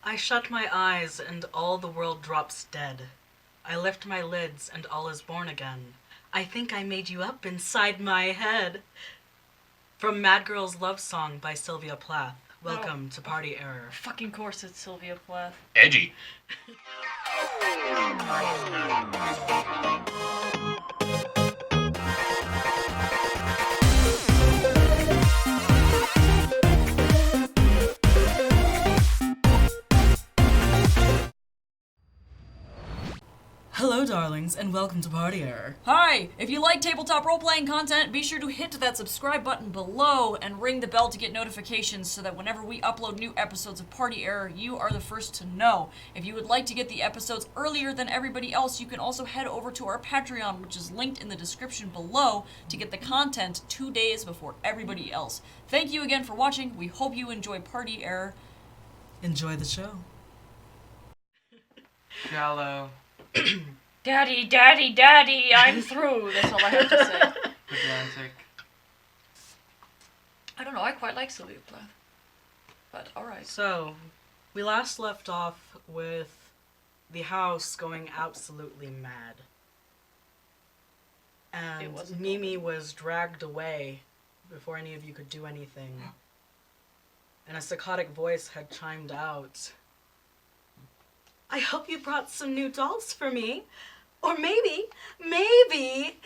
I shut my eyes and all the world drops dead. I lift my lids and all is born again. I think I made you up inside my head. From Mad Girl's Love Song by Sylvia Plath. Welcome to Party Error. Fucking course it's Sylvia Plath. Edgy. Hello, darlings, and welcome to Party Error. Hi! If you like tabletop role-playing content, be sure to hit that subscribe button below and ring the bell to get notifications so that whenever we upload new episodes of Party Error, you are the first to know. If you would like to get the episodes earlier than everybody else, you can also head over to our Patreon, which is linked in the description below, to get the content 2 days before everybody else. Thank you again for watching. We hope you enjoy Party Error. Enjoy the show. Shallow. Daddy, daddy, daddy, I'm through. That's all I have to say. Pedantic. I don't know, I quite like Sylvia Plath. But, alright. So, we last left off with the house going absolutely mad. And Mimi was dragged away before any of you could do anything. And a psychotic voice had chimed out. I hope you brought some new dolls for me. Or maybe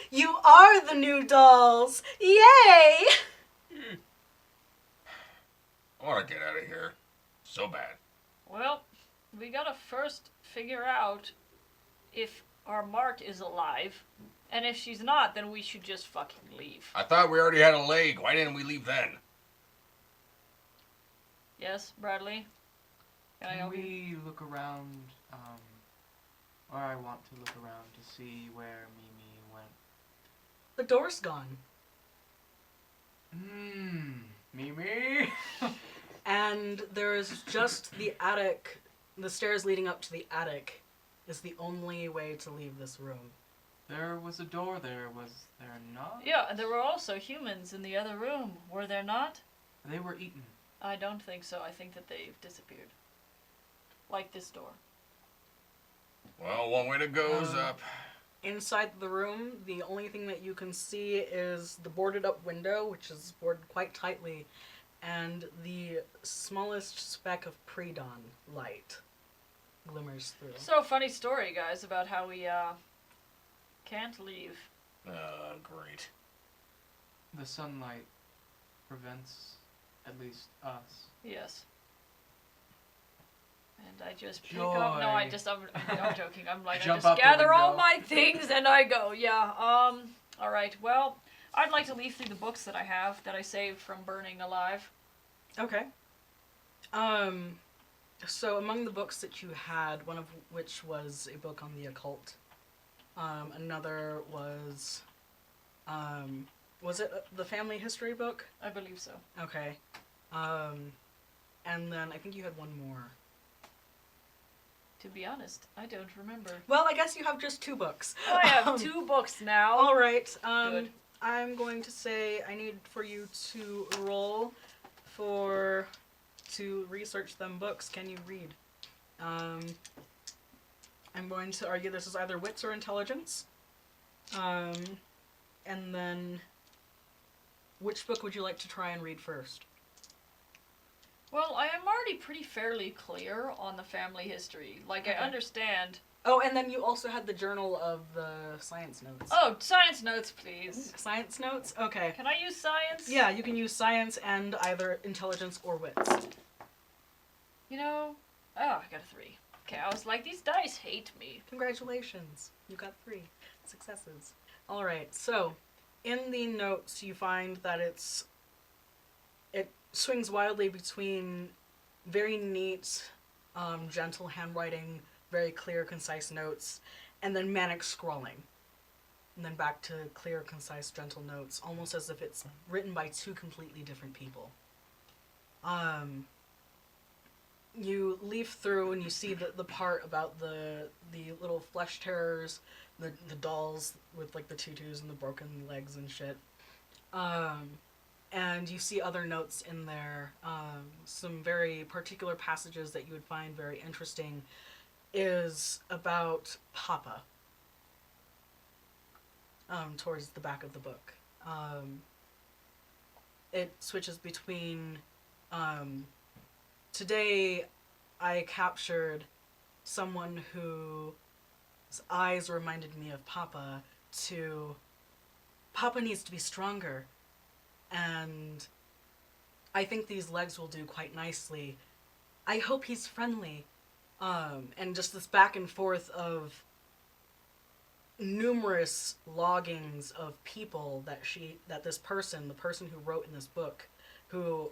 you are the new dolls. Yay! I want to get out of here. So bad. Well, we gotta first figure out if our Mark is alive. And if she's not, then we should just fucking leave. I thought we already had a leg. Why didn't we leave then? Yes, Bradley? Can we look around, or I want to look around to see where Mimi went. The door's gone. Mimi? And there is just the attic. The stairs leading up to the attic is the only way to leave this room. There was a door there, was there not? Yeah, and there were also humans in the other room, were there not? They were eaten. I don't think so. I think that they've disappeared. Like this door. Well, one way to go is up. Inside the room, the only thing that you can see is the boarded up window, which is boarded quite tightly, and the smallest speck of pre-dawn light glimmers through. So, funny story, guys, about how we, can't leave. Great. The sunlight prevents, at least us. Yes. And I just pick Joy. up. No, I'm joking. I'm like, I Jump just out the gather all window. my things and I go. Yeah. Alright. Well, I'd like to leaf through the books that I have that I saved from burning alive. Okay. So among the books that you had, one of which was a book on the occult. Another was it the family history book? I believe so. Okay. And then I think you had one more. To be honest, I don't remember. Well, I guess you have just two books. I have 2 books now. All right. Good. I'm going to say I need for you to roll to research them books. Can you read? I'm going to argue this is either wits or intelligence. And then, which book would you like to try and read first? Well, I am already pretty fairly clear on the family history. Like, Okay. I understand. Oh, and then you also had the journal of the science notes. Oh, science notes, please. Science notes? Okay. Can I use science? Yeah, you can use science and either intelligence or wits. You know, oh, I got a 3. Okay, I was like, these dice hate me. Congratulations. You got 3 successes. Alright, so in the notes you find that it swings wildly between very neat, gentle handwriting, very clear, concise notes, and then manic scrawling. And then back to clear, concise, gentle notes, almost as if it's written by 2 completely different people. You leaf through and you see the part about the little flesh terrors, the dolls with like the tutus and the broken legs and shit. And you see other notes in there. Some very particular passages that you would find very interesting is about Papa. Towards the back of the book. It switches between, today I captured someone whose eyes reminded me of Papa, to Papa needs to be stronger. And I think these legs will do quite nicely. I hope he's friendly. And just this back and forth of numerous loggings of people that this person, the person who wrote in this book, who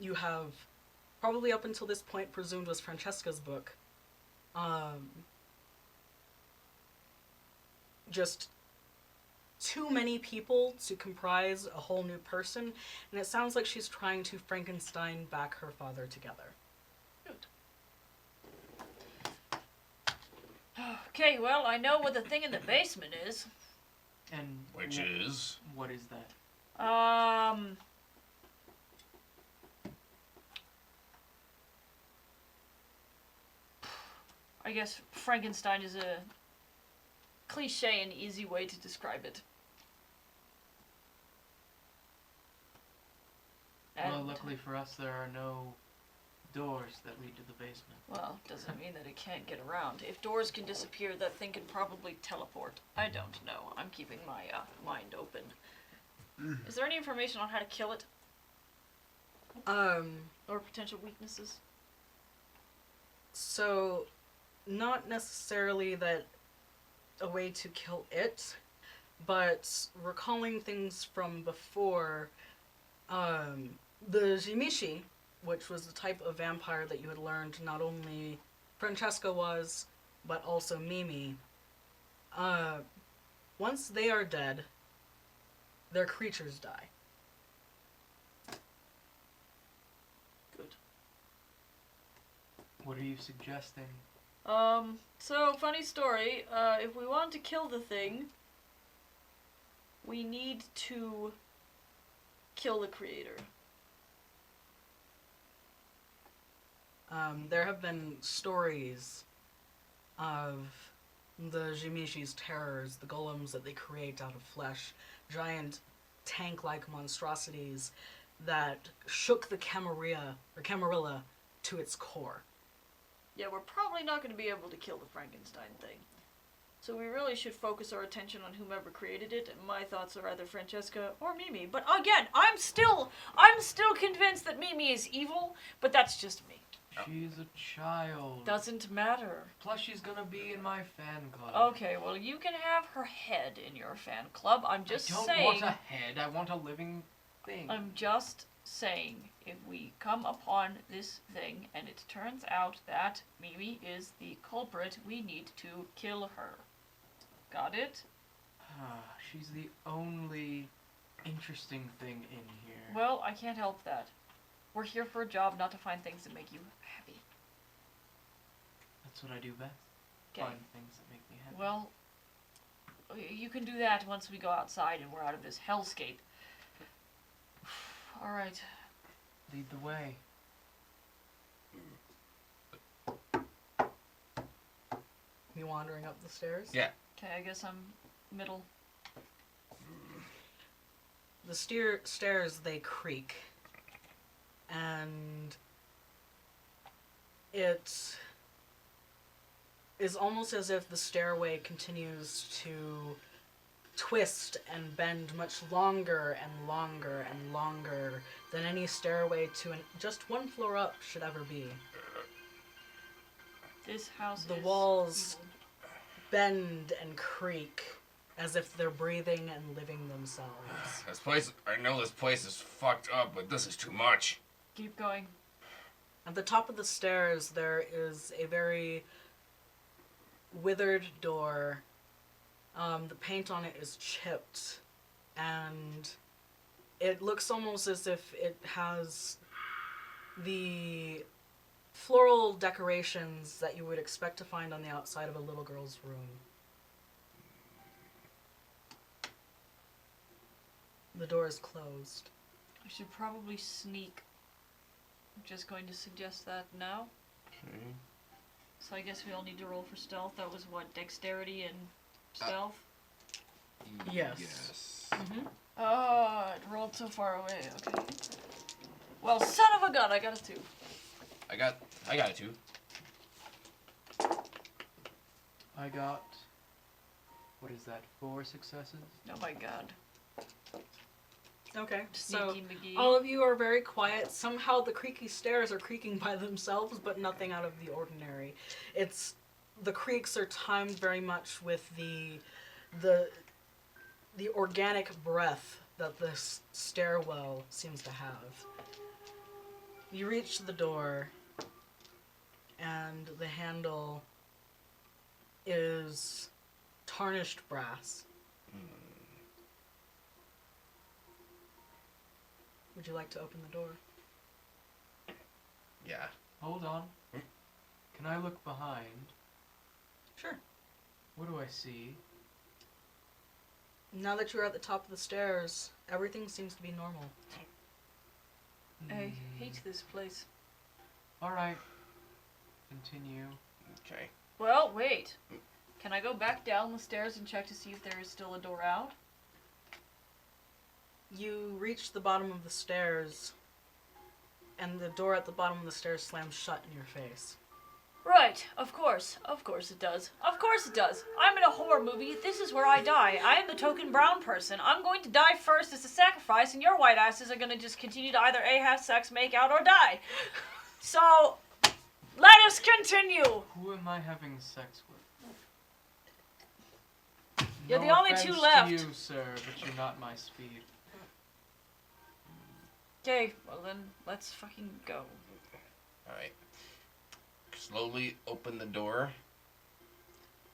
you have probably up until this point presumed was Francesca's book, just too many people to comprise a whole new person, and it sounds like she's trying to Frankenstein back her father together. Okay, well, I know what the thing in the basement is. And Which is? What is that? I guess Frankenstein is a cliche and easy way to describe it. Well, luckily for us, there are no doors that lead to the basement. Well, doesn't mean that it can't get around. If doors can disappear, that thing can probably teleport. I don't know. I'm keeping my mind open. Is there any information on how to kill it? Or potential weaknesses? So, not necessarily that a way to kill it, but recalling things from before, the Jimishi, which was the type of vampire that you had learned not only Francesca was, but also Mimi, once they are dead, their creatures die. Good. What are you suggesting? So, funny story, if we want to kill the thing, we need to kill the creator. There have been stories of the Jimishi's terrors, the golems that they create out of flesh, giant tank-like monstrosities that shook the Camarilla to its core. Yeah, we're probably not going to be able to kill the Frankenstein thing. So we really should focus our attention on whomever created it, and my thoughts are either Francesca or Mimi. But again, I'm still convinced that Mimi is evil, but that's just me. She's a child. Doesn't matter. Plus, she's gonna be in my fan club. Okay, well, you can have her head in your fan club. I'm just I don't saying. want a head. I want a living thing. I'm just saying, if we come upon this thing and it turns out that Mimi is the culprit, we need to kill her. Got it? She's the only interesting thing in here. Well, I can't help that. We're here for a job, not to find things that make you happy. That's what I do best. Okay. Find things that make me happy. Well, you can do that once we go outside and we're out of this hellscape. Alright. Lead the way. You wandering up the stairs? Yeah. Okay, I guess I'm middle. The stairs, they creak. And it is almost as if the stairway continues to twist and bend much longer and longer and longer than any stairway to just one floor up should ever be. This house The is walls evil. bend and creak as if they're breathing and living themselves. This place, I know this place is fucked up, but this is too much. Keep going. At the top of the stairs, there is a very withered door. The paint on it is chipped, and it looks almost as if it has the floral decorations that you would expect to find on the outside of a little girl's room. The door is closed. I should probably sneak. I'm just going to suggest that now. Okay. So I guess we all need to roll for stealth. That was what, dexterity and stealth? Yes. Yes. Mm-hmm. Oh, it rolled so far away. Okay. Well, son of a gun, I got a 2. I got a 2. I got, what is that, 4 successes? Oh my god. Okay, so Sneaky McGee. all of you are very quiet. Somehow the creaky stairs are creaking by themselves, but nothing out of the ordinary. The creaks are timed very much with the organic breath that this stairwell seems to have. You reach the door, and the handle is tarnished brass. Would you like to open the door? Yeah. Hold on. Can I look behind? Sure. What do I see? Now that you're at the top of the stairs, everything seems to be normal. I hate this place. Alright. Continue. Okay. Well, wait. Can I go back down the stairs and check to see if there is still a door out? You reach the bottom of the stairs, and the door at the bottom of the stairs slams shut in your face. Right, of course. Of course it does. Of course it does. I'm in a horror movie. This is where I die. I am the token brown person. I'm going to die first as a sacrifice, and your white asses are going to just continue to either A, have sex, make out, or die. So, let us continue. Who am I having sex with? You're No the only offense two left. to you, sir, but you're not my speed. Okay, well then, let's fucking go. Alright. Slowly open the door.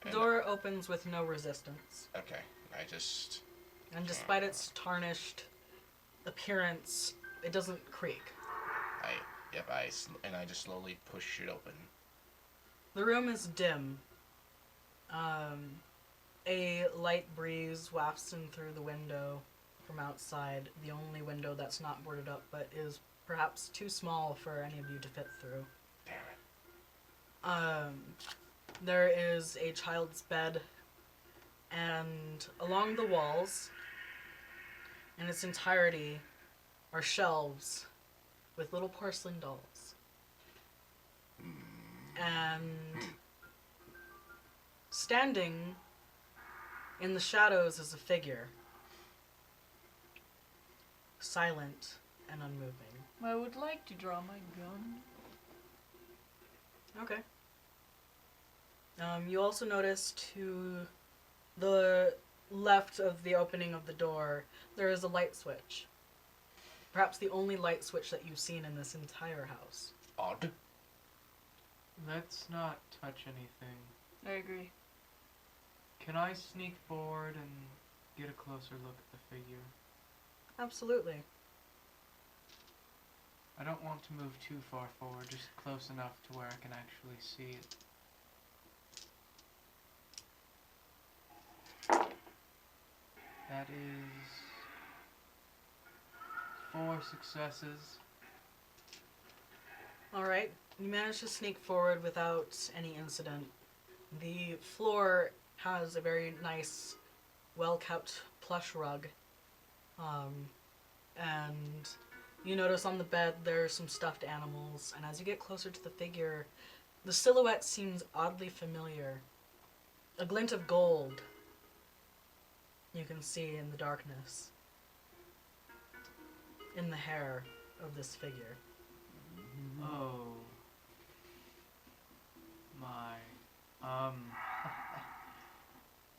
The door opens with no resistance. Okay. I just... And despite its tarnished appearance, it doesn't creak. I just slowly push it open. The room is dim. A light breeze wafts in through the window from outside, the only window that's not boarded up but is perhaps too small for any of you to fit through. Damn it. There is a child's bed, and along the walls, in its entirety, are shelves with little porcelain dolls. And standing in the shadows is a figure, silent and unmoving. I would like to draw my gun. Okay. You also notice to the left of the opening of the door, there is a light switch. Perhaps the only light switch that you've seen in this entire house. Odd. Let's not touch anything. I agree. Can I sneak forward and get a closer look at the figure? Absolutely. I don't want to move too far forward, just close enough to where I can actually see it. That is 4 successes. Alright, you manage to sneak forward without any incident. The floor has a very nice, well-kept plush rug. And you notice on the bed there are some stuffed animals, and as you get closer to the figure, the silhouette seems oddly familiar. A glint of gold you can see in the darkness, in the hair of this figure. Oh. My.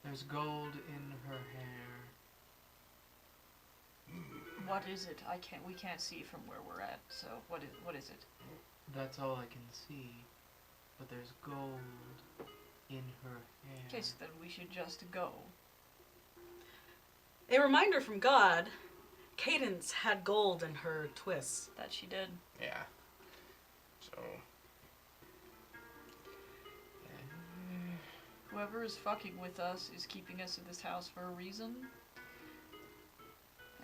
There's gold in her hair. What is it? We can't see from where we're at. So what is it? That's all I can see. But there's gold in her hair. Okay, so then we should just go. A reminder from God, Cadence had gold in her twists. That she did. Yeah. So... Whoever is fucking with us is keeping us in this house for a reason.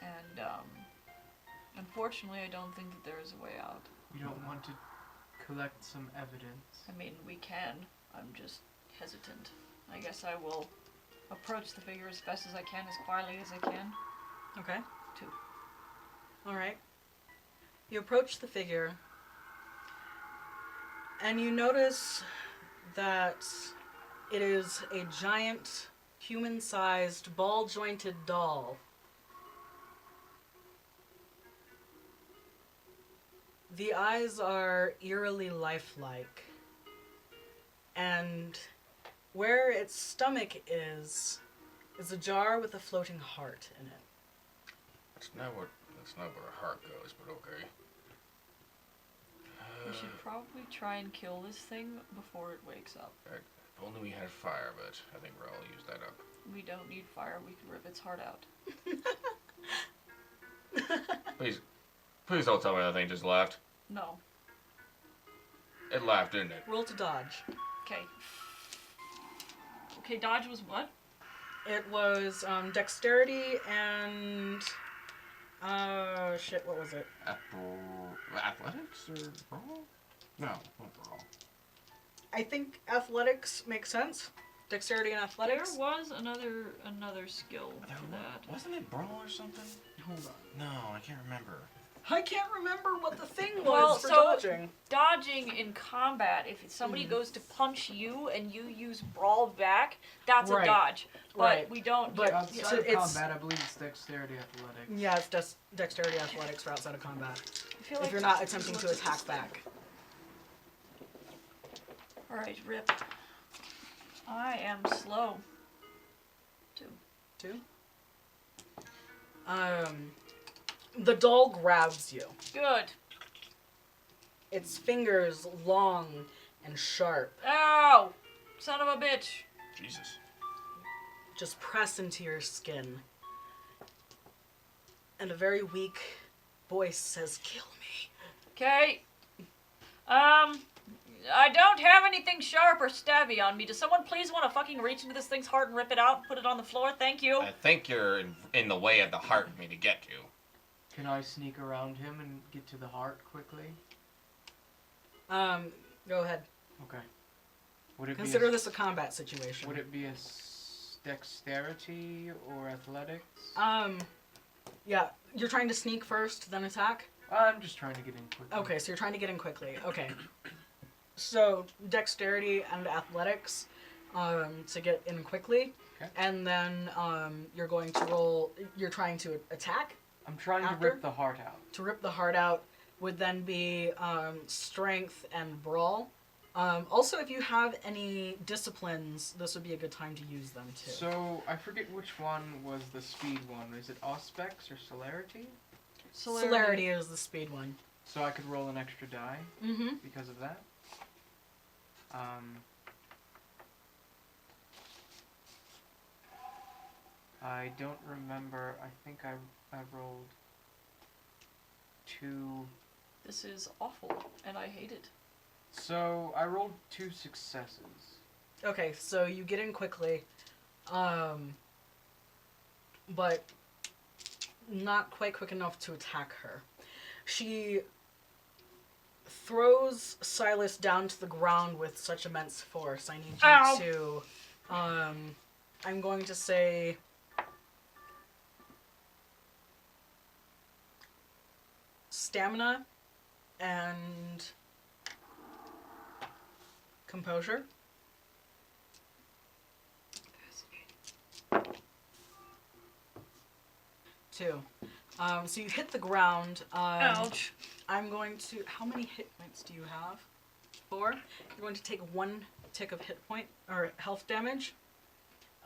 And, Unfortunately, I don't think that there is a way out. You don't want to collect some evidence. I mean, we can. I'm just hesitant. I guess I will approach the figure as best as I can, as quietly as I can. Okay. 2. Alright. You approach the figure, and you notice that it is a giant, human-sized, ball-jointed doll. The eyes are eerily lifelike, and where its stomach is a jar with a floating heart in it. That's not where a heart goes, but okay. We should probably try and kill this thing before it wakes up. If only we had fire, but I think we're all used that up. We don't need fire. We can rip its heart out. Please don't tell me that thing just laughed. No. It laughed, didn't it? Roll to dodge. Okay. Okay, dodge was what? It was dexterity and shit, what was it? Athletics or brawl? No, not brawl. I think athletics makes sense. Dexterity and athletics. There was another skill to that. Wasn't it brawl or something? Hold on. No, I can't remember. I can't remember what the thing was Well, for so- dodging. Dodging in combat, if somebody goes to punch you and you use brawl back, that's Right. a dodge. But Right. we don't. But Outside so of it's- combat, I believe it's dexterity athletics. Yeah, it's dexterity athletics for outside of combat. I feel If like you're not attempting to attack back. All right, rip. I am slow. 2. The doll grabs you. Good. Its fingers long and sharp Ow! Son of a bitch. Jesus. just press into your skin. And a very weak voice says, "Kill me." Okay. I don't have anything sharp or stabby on me. Does someone please want to fucking reach into this thing's heart and rip it out and put it on the floor? Thank you. I think you're in the way of the heart for me to get to. Can I sneak around him and get to the heart quickly? Go ahead. Okay. Would it Consider be this a combat situation. Would it be a dexterity or athletics? Yeah, you're trying to sneak first, then attack? I'm just trying to get in quickly. Okay, so you're trying to get in quickly. Okay. So, dexterity and athletics to get in quickly. Okay. And then you're going to roll, you're trying to attack. I'm trying After? to rip the heart out. To rip the heart out would then be strength and brawl. Also, if you have any disciplines, this would be a good time to use them too. So, I forget which one was the speed one. Is it Auspex or Celerity? Celerity is the speed one. So I could roll an extra die Mm-hmm. because of that. I don't remember. I think I rolled 2. This is awful, and I hate it. So I rolled 2 successes. Okay, so you get in quickly, but not quite quick enough to attack her. She throws Silas down to the ground with such immense force. I need Ow. you to, I'm going to say, stamina and composure. Two. So you hit the ground. Ouch. I'm going to. How many hit points do you have? 4. You're going to take 1 tick of hit point or health damage.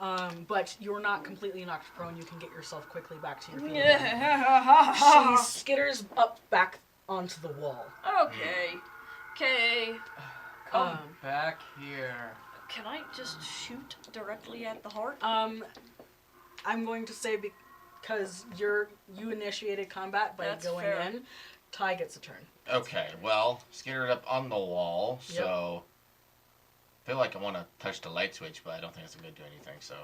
But you're not completely knocked prone. You can get yourself quickly back to your feet. Again. She skitters up back onto the wall. Okay. Okay. Come back here. Can I just shoot directly at the heart? I'm going to say because you initiated combat by That's going fair. in. Ty gets a turn. Okay, well, skittered up on the wall, so I feel like I want to touch the light switch, but I don't think it's going to do anything, so.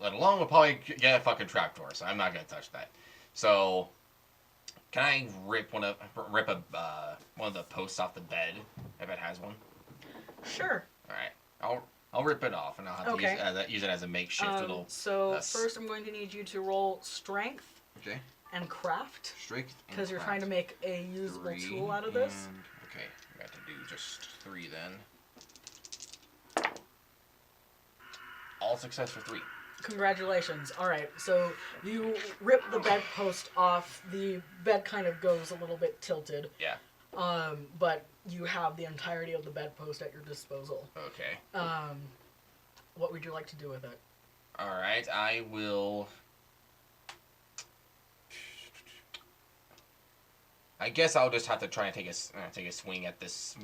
Let alone we'll probably get a fucking trapdoor, so I'm not going to touch that. So, Can I rip one of the posts off the bed if it has one? Sure. All right. I'll rip it off, and I'll have to use it as a makeshift little. So first, I'm going to need you to roll strength. Okay. And craft. Strength. Because you're trying to make a usable tool out of this. Okay, we got to do just 3 then. All success for 3. Congratulations. All right, so you rip the bedpost off. The bed kind of goes a little bit tilted. Yeah. But you have the entirety of the bedpost at your disposal. Okay. What would you like to do with it? All right, I will. I guess I'll just have to try and take a swing at this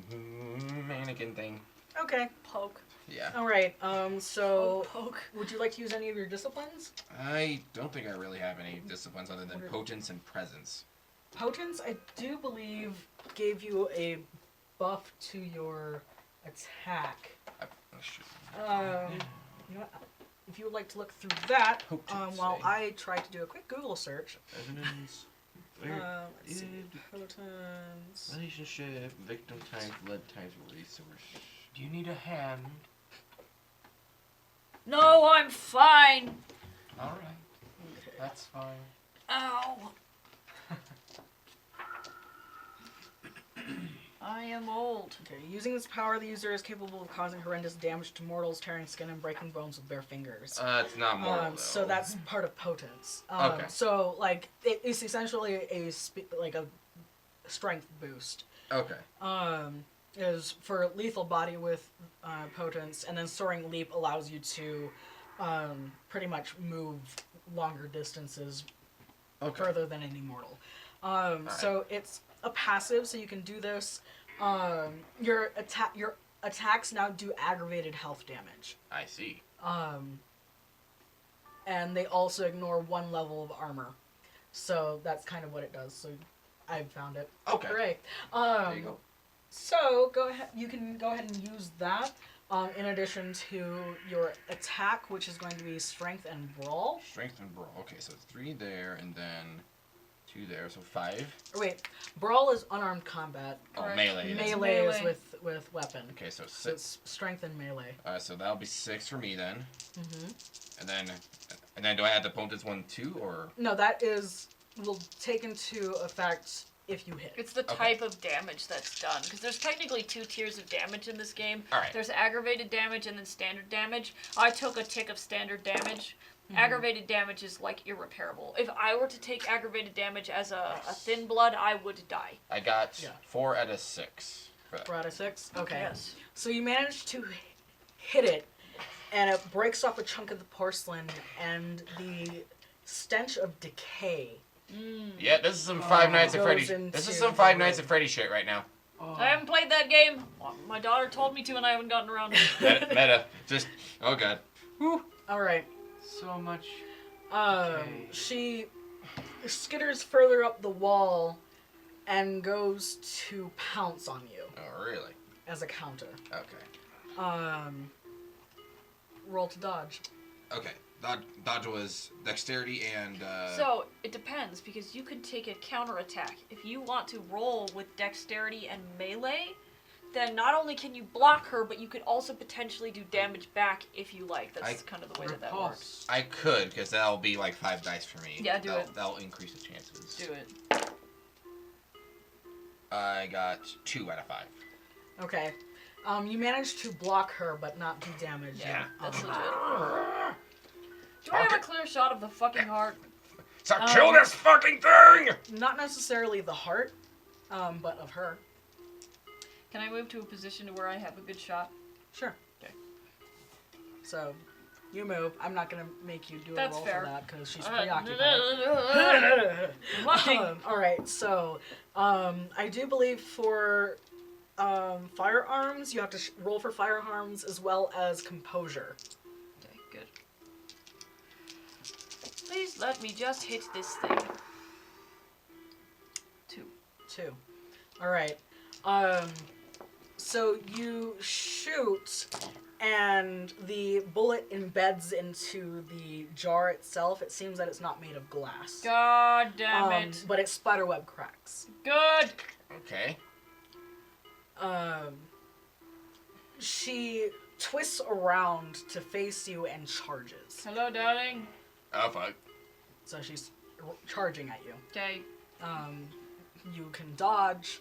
mannequin thing. Okay. Poke. Yeah. All right. So Poke. would you like to use any of your disciplines? I don't think I really have any disciplines other than potence and presence. Potence, I do believe, gave you a buff to your attack. You know what? If you would like to look through that, while I try to do a quick Google search. Evidence. Let's see. Potence. Relationship, victim times, blood times, resource. Do you need a hand? No, I'm fine. All right. Okay. That's fine. Ow. I am old. Okay, using this power, the user is capable of causing horrendous damage to mortals, tearing skin and breaking bones with bare fingers. It's not mortal, though. So that's part of potence. Okay. So, like, it's essentially a strength boost. Okay. Is for lethal body with potence, and then soaring leap allows you to pretty much move longer distances further than any mortal. So it's a passive, so you can do this. Your attacks now do aggravated health damage. I see. And they also ignore 1 level of armor. So that's kind of what it does. So I found it. Okay. Hooray. There you go. So go ahead. You can go ahead and use that in addition to your attack, which is going to be strength and brawl. Strength and brawl. Okay, so 3 there, and then 2 there, so 5. Or wait, brawl is unarmed combat. Oh, melee. it is. Melee is with weapon. Okay, so 6. So it's strength and melee. So that'll be 6 for me then. Mm-hmm. And then do I add the potence one too, or? No, that will take into effect if you hit. It's the type of damage that's done. Because there's technically 2 tiers of damage in this game. Alright. There's aggravated damage and then standard damage. I took a tick of standard damage. Aggravated damage is, like, irreparable. If I were to take aggravated damage as a thin blood, I would die. I got 4 out of 6. For that. 4 out of 6? Okay. Yes. So you manage to hit it, and it breaks off a chunk of the porcelain, and the stench of decay. Yeah, this is some Five Nights at Freddy's. This is some Five Nights at Freddy's shit right now. I haven't played that game. My daughter told me to, and I haven't gotten around to it. Meta. Just, oh god. Whew. Alright. So much. She skitters further up the wall and goes to pounce on you. Oh, really? As a counter. Okay. Roll to dodge. Okay. Dodge was dexterity and, So, it depends, because you can take a counterattack. If you want to roll with dexterity and melee, then not only can you block her, but you could also potentially do damage back if you like. That's kind of the way that works. I could, because that'll be like 5 dice for me. Yeah, do it. That'll increase the chances. Do it. I got 2 out of 5. Okay. You managed to block her, but not do damage. Yeah, that's legit. Do I have a clear shot of the fucking heart? So kill this fucking thing! Not necessarily the heart, but of her. Can I move to a position to where I have a good shot? Sure. Okay. So, you move. I'm not gonna make you do a That's roll fair. for that because she's preoccupied. I'm watching. Alright, so, I do believe for firearms, you have to roll for firearms as well as composure. Okay, good. Please let me just hit this thing. 2. 2. Alright. So you shoot, and the bullet embeds into the jar itself. It seems that it's not made of glass. God damn it. But its spiderweb cracks. Good. Okay. She twists around to face you and charges. Hello, darling. Oh, fuck. So she's charging at you. Okay. You can dodge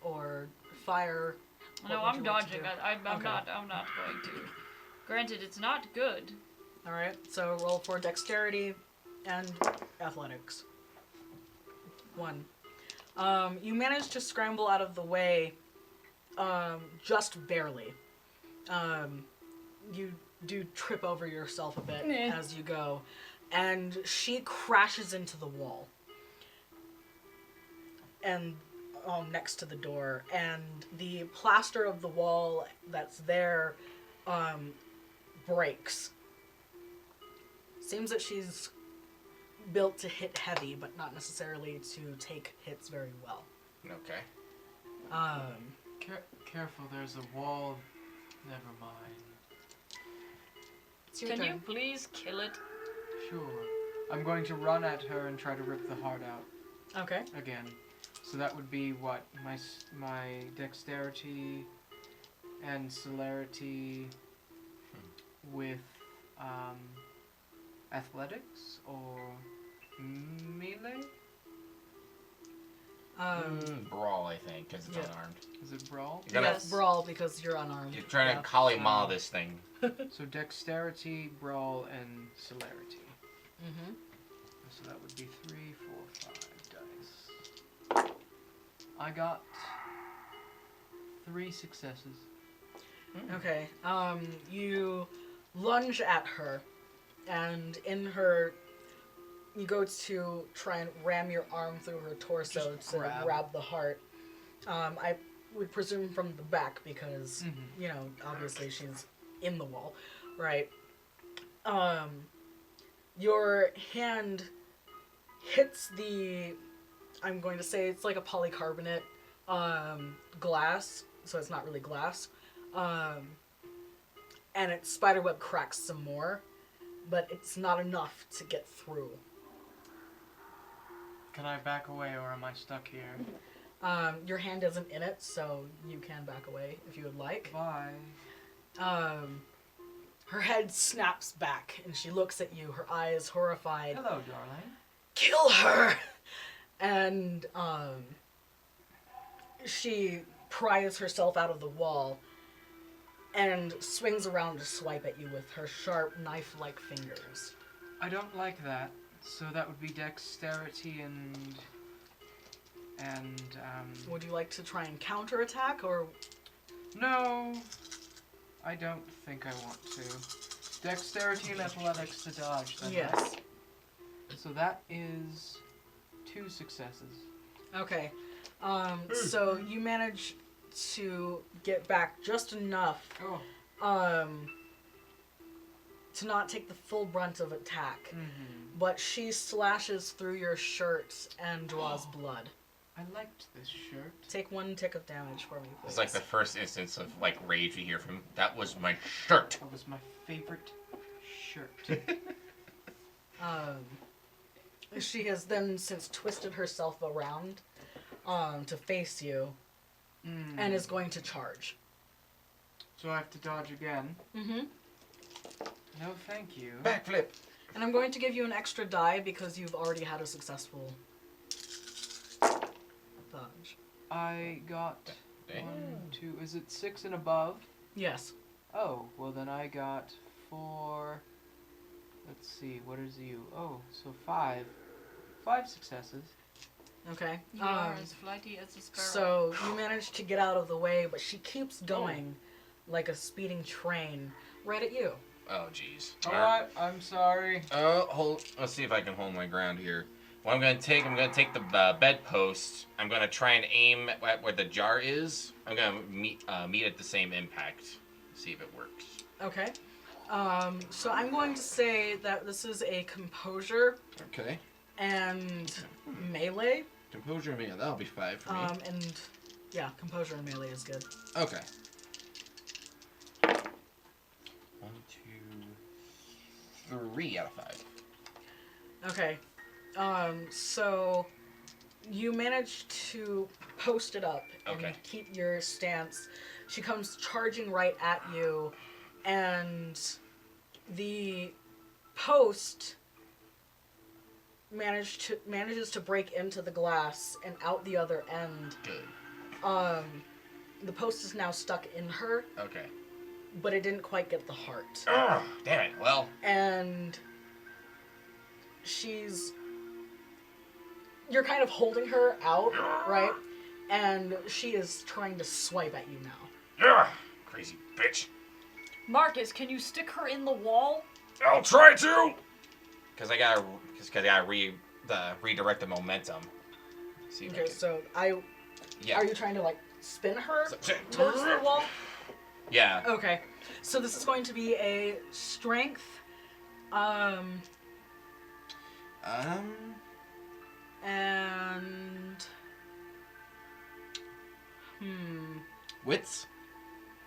or fire. No, What would I'm you like to dodging. do? I'm Okay. not going to. Granted, it's not good. All right. So roll for dexterity and athletics. 1. You manage to scramble out of the way, just barely. You do trip over yourself a bit as you go, and she crashes into the wall. And next to the door, and the plaster of the wall that's there breaks. Seems that she's built to hit heavy, but not necessarily to take hits very well. Okay. Careful, there's a wall. Never mind. It's your Can turn. you please kill it? Sure. I'm going to run at her and try to rip the heart out Okay. again. So that would be what? My dexterity and celerity with athletics or melee? Brawl, I think, because it's Yeah. unarmed. Is it brawl? You're gonna- Yes, brawl because you're unarmed. You're trying Yeah. to Kali Ma this thing. So dexterity, brawl, and celerity. Mm-hmm. So that would be 3, 4, 5 dice. I got 3 successes. Okay. You lunge at her, and in her, you go to try and ram your arm through her torso Just to grab. grab the heart. I would presume from the back because, Mhm. you know, obviously she's in the wall, right? Your hand hits the, I'm going to say it's like a polycarbonate glass, so it's not really glass. And its spiderweb cracks some more, but it's not enough to get through. Can I back away or am I stuck here? Your hand isn't in it, so you can back away if you would like. Bye. Her head snaps back, and she looks at you, her eyes horrified. Hello, darling. Kill her! And, she pries herself out of the wall and swings around to swipe at you with her sharp, knife-like fingers. I don't like that. So that would be dexterity and Would you like to try and counterattack, or... no, I don't think I want to. Dexterity and athletics to dodge, then, Yes. right? So that is 2 successes. Okay. So you manage to get back just enough Oh. to not take the full brunt of attack. Mm-hmm. But she slashes through your shirt and draws blood. I liked this shirt. Take 1 tick of damage for me, please. It's like the first instance of like rage you hear from. That was my shirt. That was my favorite shirt. She has then since twisted herself around to face you and is going to charge. So I have to dodge again. Mm-hmm. No, thank you. Backflip. And I'm going to give you an extra die because you've already had a successful dodge. I got Dang. 1, 2. Is it 6 and above? Yes. Oh, well then I got 4. Let's see, what is you? Oh, so 5. 5 successes. Okay. You are as flighty as a sparrow. So you manage to get out of the way, but she keeps going like a speeding train right at you. Oh, jeez. Alright, I'm sorry. Let's see if I can hold my ground here. What I'm gonna take the bedpost. I'm gonna try and aim at where the jar is. I'm gonna meet at the same impact. See if it works. Okay. So I'm going to say that this is a composure Okay. and melee. Composure, man, that'll be 5 for me. And Yeah, composure and melee is good. Okay. 1, 2, 3 out of 5. Okay. So you manage to post it up and Okay. keep your stance. She comes charging right at you, and the post manages to break into the glass and out the other end. Good. The post is now stuck in her, Okay. but it didn't quite get the heart. Ugh, damn it. Well. And you're kind of holding her out, right? And she is trying to swipe at you now. Ugh, crazy bitch. Marcus, can you stick her in the wall? I'll try to. Because I gotta redirect the momentum. See if I Okay, can- so Yeah. are you trying to like spin her So- towards the wall? Yeah. Okay, so this is going to be a strength, and Wits?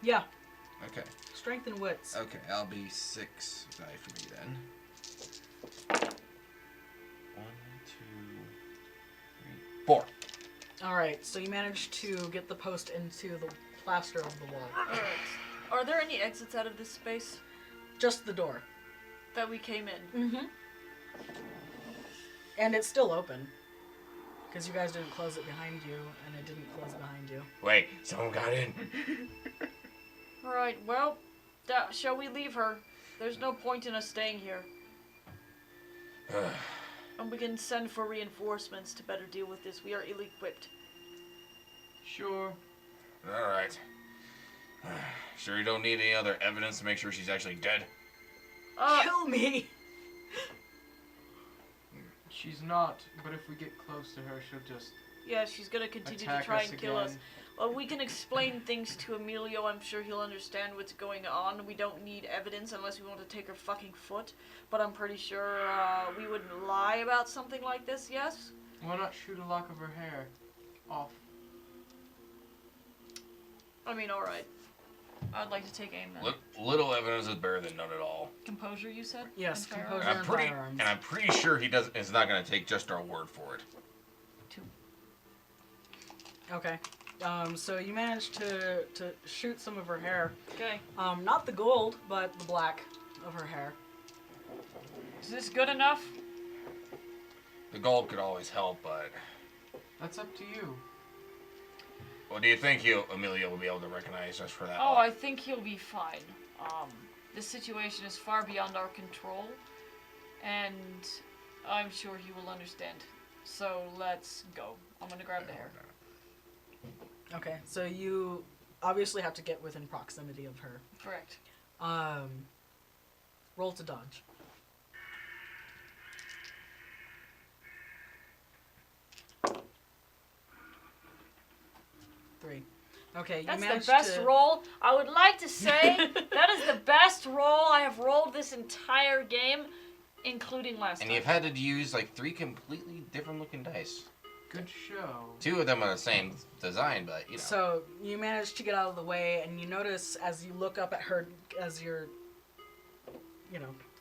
yeah, Okay. strength and wits. Okay, I'll be 6 die for me then. 1, 2, 3, 4. All right, so you managed to get the post into the plaster of the wall. Alright. Are there any exits out of this space Just the door. that we came in? Mm-hmm. And it's still open. Because you guys didn't close it behind you, and it didn't close behind you. Wait, someone got in. Alright, well, shall we leave her? There's no point in us staying here. And we can send for reinforcements to better deal with this. We are ill-equipped. Sure. Alright. Sure you don't need any other evidence to make sure she's actually dead? Kill me! She's not, but if we get close to her, she'll just Yeah, she's gonna continue to attack try us and kill us. again. Well, we can explain things to Emilio. I'm sure he'll understand what's going on. We don't need evidence unless we want to take her fucking foot. But I'm pretty sure we wouldn't lie about something like this, yes? Why not shoot a lock of her hair off? I mean, alright. I'd like to take aim then. Little evidence is better than none at all. Composure, you said? Yes, And firearms? composure. And I'm pretty sure he is not going to take just our word for it. 2. Okay. So you managed to shoot some of her hair. Okay. Not the gold, but the black of her hair. Is this good enough? The gold could always help, but That's up to you. what do you think Amelia will be able to recognize us for that? Oh, I think he'll be fine. This situation is far beyond our control, and I'm sure he will understand. So let's go. I'm gonna grab the hair. Okay, so you obviously have to get within proximity of her. Correct. Roll to dodge. Three. Okay, you That's managed the best to... roll. I would like to say that is the best roll I have rolled this entire game, including last And time. you've had to use like 3 completely different looking dice. Good show. 2 of them are the same design, but you know. So you manage to get out of the way, and you notice as you look up at her, as you're,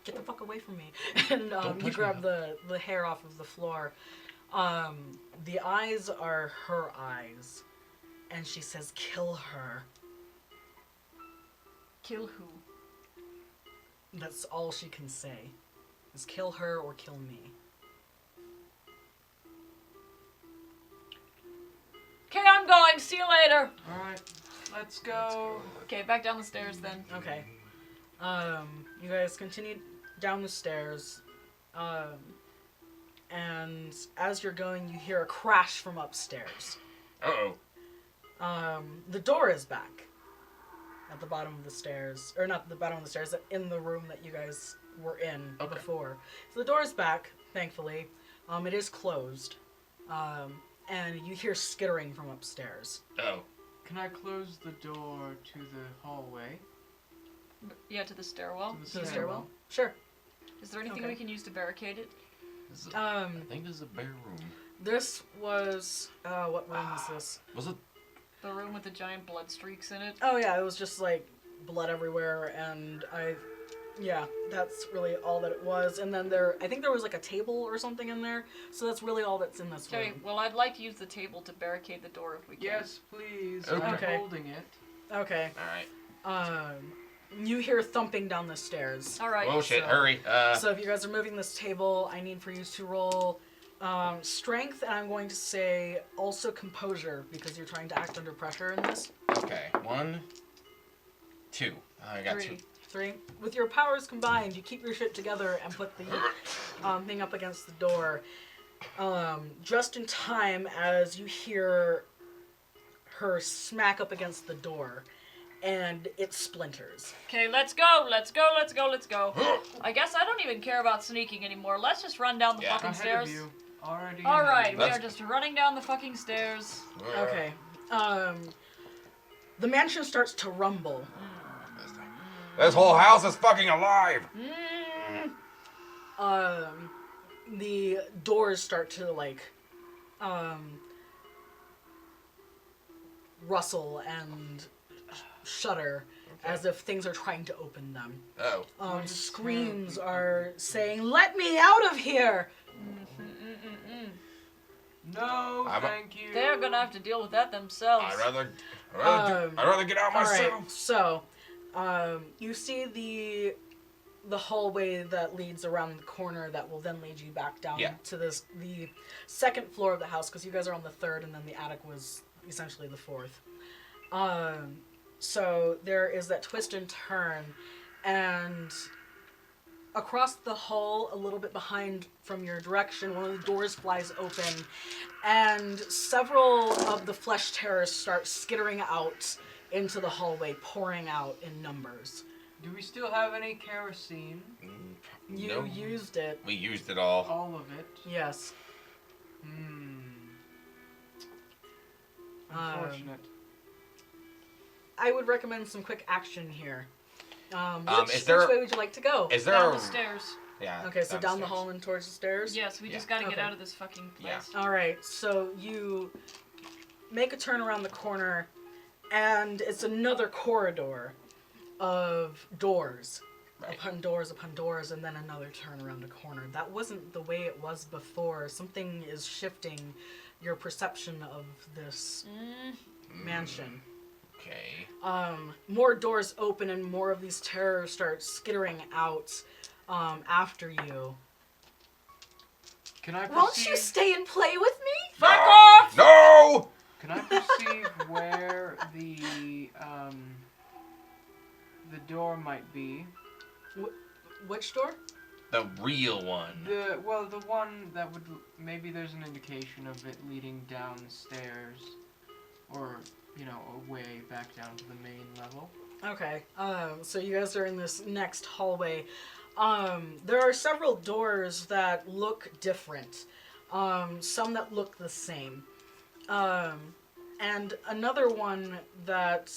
get the fuck away from me, and you grab the hair off of the floor. The eyes are her eyes, and she says, "Kill her." Kill who? That's all she can say, is kill her or kill me. Okay, I'm going. See you later. Alright, let's go. Okay, back down the stairs then. Okay. You guys continue down the stairs, and as you're going, you hear a crash from upstairs. Uh-oh. The door is back at the bottom of the stairs, or not the bottom of the stairs, in the room that you guys were in before. So the door is back, thankfully. It is closed, and you hear skittering from upstairs. Oh. Can I close the door to the hallway? Yeah, to the stairwell. To To the stairwell? Sure. Is there anything Okay. we can use to barricade it? I think this is a bare room. This was, what room is this? Was it? The room with the giant blood streaks in it. Oh yeah, it was just like blood everywhere, and yeah, that's really all that it was. And then I think there was like a table or something in there, so that's really all that's in this Okay, room. well, I'd like to use the table to barricade the door if we can. Yes, please. Okay. I'm Okay. holding it. Okay. Alright. You hear thumping down the stairs. Alright. Oh shit, so- hurry. So if you guys are moving this table, I need for you to roll strength, and I'm going to say also composure, because you're trying to act under pressure in this. Okay. 1, 2. I got 2. 3. With your powers combined, you keep your shit together and put the thing up against the door. Just in time as you hear her smack up against the door, and it splinters. Okay, let's go, let's go, let's go, let's go. I guess I don't even care about sneaking anymore. Let's just run down the Yeah. fucking Ahead stairs. of you. Already. Alright, we Let's- are just running down the fucking stairs. Okay. The mansion starts to rumble. This whole house is fucking alive. The doors start to like rustle and shudder as if things are trying to open them. Oh. Screams are saying, "Let me out of here!" No, I'm a- thank you. They're gonna have to deal with that themselves. I'd rather get out myself. Alright, so you see the hallway that leads around the corner that will then lead you back down Yeah. to the second floor of the house, because you guys are on the third and then the attic was essentially the fourth. So there is that twist and turn, and across the hall, a little bit behind from your direction, one of the doors flies open, and several of the flesh terrors start skittering out into the hallway, pouring out in numbers. Do we still have any kerosene? You No. used it. We used it all. All of it. Yes. Unfortunate. I would recommend some quick action here. Is there- which way would you like to go? Is there Down a... the stairs. Yeah. Okay, so down the downstairs. hall and towards the stairs? Yes, we just gotta get out of this fucking place. Yeah. Alright, so you make a turn around the corner, and it's another corridor of doors. Right. Upon doors, and then another turn around a corner. That wasn't the way it was before. Something is shifting your perception of this mansion. Okay. More doors open and more of these terrors start skittering out after you. Can I Won't you perceive? stay and play with me? Fuck off! No! Can I perceive where the door might be? Which door? The real one. The one that would maybe there's an indication of it leading downstairs, or away back down to the main level. Okay. So you guys are in this next hallway. There are several doors that look different. Some that look the same. And another one that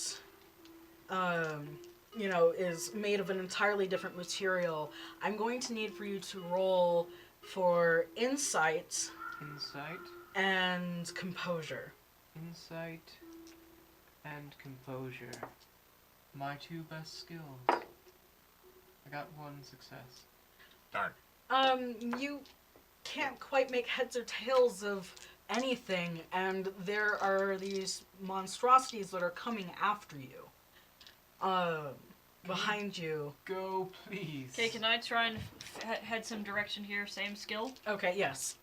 is made of an entirely different material. I'm going to need for you to roll for insight Insight, and composure. insight, and composure. My two best skills. I got one success. Darn. You can't quite make heads or tails of anything, and there are these monstrosities that are coming after you. Behind you. Go, please. Okay, can I try and head some direction here? Same skill? Okay, yes.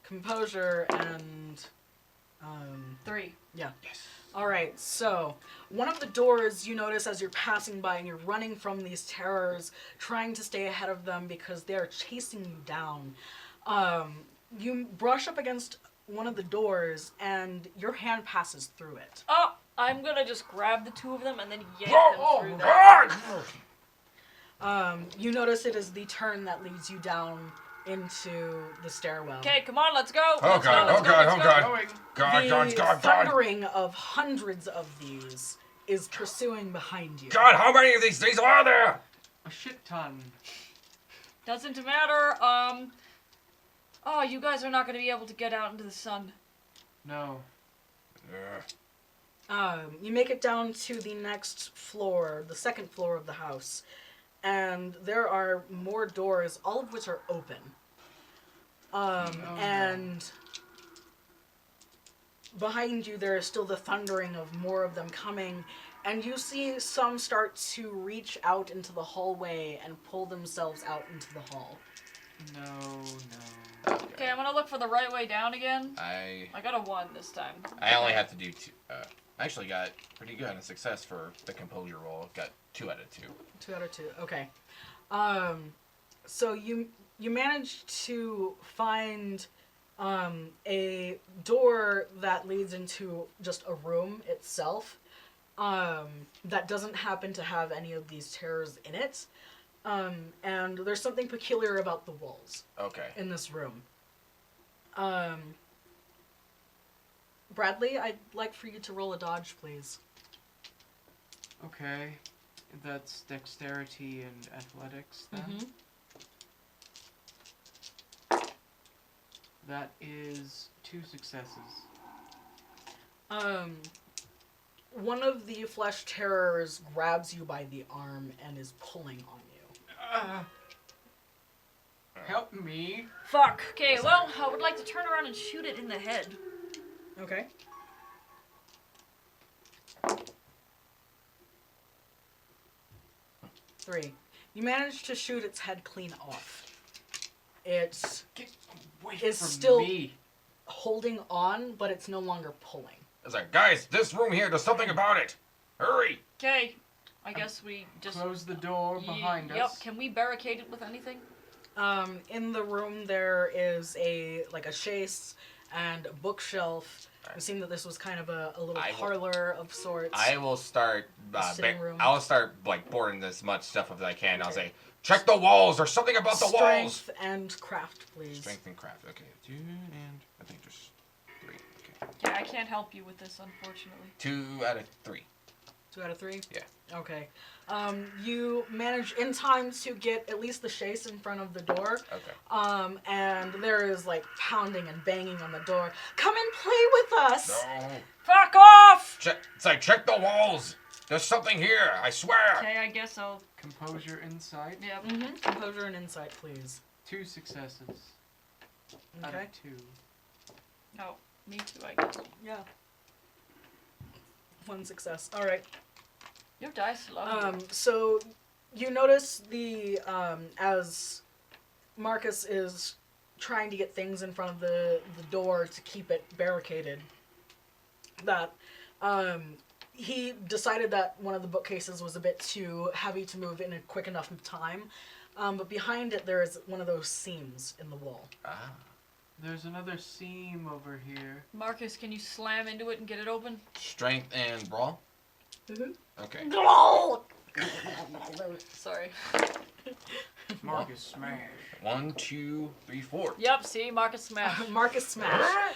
Composure and 3. yeah. Alright, so one of the doors you notice as you're passing by and you're running from these terrors, trying to stay ahead of them because they're chasing you down. You brush up against one of the doors and your hand passes through it. Oh, I'm gonna just grab the two of them and then yank Oh, them through there. God! You notice it is the turn that leads you down into the stairwell. Okay, come on, let's go. Oh, Let's God, go, let's oh, go, God, let's oh, go. God. Going. God, The God, God, God! thundering of hundreds of these is pursuing behind you. God, how many of these things are there? A shit ton. Doesn't matter. Oh, you guys are not gonna be able to get out into the sun. No. You make it down to the next floor, the second floor of the house, and there are more doors, all of which are open. And behind you there is still the thundering of more of them coming, and you see some start to reach out into the hallway and pull themselves out into the hall. No. Okay, I'm gonna look for the right way down again. I got a 1 this time. I only have to do 2. I actually got pretty good on a success for the composure roll. Got 2 out of 2. 2 out of 2. Okay. So you managed to find a door that leads into just a room itself that doesn't happen to have any of these terrors in it. And there's something peculiar about the walls. Okay. In this room. Bradley, I'd like for you to roll a dodge, please. Okay. That's dexterity and athletics then. That is 2 successes. One of the flesh terrors grabs you by the arm and is pulling on you. Help me. Fuck. Okay, well, I would like to turn around and shoot it in the head. Okay. Three. You manage to shoot its head clean off. It's Get away It's from still- me. holding on, but it's no longer pulling. It's like, guys, this room here, there's something about it. Hurry! Okay, I guess we just... Close the door behind Yep, us. can we barricade it with anything? In the room there is a chaise and a bookshelf. It seemed that this was kind of a little parlor of sorts. I will start. Sitting room. I'll start boarding as much stuff as I can. I'll say, check the walls. There's something about the walls. Strength and craft, please. Strength and craft. Okay, 2 and I think there's 3. Okay. Yeah, I can't help you with this, unfortunately. 2 out of 3. 2 out of 3? Yeah. Okay. You manage in time to get at least the chaise in front of the door. Okay. And there is pounding and banging on the door. Come and play with us! No. Fuck off! It's like, check the walls. There's something here. I swear. Okay, I guess I'll... Composure, insight. Yep. Mm-hmm. Composure and insight, please. 2 successes. Out Okay. of 2. Oh, me too, I guess. Yeah. 1 success. All right. Your dice love you. So you notice as Marcus is trying to get things in front of the door to keep it barricaded, that he decided that one of the bookcases was a bit too heavy to move in a quick enough time. But behind it there is one of those seams in the wall. Ah. There's another seam over here. Marcus, can you slam into it and get it open? Strength and brawl. Mm-hmm. Okay. Sorry. Marcus smash. 1, 2, 3, 4. Yep, see? Marcus smash. Marcus smash.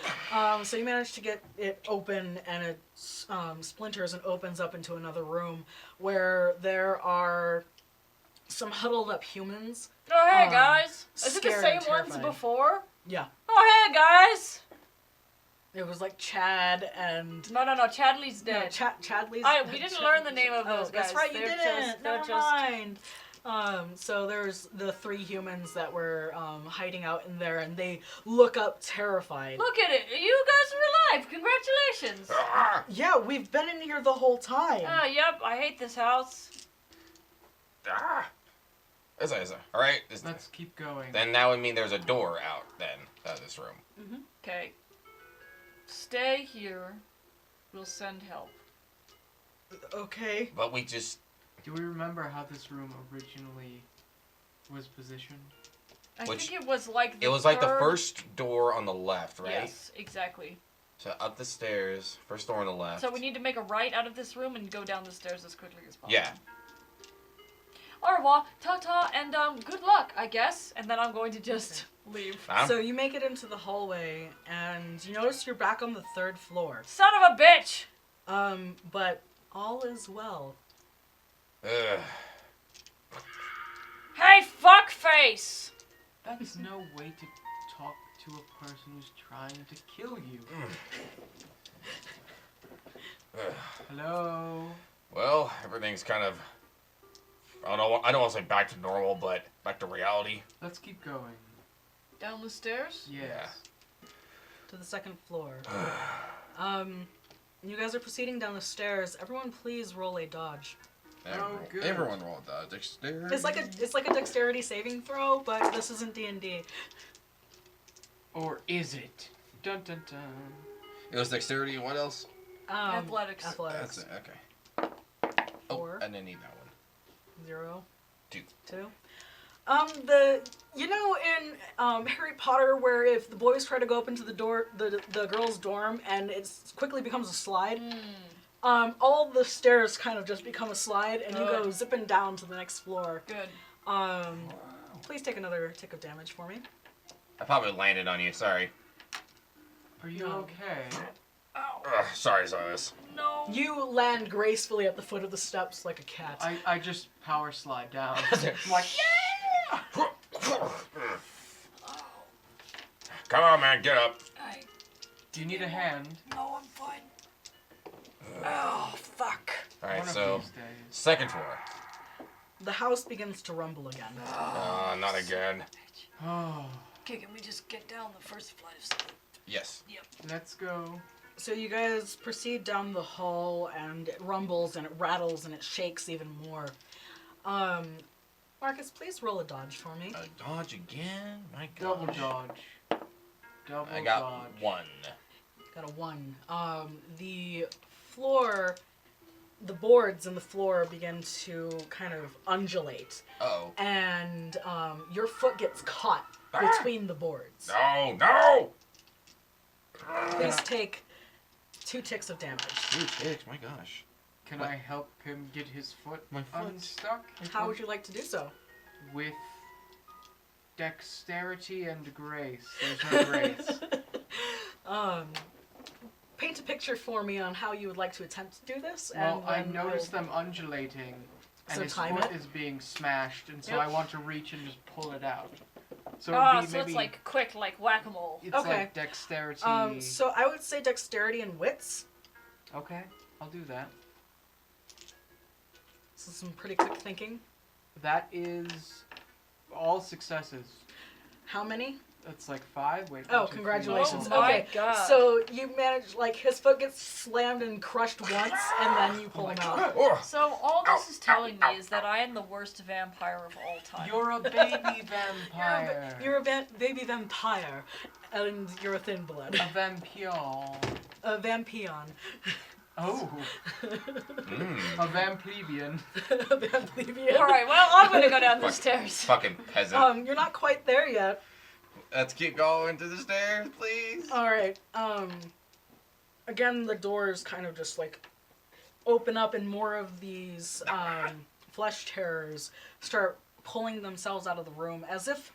So you manage to get it open, and it splinters and opens up into another room where there are some huddled up humans. Oh, hey, guys. Is it the scared same and ones terrified. before? Yeah. Oh, hey, guys. It was Chad and... No, Chadley's No, dead. Chadley's... We didn't learn the name of those guys. That's right, you They're didn't. they're Never mind. So there's the 3 humans that were hiding out in there, and they look up terrified. Look at it. You guys are alive. Congratulations. Ah! Yeah, we've been in here the whole time. Yep, I hate this house. Ah! Is all right. Let's keep going. Then that would mean there's a door out of this room. Okay. Stay here. We'll send help. Okay. But we just... Do we remember how this room originally was positioned? I Which- think it was like the It was like the third- first door on the left, right? Yes, exactly. So up the stairs, first door on the left. So we need to make a right out of this room and go down the stairs as quickly as possible. Yeah. Au revoir, ta-ta, and good luck, I guess. And then I'm going to just leave. So you make it into the hallway, and you notice you're back on the 3rd floor. Son of a bitch! But all is well. Ugh. Hey, fuckface! That's no way to talk to a person who's trying to kill you. Hello. Well, everything's kind of... I don't want to say back to normal, but back to reality. Let's keep going. Down the stairs? Yes. To the second floor. You guys are proceeding down the stairs. Everyone, please roll a dodge. Good. Everyone rolled dexterity. It's like a dexterity saving throw, but this isn't D&D. Or is it? Dun dun dun. It was dexterity and what else? Athletics. Athletics. That's it, okay. Oh, 4. I didn't need that one. 0. 2. 2. In Harry Potter, where if the boys try to go up into the door, the girls' dorm, and it quickly becomes a slide, all the stairs kind of just become a slide, and you go zipping down to the next floor. Good. Please take another tick of damage for me. I probably landed on you, sorry. Are you No. okay? Ow. Ugh, sorry, Silas. No. You land gracefully at the foot of the steps like a cat. I just power slide down. I'm like, Come on, man, get up. do you need a hand? No, I'm fine. Oh, fuck. Alright, One of so, these days. second floor. The house begins to rumble again. Not again. Oh, Okay, can we just get down the first flight of steps? Yes. let's go. So you guys proceed down the hall, and it rumbles, and it rattles, and it shakes even more. Marcus, please roll a dodge for me. A dodge again? My gosh. Double dodge. Double I got dodge. 1. Got a 1. The floor, the boards in the floor begin to kind of undulate, Uh-oh. and your foot gets caught between the boards. No, no! Please take 2 ticks of damage. 2 ticks, my gosh. Can What? I help him get his foot My foot. unstuck? How would you like to do so? With dexterity and grace. There's no grace. Paint a picture for me on how you would like to attempt to do this. Well, I then noticed I'll- them undulating, and So his time foot it? is being smashed, and so Yep. I want to reach and just pull it out. So Oh, it'd be so it's maybe like quick, like whack-a-mole. it's Okay. like dexterity. So I would say dexterity and wits. Okay, I'll do that. This is some pretty quick thinking. That is all successes. How many? That's like 5. Wait. Oh, 1, 2, 3, congratulations. Oh my Okay, God. so you manage, like, his foot gets slammed and crushed once, and then you pull him out. Oh, So all this is telling me is that I am the worst vampire of all time. You're a baby vampire. You're a baby vampire, and you're a thin blood. a vampire. A vampion. Oh, a vamplebeian. A vamplebeian. All right, well, I'm gonna go down the Fuck. stairs. fucking peasant. You're not quite there yet. Let's keep going to the stairs, please. Alright, again, the doors kind of just, like, open up, and more of these, flesh terrors start pulling themselves out of the room, as if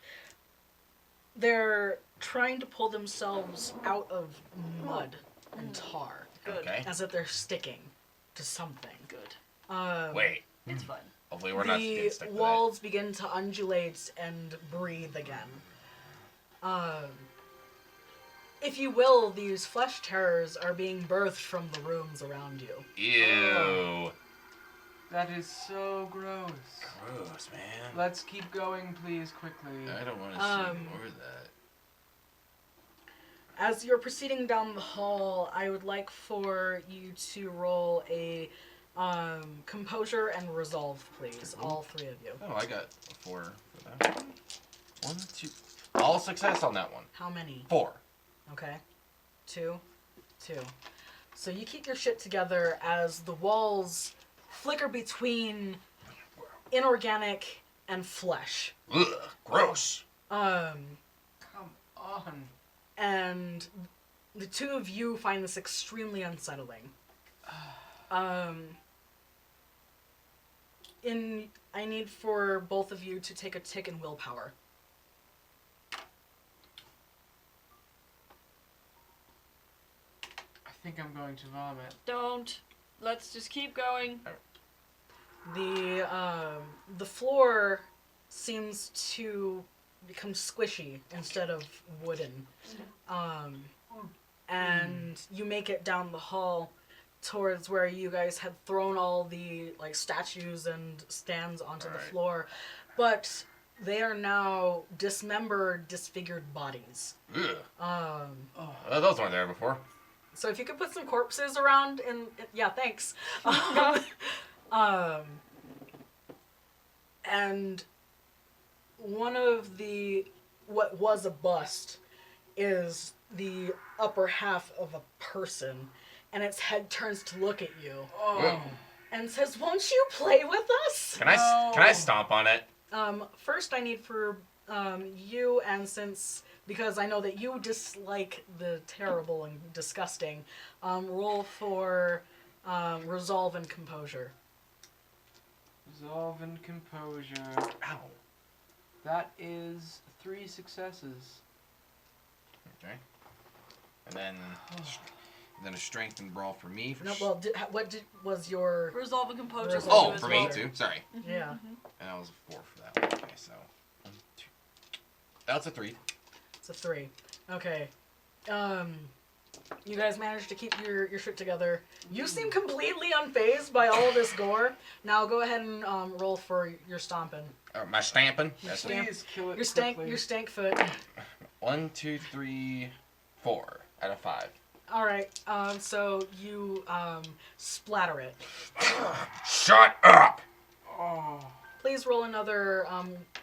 they're trying to pull themselves out of mud and tar. Good. Okay. As if they're sticking to something. Good. Wait. It's fun. Hopefully we're not getting The stuck to that. walls begin to undulate and breathe again. If you will, these flesh terrors are being birthed from the rooms around you. Ew. That is so gross. Gross, man. Let's keep going, please, quickly. I don't want to see more of that. As you're proceeding down the hall, I would like for you to roll a composure and resolve, please. All 3 of you. Oh, I got 4 for that one. 1, 2. All success on that one. How many? 4. Okay. 2. So you keep your shit together as the walls flicker between inorganic and flesh. Ugh, gross. Come on. And the 2 of you find this extremely unsettling. I need for both of you to take a tick in willpower. I think I'm going to vomit. Don't. Let's just keep going. The floor seems to become squishy instead of wooden. And you make it down the hall towards where you guys had thrown all the like statues and stands onto the Right. floor, but they are now dismembered, disfigured bodies. Ugh. Those weren't there before. So if you could put some corpses around, yeah, thanks. And one of what was a bust is the upper half of a person, and its head turns to look at you and says, "Won't you play with us?" Can I stomp on it? First I need for you, and because I know that you dislike the terrible and disgusting, roll for resolve and composure. Resolve and composure. Ow. That is 3 successes. Okay. And then a strength and brawl for me. No, well, was your... Resolve and composure. Resolve. Oh, as for well. me too. Sorry. Yeah. And that was a 4 for that one. Okay, so 1, 2. That's a 3. It's a 3. Okay. You guys managed to keep your shit together. You seem completely unfazed by all of this gore. Now go ahead and roll for your stomping. My stamping. That's Stamp. Please kill it Your quickly. stank foot. 1, 2, 3, 4 out of 5. All right. So you splatter it. Shut up! Oh. Please roll another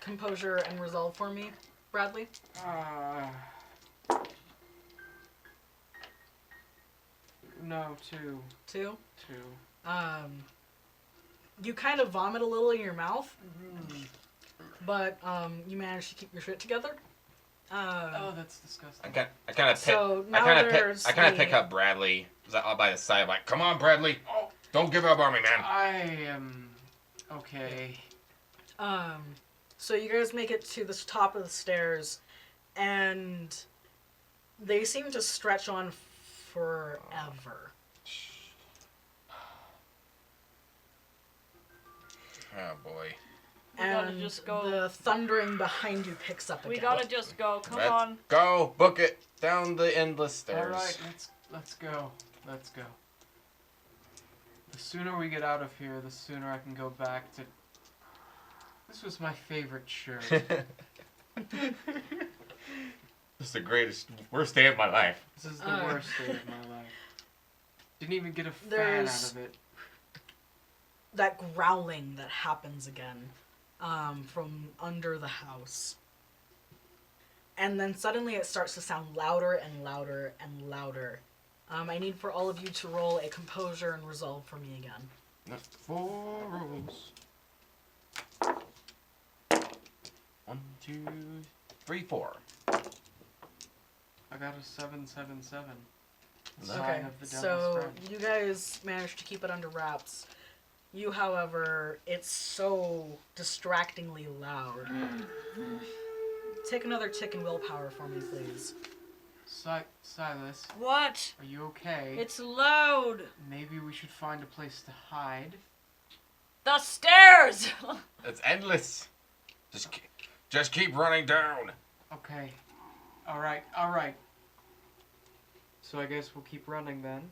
composure and resolve for me, Bradley. No, 2. 2. 2. You kind of vomit a little in your mouth, but you manage to keep your shit together. Oh, that's disgusting. I kind of So now pick up Bradley by the side. I'm like, come on, Bradley. Oh, don't give up on me, man. I am okay. So you guys make it to the top of the stairs, and they seem to stretch on forever. Oh boy. We gotta And just go. the thundering behind you picks up again. We gotta just go. Come Let's on. go. Book it down the endless stairs. All right, let's go. Let's go. The sooner we get out of here, the sooner I can go back to. This was my favorite shirt. This is the worst day of my life. This is the worst day of my life. Didn't even get a fan There's- out of it. That growling that happens again from under the house. And then suddenly it starts to sound louder and louder and louder. I need for all of you to roll a composure and resolve for me again. That's 4 rolls. 1, 2, 3, 4. I got a 777. Okay, Sign of the devil's so friend. you guys managed to keep it under wraps. You, however, it's so distractingly loud. Take another tick in willpower for me, please. Silas, What? are you okay? It's loud. Maybe we should find a place to hide. The stairs. It's endless. Just keep running down. Okay. Alright. So I guess we'll keep running then.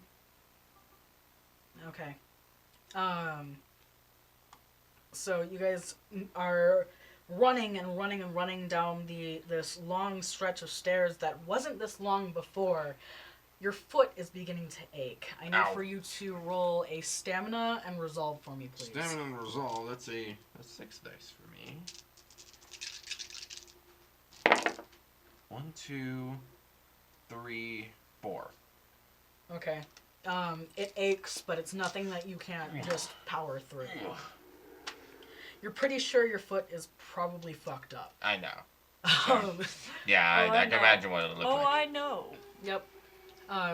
Okay. So you guys are running and running and running down this long stretch of stairs that wasn't this long before. Your foot is beginning to ache. I need Ow. for you to roll a stamina and resolve for me, please. Stamina and resolve. That's 6 dice for me. 1, 2, 3, 4. Okay. It aches, but it's nothing that you can't just power through. You're pretty sure your foot is probably fucked up. I know. Um, Yeah, Oh, I I can know. imagine what it looked Oh, like. I know. Yep.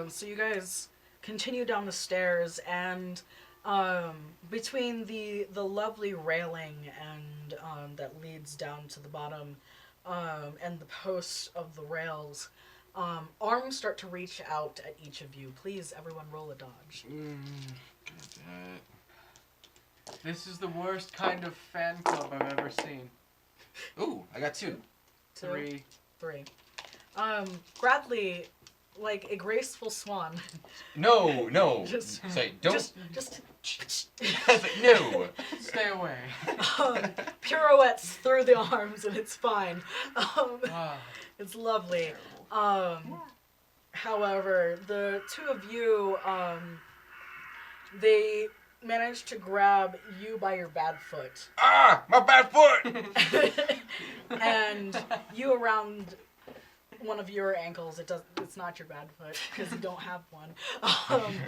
So you guys continue down the stairs, and between the lovely railing and that leads down to the bottom, and the posts of the rails, arms start to reach out at each of you. Please, everyone, roll a dodge. Got that. This is the worst kind of fan club I've ever seen. Ooh, I got 2. 2, 3. 3. Bradley, like a graceful swan. No. Just- Say, don't. Just No. Stay away. pirouettes through the arms, and it's fine. Ah, It's lovely. terrible. However, the two of you, they managed to grab you by your bad foot. Ah, my bad foot. And you around one of your ankles. It's not your bad foot because you don't have one.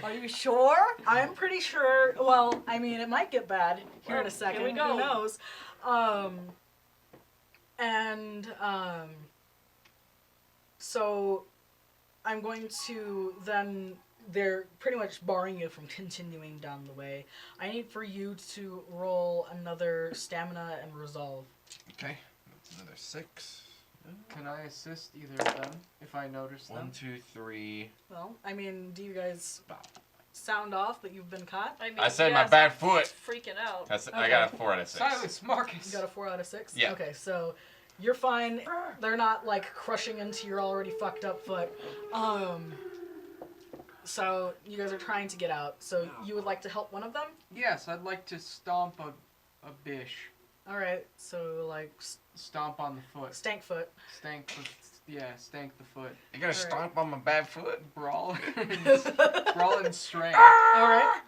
Are you sure? I'm pretty sure. Well, I mean, it might get bad here in a second. Here we go. Who knows? So I'm going to then. They're pretty much barring you from continuing down the way. I need for you to roll another stamina and resolve. Okay, that's another 6. Can I assist either of them if I notice them? 1, 2, 3. Well, I mean, do you guys sound off that you've been caught? I mean, I said my bad foot. Freaking out. That's I Okay. got a 4 out of 6. Silence, Marcus. You got a 4 out of 6? Yeah. Okay, so you're fine. They're not, like, crushing into your already fucked up foot. So you guys are trying to get out. So you would like to help one of them? Yes, I'd like to stomp a bish. Alright, so, like, Stomp on the foot. stank foot. Stank the foot. You gonna stomp on my bad foot? Brawl and strength. Alright,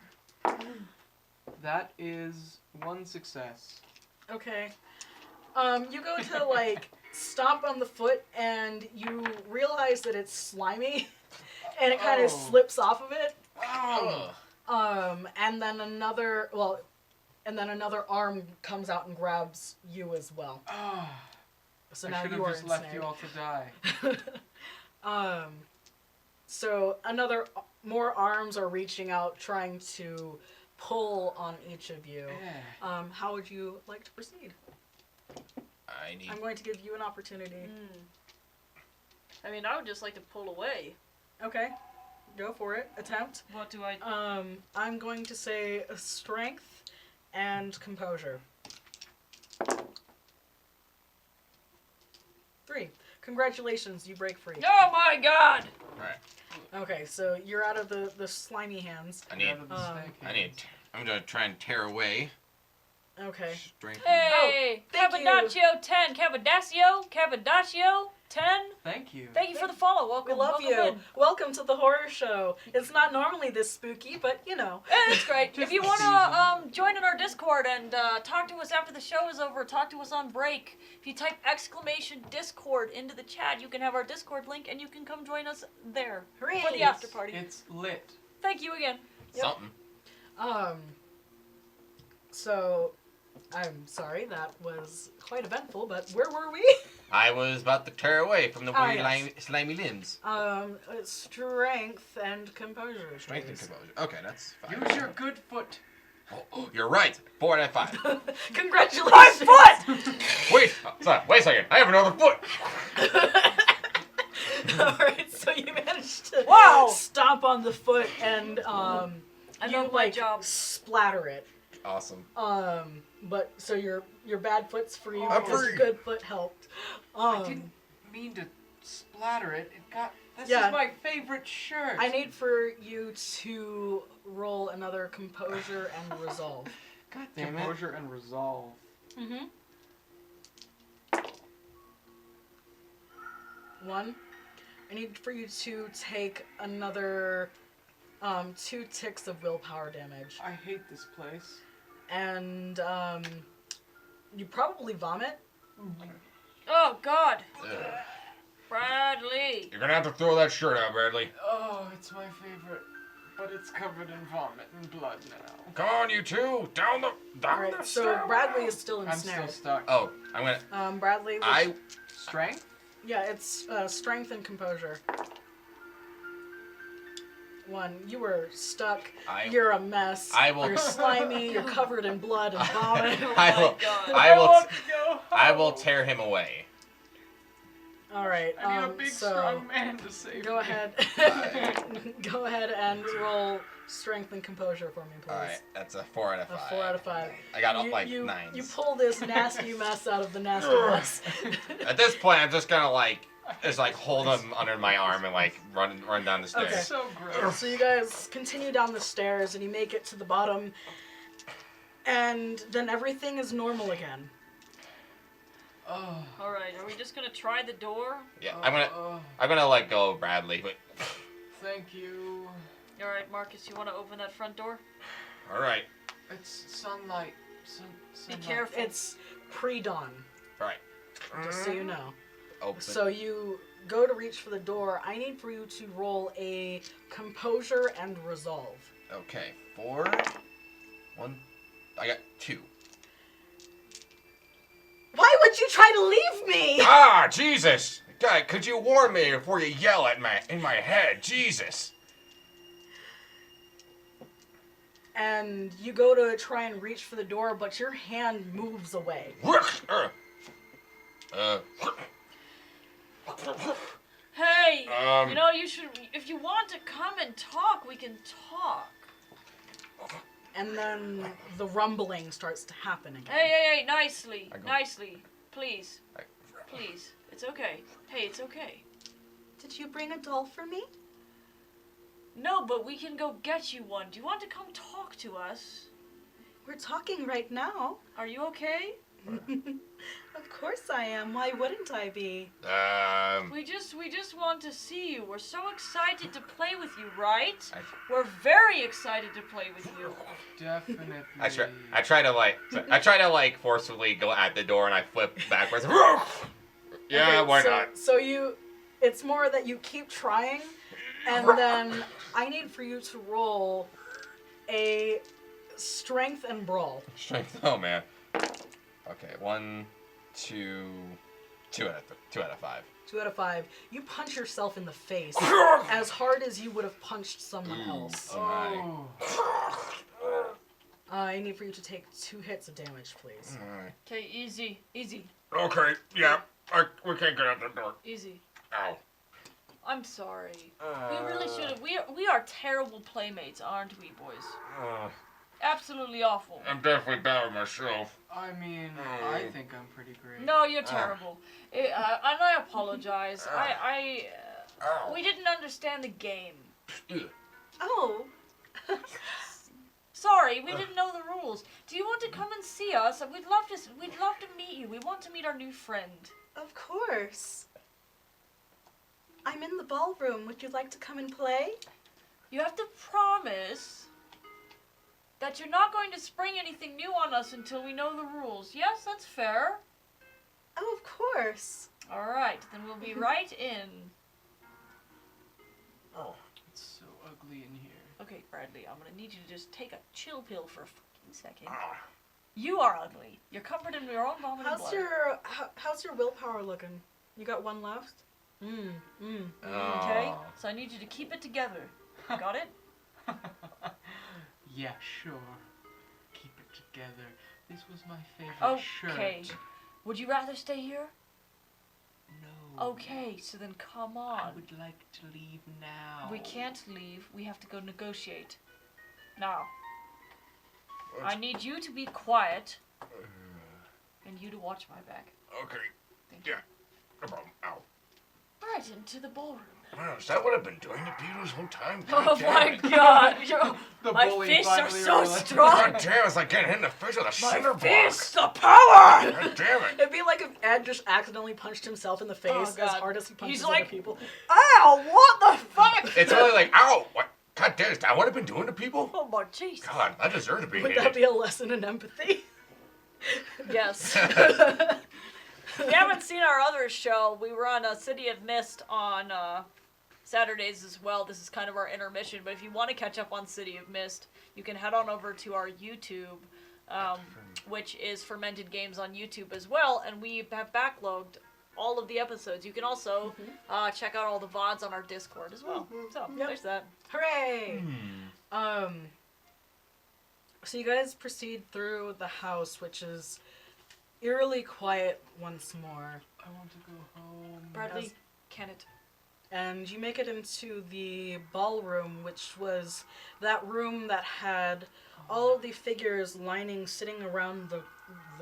That is 1 success. okay. You go to, like, stomp on the foot, and you realize that it's slimy, and it kind of Oh. slips off of it. Oh. And then another arm comes out and grabs you as well. Ah, So I now should you have are just left ensnared. you all to die. So more arms are reaching out, trying to pull on each of you. Yeah. How would you like to proceed? I need. I'm going to give you an opportunity. I mean, I would just like to pull away. Okay, go for it. Attempt. What do I... I'm going to say strength and composure. 3. Congratulations, you break free. Oh my god! Right. Okay, so you're out of the slimy hands. I need. Out of the snake I need. hands. I'm gonna try and tear away. Okay. Strength. Hey! thank you. Cavadaccio 10! Cavadaccio 10! Thank you. Thank you for the follow. We Welcome. love welcome you. in. Welcome to the horror show. It's not normally this spooky, but you know. It's great. Just If you the want to join in our Discord and talk to us after the show is over, talk to us on break. If you type !Discord into the chat, you can have our Discord link and you can come join us there Hooray! for the after party. It's lit. Thank you again. Yep. Something. So, I'm sorry, that was quite eventful, but where were we? I was about to tear away from the weird yes. slimy limbs. Strength and composure. Strength and please. composure. Okay, that's fine. Use your good foot. Oh, you're right. 4 out of 5. Congratulations! Wait, sorry, wait a second. I have another foot. Alright, so you managed to Wow! stomp on the foot and, I you, love my like, job. splatter it. Awesome. But, so your bad foot's free I'm because free. good foot helped. I didn't mean to splatter it. It got. This Yeah. is my favorite shirt. I need for you to roll another composure and resolve. God damn it. Composure and resolve. Mm-hmm. 1. I need for you to take another 2 ticks of willpower damage. I hate this place. And you probably vomit. Oh god. Ugh. Bradley. You're gonna have to throw that shirt out, Bradley. Oh, it's my favorite, but it's covered in vomit and blood now. Come on, you two. Down the Alright, so Bradley is still I'm still ensnared. stuck. Oh, I'm gonna. Bradley was, Strength? yeah, it's strength and composure. 1. You were stuck. You're a mess. I will- You're slimy. You're covered in blood and vomit. I will. God. I will tear him away. All right. I need a big, so strong man to save go me. ahead. Go ahead and roll strength and composure for me, please. All right, that's a 4 out of 5. A 4 out of 5. I got you, like you, 9s. You pull this nasty mess out of the nasty mess. At this point, I'm just gonna like just like hold him under my arm and like run down the stairs. Okay. So gross. So you guys continue down the stairs and you make it to the bottom, and then everything is normal again. Oh. Alright, are we just gonna try the door? Yeah, I'm gonna let go of Bradley. But Thank you. Alright, Marcus, you wanna open that front door? all right, It's sunlight. Be Sunlight. careful. It's pre-dawn, all right. just so you know. Open. So you go to reach for the door. I need for you to roll a composure and resolve. Okay, 4, 1. I got 2. Why would you try to leave me? Ah, Jesus! God, could you warn me before you yell at in my head? Jesus! And you go to try and reach for the door, but your hand moves away. Hey! Um. You know, you should. If you want to come and talk, we can talk. And then the rumbling starts to happen again. Hey, nicely. I go- Nicely. Please. Please. It's okay. Hey, it's okay. Did you bring a doll for me? No, but we can go get you one. Do you want to come talk to us? We're talking right now. Are you okay? Of course I am. Why wouldn't I be? We just want to see you. We're so excited to play with you, right? I- We're very excited to play with you. Definitely. I try to like forcefully go at the door and I flip backwards. Yeah, Okay, why so, not? So it's more that you keep trying, and then I need for you to roll a strength and brawl. Strength. Oh man. Okay, 1, 2, 2 out of 5. 2 out of 5. You punch yourself in the face as hard as you would have punched someone else. Oh. I need for you to take 2 hits of damage, please. Okay, easy. Okay, yeah. We can't get out the door. Easy. Ow. I'm sorry. We really should have. We are terrible playmates, aren't we, boys? Absolutely awful. I'm definitely bad with myself. I mean, I think I'm pretty great. No, you're terrible. And I apologize. We didn't understand the game. Oh. Sorry, we didn't know the rules. Do you want to come and see us? We'd love to meet you. We want to meet our new friend. Of course. I'm in the ballroom. Would you like to come and play? You have to promise that you're not going to spring anything new on us until we know the rules. Yes, that's fair. Oh, of course. All right, then we'll be right in. Oh. It's so ugly in here. Okay, Bradley, I'm gonna need you to just take a chill pill for a fucking second. Ah. You are ugly. You're covered in your own vomit and blood. How's your willpower looking? You got 1 left? Okay, so I need you to keep it together. Got it? Yeah, sure. Keep it together. This was my favorite Okay. shirt. Would you rather stay here? No. Okay, so then come on. I would like to leave now. We can't leave. We have to go negotiate. Now, I need you to be quiet and you to watch my back. Okay. Thank you. Yeah. No problem. Ow. Right, into the ballroom. Wow, is that what I've been doing to Peter this whole time? Oh damn my it. god! The My bully fists are finally so realized- strong! God damn, it's like getting hit in the face with a cinder block. Fists, the power! God damn it. It'd be like if Ed just accidentally punched himself in the face Oh, as God. hard as he punches He's other like- people. Ow, what the fuck? It's really like, ow, what? God damn, is that what I've been doing to people? Oh my Jesus. God, I deserve to be Would hated. that be a lesson in empathy? Yes. If you haven't seen our other show, we run City of Mist on Saturdays as well. This is kind of our intermission, but if you want to catch up on City of Mist, you can head on over to our YouTube, which is Fermented Games on YouTube as well, and we have backlogged all of the episodes. You can also check out all the VODs on our Discord as well. So, Yep. there's that. Hooray! So you guys proceed through the house, which is eerily quiet once more. I want to go home. Bradley, Yes. can it? and you make it into the ballroom, which was that room that had all of the figures sitting around the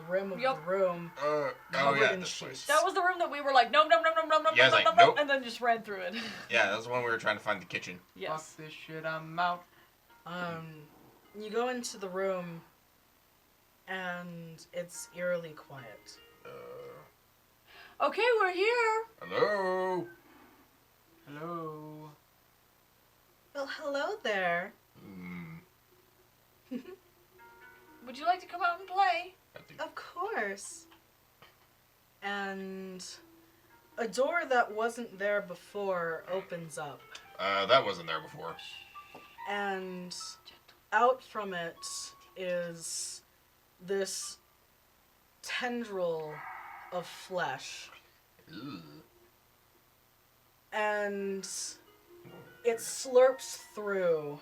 rim of Yup. the room. Oh Covered yeah, in this sheets. place. That was the room that we were like, nope, nope, nope, nope, nope, Yeah, I was nope, like, nope, nope, nope. and then just ran through it. Yeah, that's when we were trying to find the kitchen. Yes. Fuck this shit, I'm out. You go into the room, and it's eerily quiet. Okay, we're here. Hello. Hello. Well, hello there. Would you like to come out and play? Of course. And a door that wasn't there before opens up. That wasn't there before. And out from it is this tendril of flesh. Ooh. And it slurps through.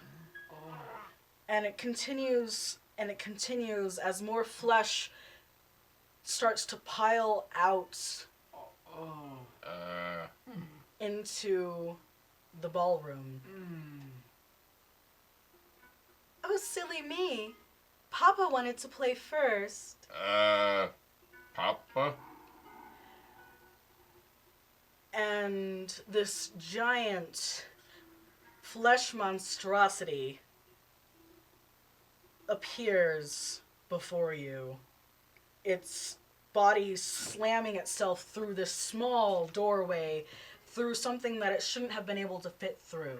And it continues as more flesh starts to pile out into the ballroom. Oh, silly me. Papa wanted to play first. Papa? And this giant flesh monstrosity appears before you. Its body slamming itself through this small doorway, through something that it shouldn't have been able to fit through.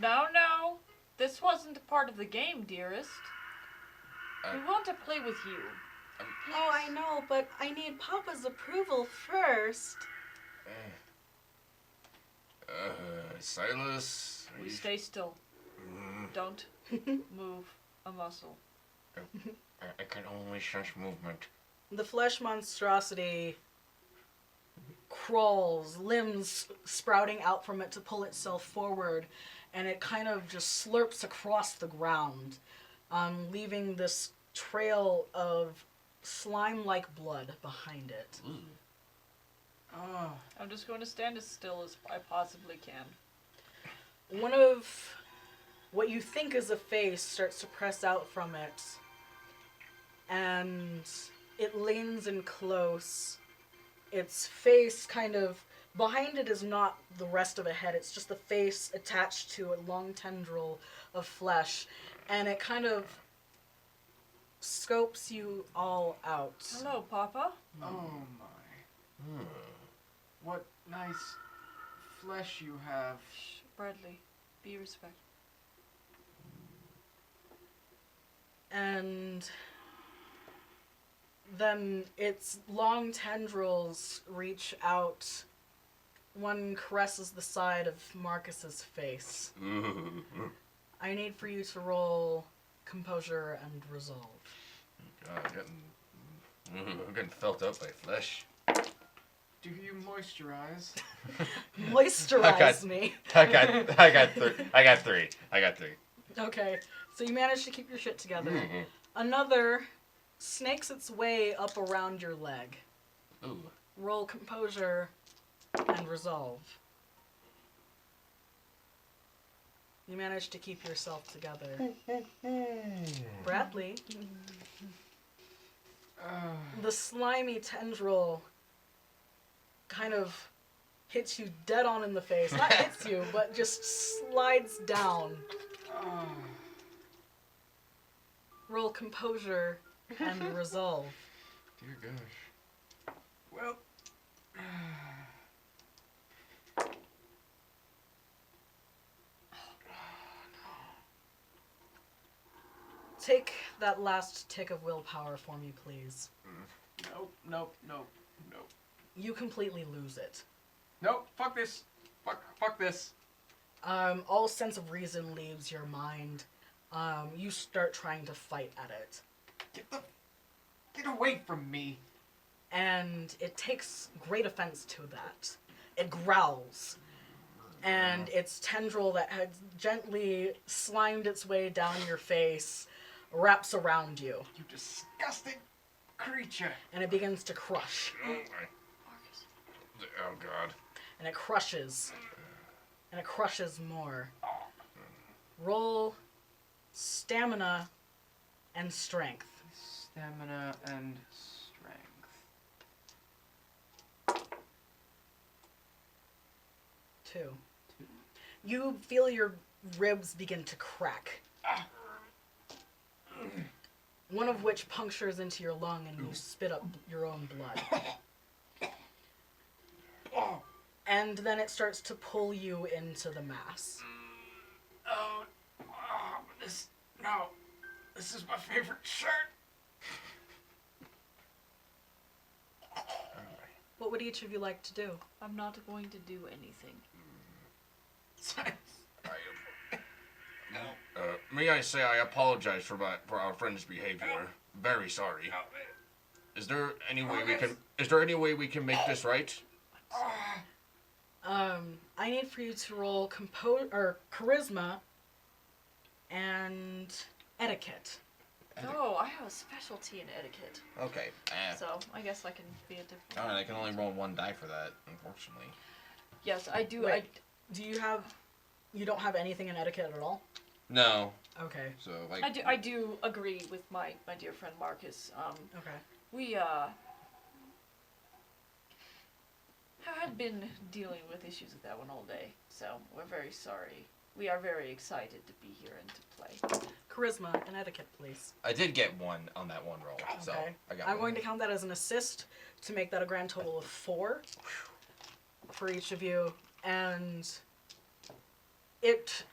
No. This wasn't a part of the game, dearest. We want to play with you. Oh, I know, but I need Papa's approval first. Silas? We stay still. Don't move a muscle. I can only sense movement. The flesh monstrosity crawls, limbs sprouting out from it to pull itself forward, and it kind of just slurps across the ground, leaving this trail of slime-like blood behind it. I'm just going to stand as still as I possibly can. One of what you think is a face starts to press out from it, and it leans in close. Its face behind it is not the rest of a head, it's just the face attached to a long tendril of flesh, and it kind of scopes you all out. Hello, Papa. Oh my. What nice flesh you have. Shh, Bradley, be respectful. And then its long tendrils reach out. One caresses the side of Marcus's face. I need for you to roll composure and resolve. God, I'm getting felt up by flesh. Do you moisturize? Moisturize me. I got three. Okay, so you managed to keep your shit together. Mm-hmm. Another snakes its way up around your leg. Ooh. Roll composure and resolve. You managed to keep yourself together. Bradley, the slimy tendril kind of hits you dead on in the face. Not hits you, but just slides down. Roll composure and resolve. Dear gosh. Well. Take that last tick of willpower for me, please. Nope. You completely lose it. Nope, fuck this. Fuck this. All sense of reason leaves your mind. You start trying to fight at it. Get away from me. And it takes great offense to that. It growls. And its tendril that had gently slimed its way down your face wraps around you. You disgusting creature. And it begins to crush. Oh God. and it crushes. And it crushes more. Roll stamina and strength. Stamina and strength. 2. You feel your ribs begin to crack. One of which punctures into your lung and you spit up your own blood. And then it starts to pull you into the mass. This is my favorite shirt. What would each of you like to do? I'm not going to do anything. May I say I apologize for our friend's behavior. Very sorry. Is there any way we can make this right? I need for you to roll charisma and etiquette. Oh, I have a specialty in etiquette. Okay. So I guess I can be a different. All right, I can only roll 1 die for that, unfortunately. Yes, I do. Wait, you don't have anything in etiquette at all? No. Okay. So like. I do agree with my dear friend Marcus. Okay. We had been dealing with issues with that one all day, so we're very sorry. We are very excited to be here and to play. Charisma and etiquette, please. I did get 1 on that 1 roll, so Okay. I got I'm 1. going to count that as an assist to make that a grand total of 4 for each of you, and it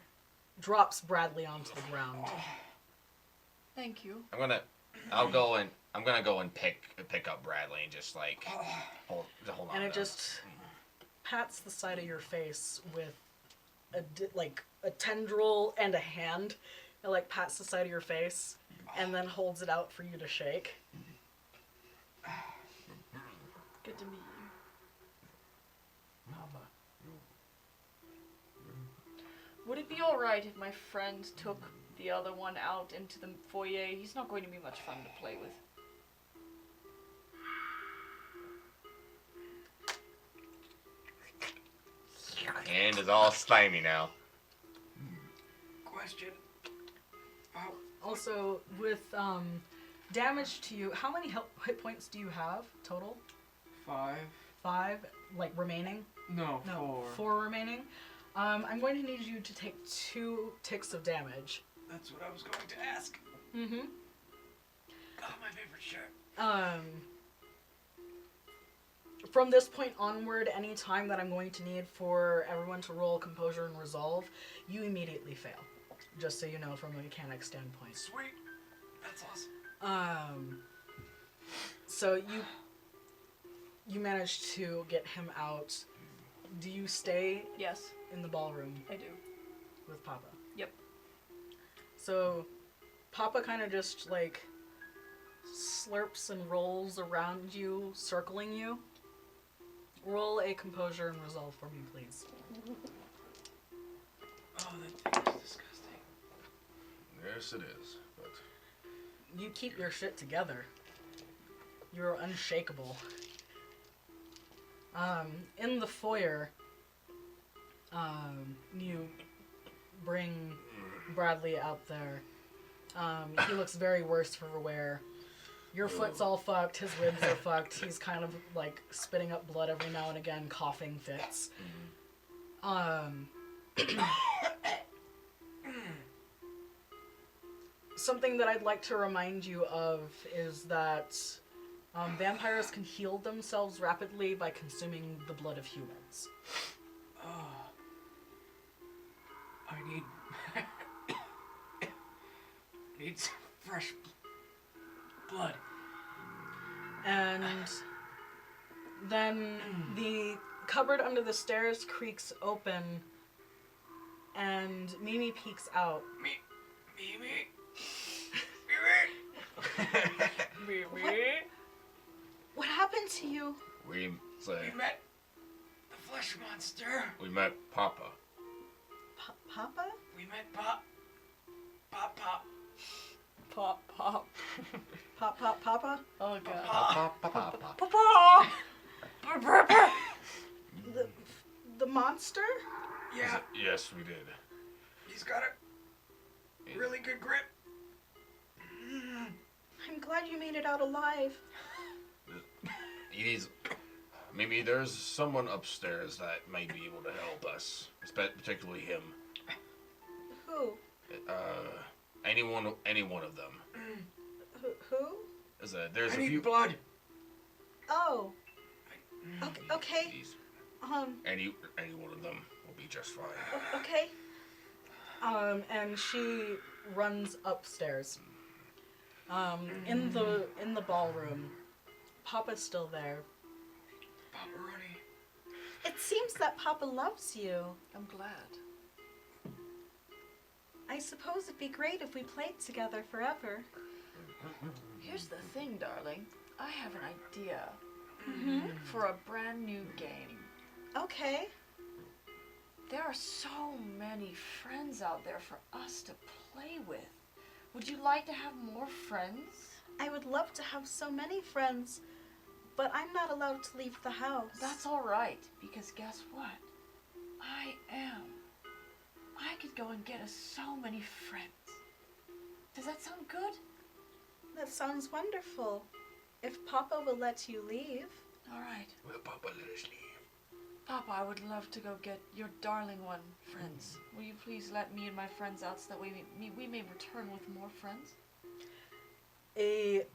drops Bradley onto the ground. Thank you. I'm gonna go and pick up Bradley and just like hold on. And it to him. just pats the side of your face with a tendril and a hand. It like pats the side of your face and then holds it out for you to shake. Good to meet you. Would it be alright if my friend took the other one out into the foyer? He's not going to be much fun to play with. Hand is all slimy now. Question. Also, with damage to you, how many hit points do you have total? 5. 5, like remaining? No, No, 4. 4 remaining. I'm going to need you to take 2 ticks of damage. That's what I was going to ask. Mm-hmm. God, my favorite shirt. From this point onward, any time that I'm going to need for everyone to roll composure and resolve, you immediately fail. Just so you know from a mechanic standpoint. Sweet. That's awesome. So you managed to get him out. Do you stay Yes, in the ballroom I do. with Papa? Yep. So Papa kind of just like slurps and rolls around you, circling you. Roll a composure and resolve for me, please. Oh, that thing is disgusting. Yes, it is. But You keep your shit together. You're unshakable. In the foyer, you bring Bradley out there. He looks very worse for wear. Your foot's all fucked, his ribs are fucked, he's kind of like spitting up blood every now and again, coughing fits. Something that I'd like to remind you of is that vampires can heal themselves rapidly by consuming the blood of humans. Oh. I need... need some fresh blood. And then the cupboard under the stairs creaks open, and Mimi peeks out. Mimi. What happened to you? We met the flesh monster. met Papa. Papa? We met Pop. Pop. Papa? Oh god. Papa. Papa! monster? Yeah, Yes, we did. he's got a really good grip. I'm glad you made it out alive. He's. Maybe there's someone upstairs that might be able to help us. Particularly him. Who? Any one of them. Who? There's I a need few. blood. Oh. Okay. Please. Okay. Any one of them will be just fine. Okay. And she runs upstairs. In the ballroom, Papa's still there. Pepperoni. It seems that Papa loves you. I'm glad. I suppose it'd be great if we played together forever. Here's the thing, darling. I have an idea Mm-hmm. for a brand new game. Okay. There are so many friends out there for us to play with. Would you like to have more friends? I would love to have so many friends, but I'm not allowed to leave the house. That's all right, because guess what? I am. I could go and get us so many friends. Does that sound good? That sounds wonderful. If Papa will let you leave. All right. Will Papa let us leave? Papa, I would love to go get your darling one friends. Will you please let me and my friends out so that we may return with more friends? A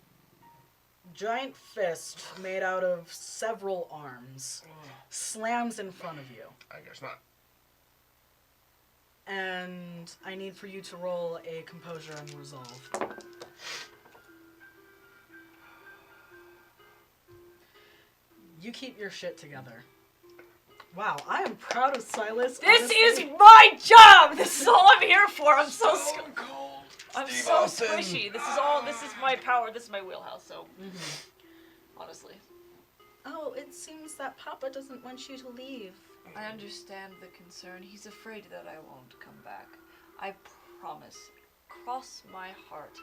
giant fist made out of several arms slams in front of you. I guess not. And I need for you to roll a composure and resolve. You keep your shit together. Wow, I am proud of Silas. This honestly. is my job! This is all I'm here for! I'm so cold. I'm Steve so Austin. squishy. This is my power, this is my wheelhouse, so honestly. Oh, it seems that Papa doesn't want you to leave. I understand the concern. He's afraid that I won't come back. I promise, cross my heart,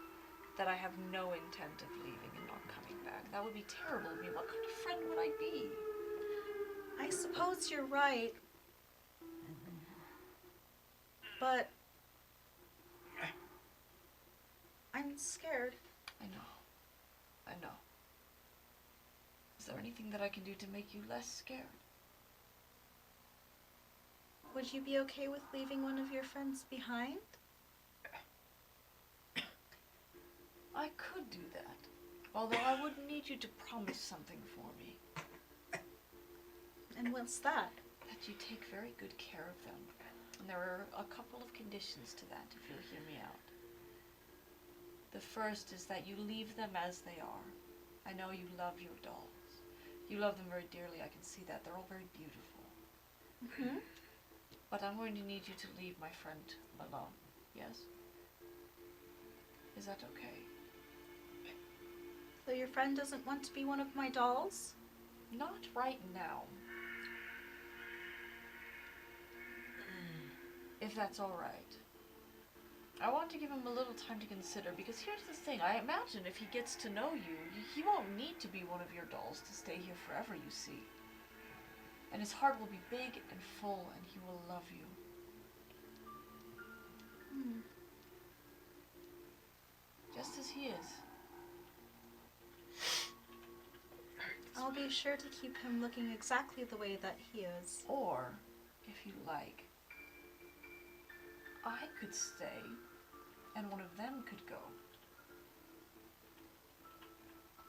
that I have no intent of leaving and not coming back. That would be terrible of me. What kind of friend would I be? I suppose you're right. But I'm scared. I know. Is there anything that I can do to make you less scared? Would you be okay with leaving one of your friends behind? I could do that. Although I would need you to promise something for me. And what's that? That you take very good care of them. And there are a couple of conditions to that, if you'll hear me out. The first is that you leave them as they are. I know you love your dolls. You love them very dearly, I can see that. They're all very beautiful. Mm-hmm. But I'm going to need you to leave my friend alone. Yes? Is that okay? So your friend doesn't want to be one of my dolls? Not right now. If that's all right. I want to give him a little time to consider, because here's the thing. I imagine if he gets to know you, he won't need to be one of your dolls to stay here forever, you see. And his heart will be big and full, and he will love you. Just as he is. I'll be sure to keep him looking exactly the way that he is. Or, if you like, I could stay, and one of them could go.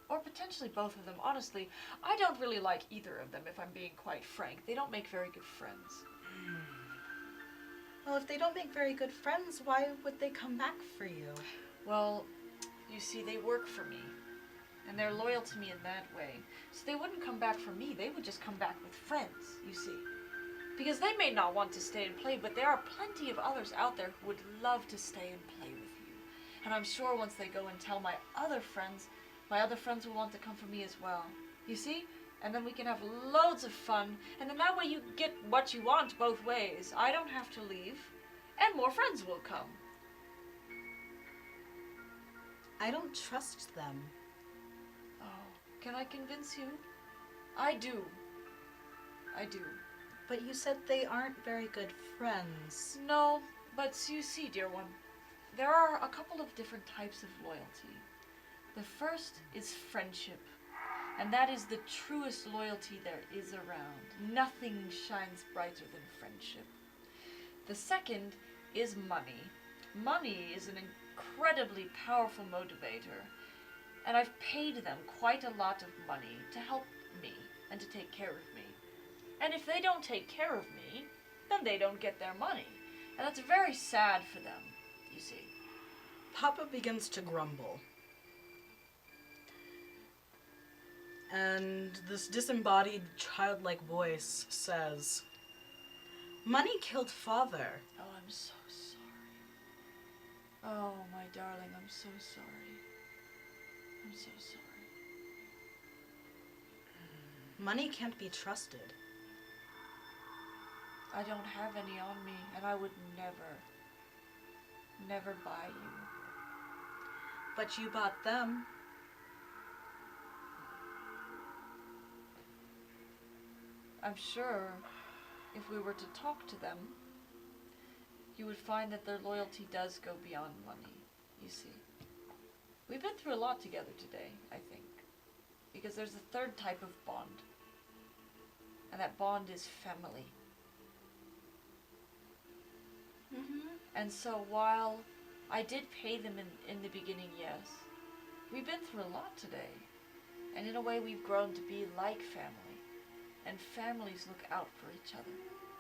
Or potentially both of them. Honestly, I don't really like either of them, if I'm being quite frank. They don't make very good friends. Well, if they don't make very good friends, why would they come back for you? Well, you see, they work for me. And they're loyal to me in that way. So they wouldn't come back for me, they would just come back with friends, you see. Because they may not want to stay and play, but there are plenty of others out there who would love to stay and play with you. And I'm sure once they go and tell my other friends will want to come for me as well. You see? And then we can have loads of fun, and then that way you get what you want both ways. I don't have to leave, and more friends will come. I don't trust them. Oh, can I convince you? I do. But you said they aren't very good friends. No, but you see, dear one, there are a couple of different types of loyalty. The first is friendship, and that is the truest loyalty there is around. Nothing shines brighter than friendship. The second is money. Money is an incredibly powerful motivator, and I've paid them quite a lot of money to help me and to take care of me. And if they don't take care of me, then they don't get their money. And that's very sad for them, you see. Papa begins to grumble. And this disembodied, childlike voice says, "Money killed father." Oh, I'm so sorry. Oh, my darling, I'm so sorry. I'm so sorry. Money can't be trusted. I don't have any on me, and I would never buy you. But you bought them. I'm sure if we were to talk to them, you would find that their loyalty does go beyond money, you see. We've been through a lot together today, I think, because there's a third type of bond, and that bond is family. And so while I did pay them in the beginning, yes, we've been through a lot today, and in a way we've grown to be like family, and families look out for each other.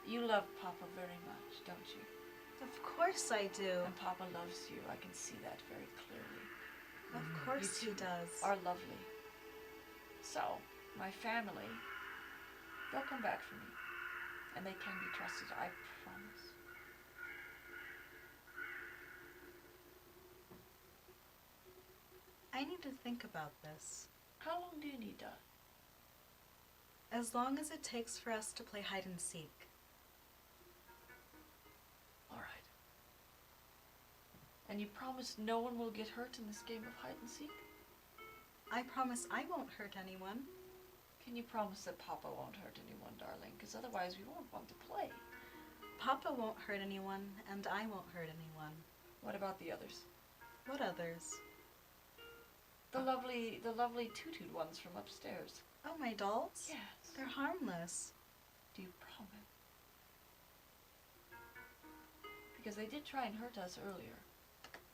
You love Papa very much, don't you? Of course I do. And Papa loves you. I can see that very clearly. Of course he does. Are lovely. So, my family, they'll come back for me. And they can be trusted, I promise. I need to think about this. How long do you need, Dad? As long as it takes for us to play hide and seek. All right. And you promise no one will get hurt in this game of hide and seek? I promise I won't hurt anyone. Can you promise that Papa won't hurt anyone, darling? Because otherwise we won't want to play. Papa won't hurt anyone, and I won't hurt anyone. What about the others? What others? The lovely tutued ones from upstairs. Oh, my dolls? Yes. They're harmless. Do you promise? Because they did try and hurt us earlier.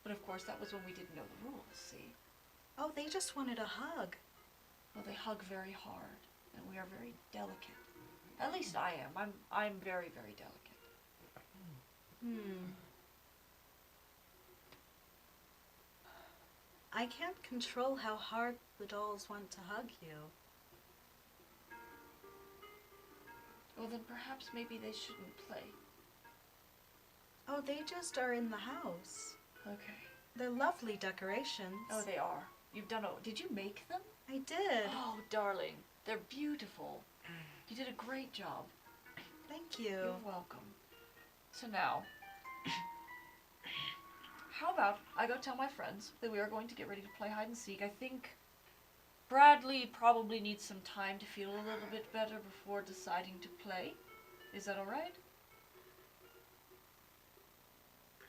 But of course that was when we didn't know the rules, see? Oh, they just wanted a hug. Well, they hug very hard, and we are very delicate. At least I am. I'm very, very delicate. I can't control how hard the dolls want to hug you. Well, then perhaps maybe they shouldn't play. Oh, they just are in the house. Okay. They're lovely decorations. Oh, they are. You've done it. Did you make them? I did. Oh, darling. They're beautiful. You did a great job. Thank you. You're welcome. So now, how about I go tell my friends that we are going to get ready to play hide and seek. I think Bradley probably needs some time to feel a little bit better before deciding to play. Is that all right?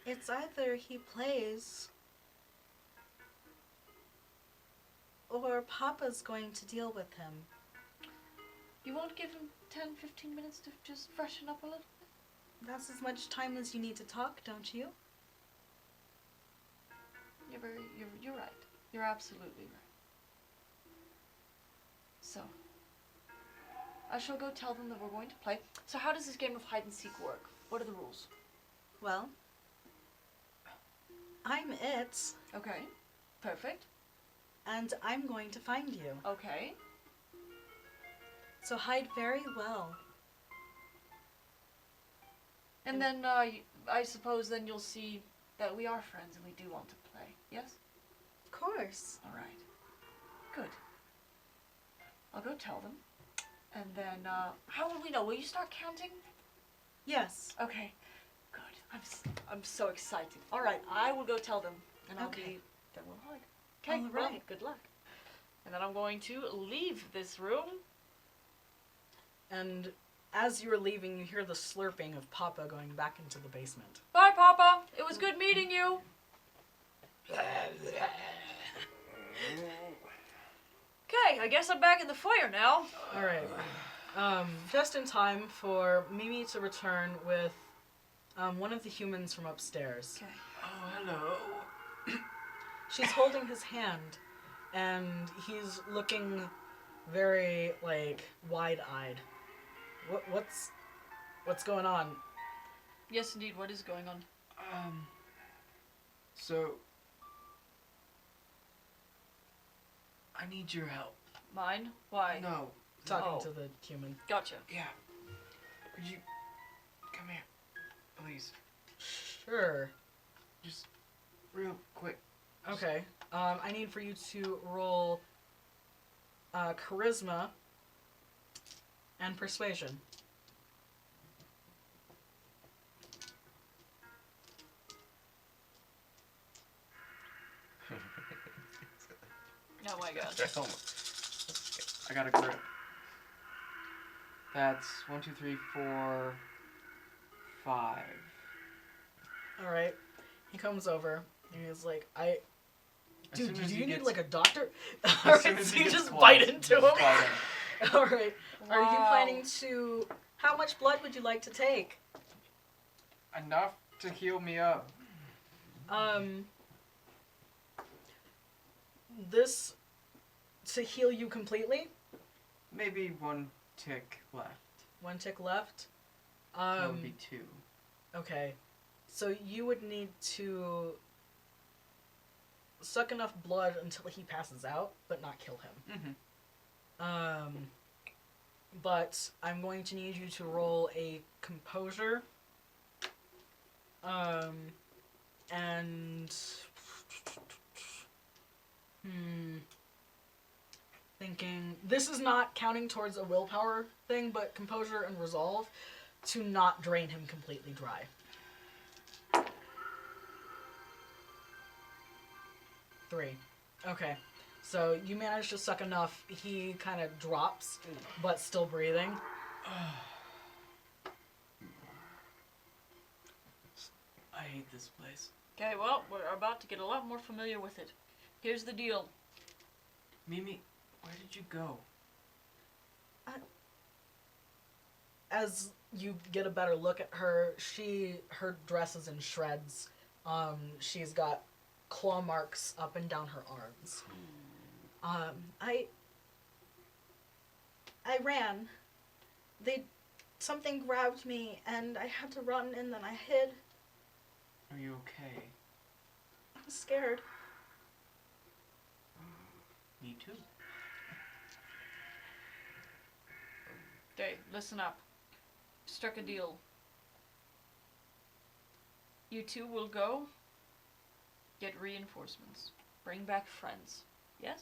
It's either he plays or Papa's going to deal with him. You won't give him 10, 15 minutes to just freshen up a little bit? That's as much time as you need to talk, don't you? You're right. You're absolutely right. So, I shall go tell them that we're going to play. So how does this game of hide and seek work? What are the rules? Well, I'm it, Okay. Perfect. and I'm going to find you. Okay. So hide very well. And then, I suppose then you'll see that we are friends and we do want to play. Yes? Of course. All right. Good. I'll go tell them. And then, how will we know? Will you start counting? Yes. Okay. Good. I'm so excited. All right. I will go tell them. And Okay. then we'll hug. Okay. All well, right. good luck. And then I'm going to leave this room. And as you are leaving, you hear the slurping of Papa going back into the basement. Bye, Papa. It was good meeting you. Okay, I guess I'm back in the fire now. All right. Just in time for Mimi to return with one of the humans from upstairs. Okay. Oh, hello. She's holding his hand, and he's looking very, like, wide-eyed. What's going on? Yes, indeed. What is going on? So I need your help. Mine? Why? No. Talking Oh. to the human. Gotcha. Yeah. Could you come here, please? Sure. Just real quick. Okay. I need for you to roll charisma and persuasion. Oh my god. I got a grip. That's 1, 2, 3, 4, 5. All right. He comes over and he's like, As Dude, soon do as you he need gets- like a doctor? As Alright, soon as so he you gets just close, bite into just him. bite him. Alright. Are you Wow. planning to... How much blood would you like to take? Enough to heal me up. This... To heal you completely? Maybe 1 tick left. 1 tick left? That would be 2. Okay. So you would need to... suck enough blood until he passes out, but not kill him. Mm-hmm. But I'm going to need you to roll a composure. And... Thinking... This is not counting towards a willpower thing, but composure and resolve to not drain him completely dry. 3. Okay. So you manage to suck enough, he kind of drops, but still breathing. I hate this place. Okay, well, we're about to get a lot more familiar with it. Here's the deal. Mimi, where did you go? As you get a better look at her, her dress is in shreds. She's got claw marks up and down her arms. I ran. Something grabbed me and I had to run and then I hid. Are you okay? I was scared. Me too. Okay, listen up. Struck a deal. You two will go, get reinforcements, bring back friends. Yes?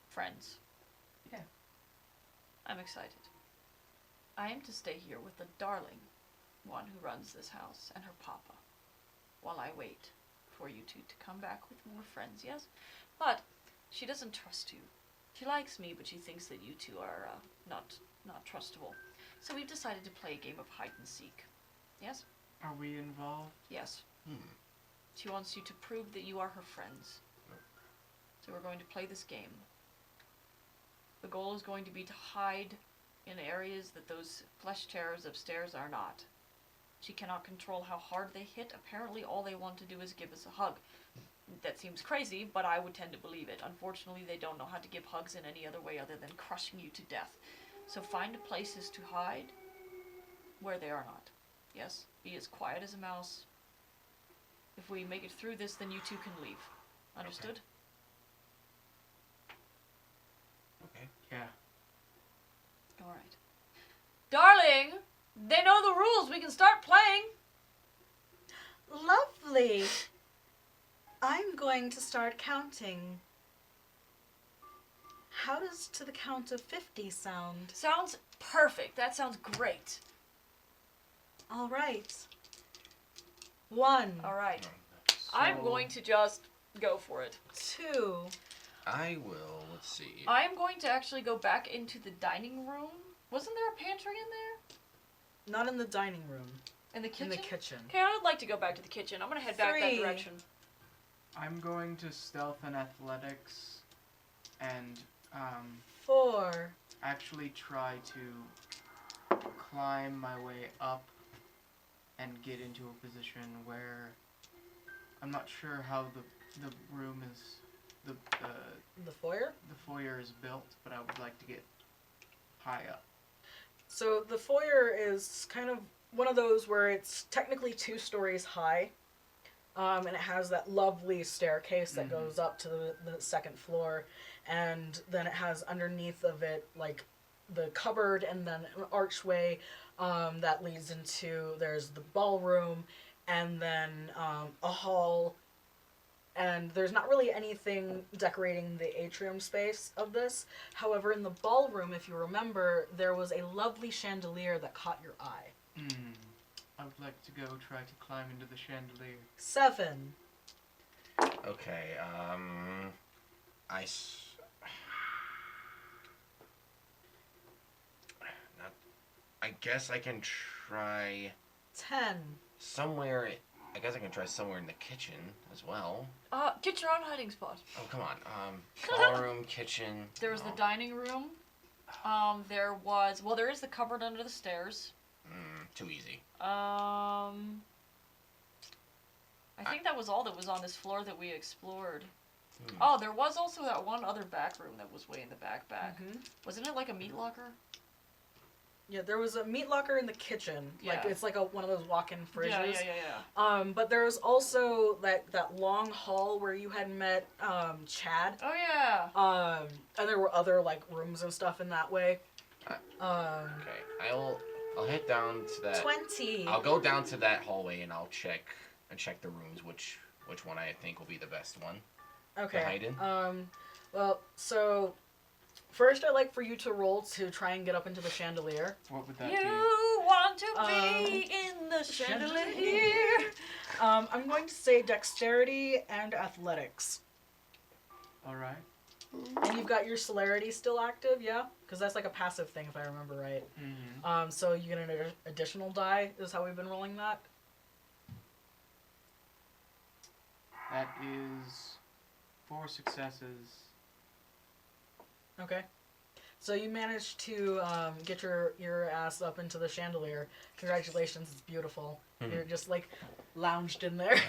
Friends. Yeah. I'm excited. I am to stay here with the darling one who runs this house and her papa, while I wait for you two to come back with more friends, yes? But she doesn't trust you. She likes me, but she thinks that you two are not trustable. So we've decided to play a game of hide and seek. Yes? Are we involved? Yes. She wants you to prove that you are her friends. So we're going to play this game. The goal is going to be to hide in areas that those flesh terrors upstairs are not. She cannot control how hard they hit. Apparently all they want to do is give us a hug. That seems crazy, but I would tend to believe it. Unfortunately, they don't know how to give hugs in any other way other than crushing you to death. So find places to hide where they are not. Yes? Be as quiet as a mouse. If we make it through this, then you two can leave. Understood? Okay. Yeah. Alright. Darling! They know the rules. We can start playing. Lovely. I'm going to start counting. How does to the count of 50 sound? Sounds perfect. That sounds great. All right. 1, Alright. I'm going to just go for it. 2, I will, let's see. I'm going to actually go back into the dining room. Wasn't there a pantry in there? Not in the dining room. In the kitchen? In the kitchen. Okay, I would like to go back to the kitchen. I'm gonna head back that 3. direction. I'm going to stealth and athletics and 4. actually try to climb my way up and get into a position where I'm not sure how the room is The foyer? the foyer is built, but I would like to get high up. So the foyer is kind of one of those where it's technically 2 stories high. And it has that lovely staircase that goes up to the second floor. And then it has underneath of it, like, the cupboard and then an archway that leads into, there's the ballroom and then a hall. And there's not really anything decorating the atrium space of this. However, in the ballroom, if you remember, there was a lovely chandelier that caught your eye. I would like to go try to climb into the chandelier. 7. Okay, I guess I can try 10. somewhere. I guess I can try somewhere in the kitchen as well. Get your own hiding spot. Oh, come on. Ballroom, kitchen. There was the dining room. There is the cupboard under the stairs. Too easy. I think that was all that was on this floor that we explored. Oh, there was also that one other back room that was way in the back. Wasn't it like a meat locker? Yeah, there was a meat locker in the kitchen. Like, Yeah. it's like one of those walk-in fridges. Yeah. But there was also that long hall where you had met Chad. Oh, yeah. And there were other, like, rooms and stuff in that way. Okay, I'll head down to that. 20. I'll go down to that hallway and I'll check the rooms, which one I think will be the best one. Okay. To hide in. Well, so first I'd like for you to roll to try and get up into the chandelier. What would that You be? want to be in the chandelier. I'm going to say dexterity and athletics. Alright. And you've got your celerity still active, yeah? Because that's like a passive thing, if I remember right. So you get an additional die, is how we've been rolling that. That is 4 successes. Okay. So you managed to get your ass up into the chandelier. Congratulations, it's beautiful. You're just like lounged in there.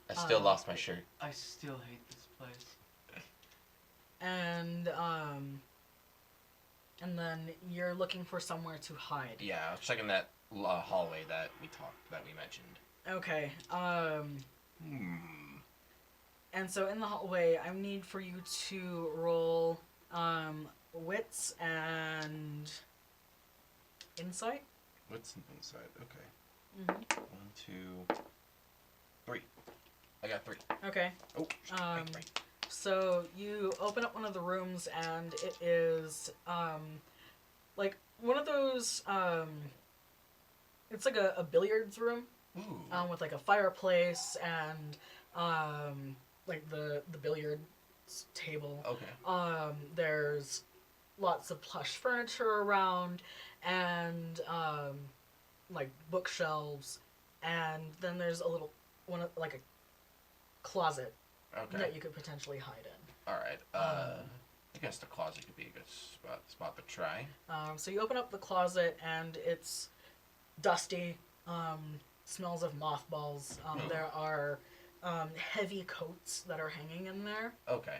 I still lost my shirt. I still hate this place. And then you're looking for somewhere to hide. Yeah, I was checking that hallway that we mentioned. Okay. And so in the hallway, I need for you to roll wits and insight. What's inside? Okay. 1, 2, 3. I got 3. Okay. Oh. Right. So you open up one of the rooms, and it is like one of those. It's like a billiards room. Ooh. With like a fireplace and like the billiard table. Okay. There's lots of plush furniture around, and like bookshelves, and then there's a little one like a closet that you could potentially hide in. All right. I guess the closet could be a good spot to try. So you open up the closet, and it's dusty. Smells of mothballs. There are heavy coats that are hanging in there. Okay.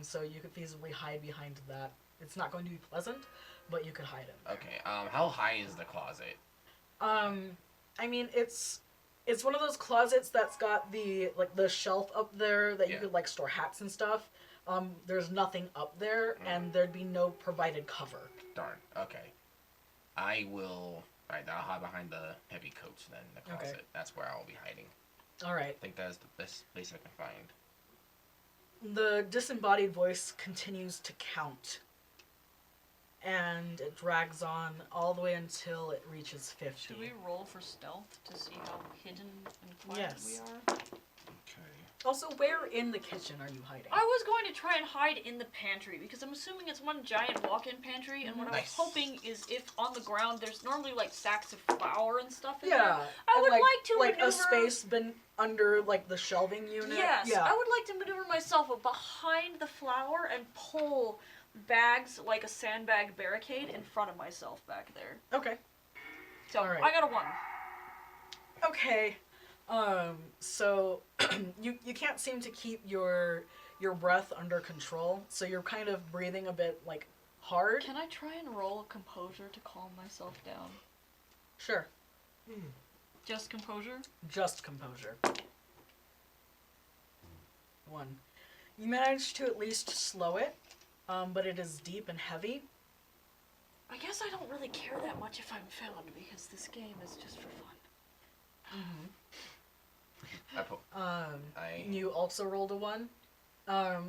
So you could feasibly hide behind that. It's not going to be pleasant, but you could hide in there. Okay. How high is the closet? I mean, it's one of those closets that's got the shelf up there that you could like store hats and stuff. There's nothing up there, and there'd be no provided cover. Darn. Okay. I will. Alright, I'll hide behind the heavy coats then, the closet. Okay. That's where I'll be hiding. Alright. I think that is the best place I can find. The disembodied voice continues to count. And it drags on all the way until it reaches 50. Should we roll for stealth to see how hidden and quiet we are? Okay. Also, where in the kitchen are you hiding? I was going to try and hide in the pantry because I'm assuming it's one giant walk-in pantry, and what I was Nice. hoping is if on the ground there's normally like sacks of flour and stuff in Yeah. there. I and would like to like maneuver. a space been under like the shelving unit. Yes, Yeah. I would like to maneuver myself behind the flour and pull bags like a sandbag barricade in front of myself back there. Okay. So Alright. I got a 1. Okay. So you can't seem to keep your breath under control, so you're kind of breathing a bit like hard. Can I try and roll composure to calm myself down? Sure. Just composure? Just composure. 1. You managed to at least slow it, but it is deep and heavy. I guess I don't really care that much if I'm found because this game is just for fun. You also rolled a 1.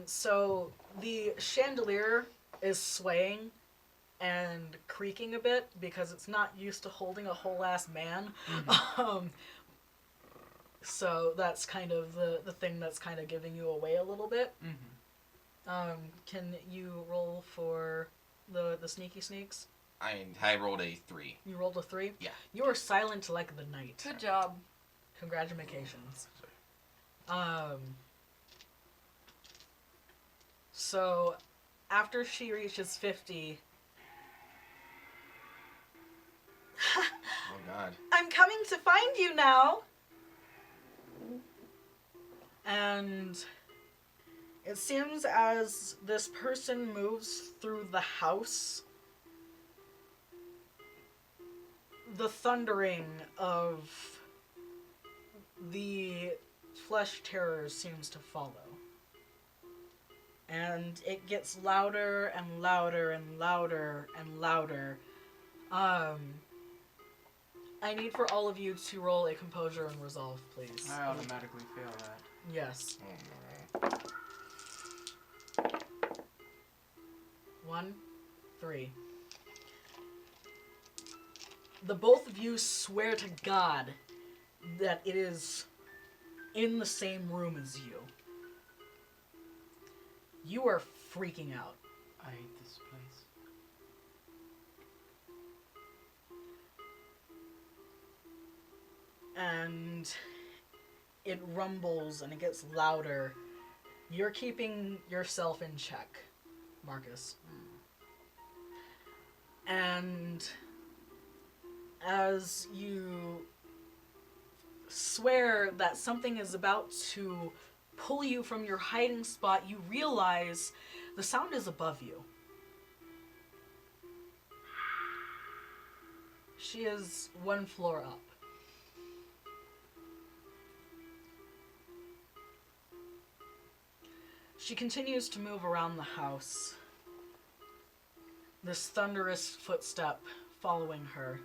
So the chandelier is swaying and creaking a bit because it's not used to holding a whole ass man. So that's kind of the thing that's kind of giving you away a little bit. Can you roll for the sneaky sneaks? I rolled a 3. You rolled a 3? Yeah. You are silent like the night. Good job. Congratulations. So after she reaches 50, Oh God. I'm coming to find you now. And it seems as this person moves through the house, the thundering of the flesh terrors seems to follow. And it gets louder and louder and louder and louder. I need for all of you to roll a composure and resolve, please. I automatically fail that. Yes. Oh, 1, 3. The both of you swear to God that it is in the same room as you. You are freaking out. I hate this place. And it rumbles and it gets louder. You're keeping yourself in check, Marcus. And as you swear that something is about to pull you from your hiding spot, you realize the sound is above you. She is 1 floor up. She continues to move around the house, this thunderous footstep following her.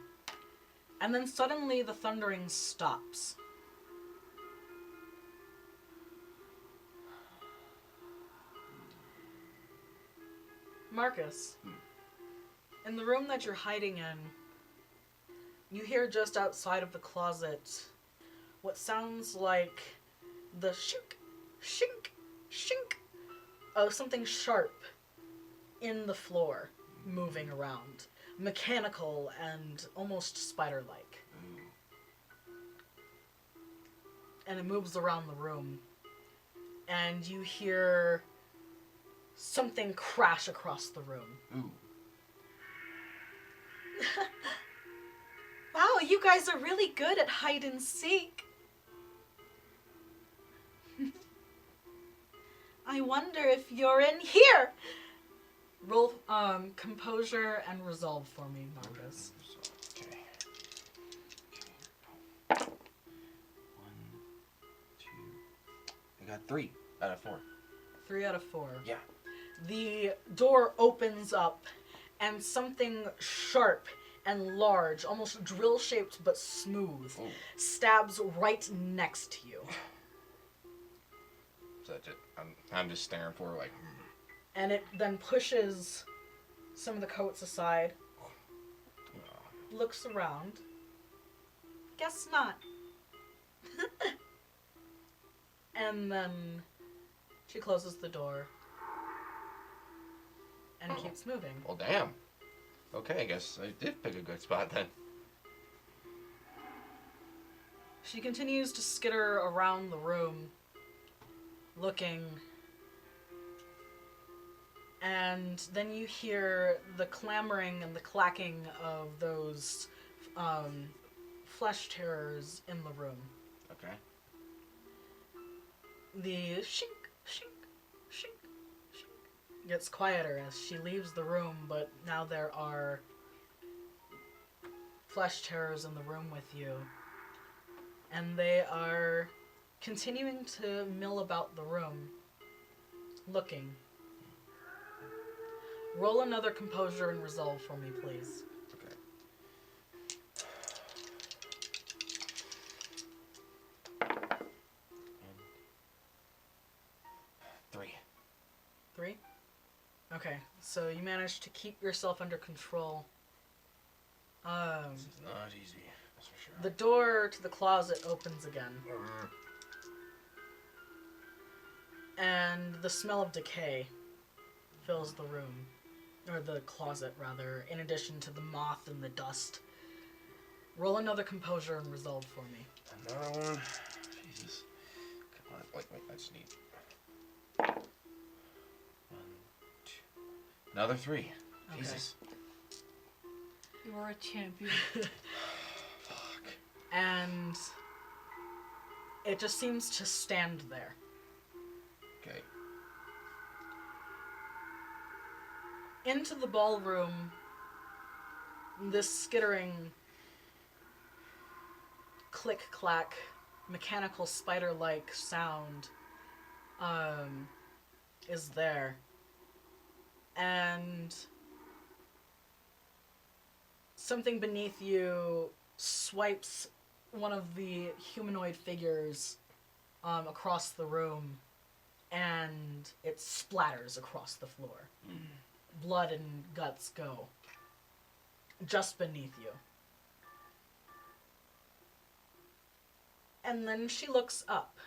And then suddenly the thundering stops. Marcus, in the room that you're hiding in, you hear just outside of the closet what sounds like the shink, shink, shink of something sharp in the floor moving around. Mechanical and almost spider-like. And it moves around the room. And you hear something crash across the room. Ooh. Wow, you guys are really good at hide and seek. I wonder if you're in here. Roll composure and resolve for me, Marcus. Okay. 1, 2. I got 3 out of 4. 3 out of 4. Yeah. The door opens up, and something sharp and large, almost drill-shaped but smooth, Ooh. stabs right next to you. So that's it. I'm just staring for her like. And it then pushes some of the coats aside, looks around. Guess not. And then she closes the door and keeps moving. Well, damn. Okay, I guess I did pick a good spot then. She continues to skitter around the room, looking. And then you hear the clamoring and the clacking of those flesh terrors in the room. Okay. The shink, shink, shink, shink gets quieter as she leaves the room, but now there are flesh terrors in the room with you. And they are continuing to mill about the room, looking. Roll another composure and resolve for me, please. Okay. And 3. 3? Okay, so you managed to keep yourself under control. This is not easy, that's for sure. The door to the closet opens again. And the smell of decay fills the room. Or the closet, rather, in addition to the moth and the dust. Roll another composure and resolve for me. Another one. Jesus. Come on. Wait, I just need 1, 2. Another 3. Okay. Jesus. You are a champion. Fuck. And it just seems to stand there. Okay. Into the ballroom, this skittering, click-clack, mechanical spider-like sound is there. And something beneath you swipes one of the humanoid figures across the room, and it splatters across the floor. Blood and guts go. Just beneath you. And then she looks up.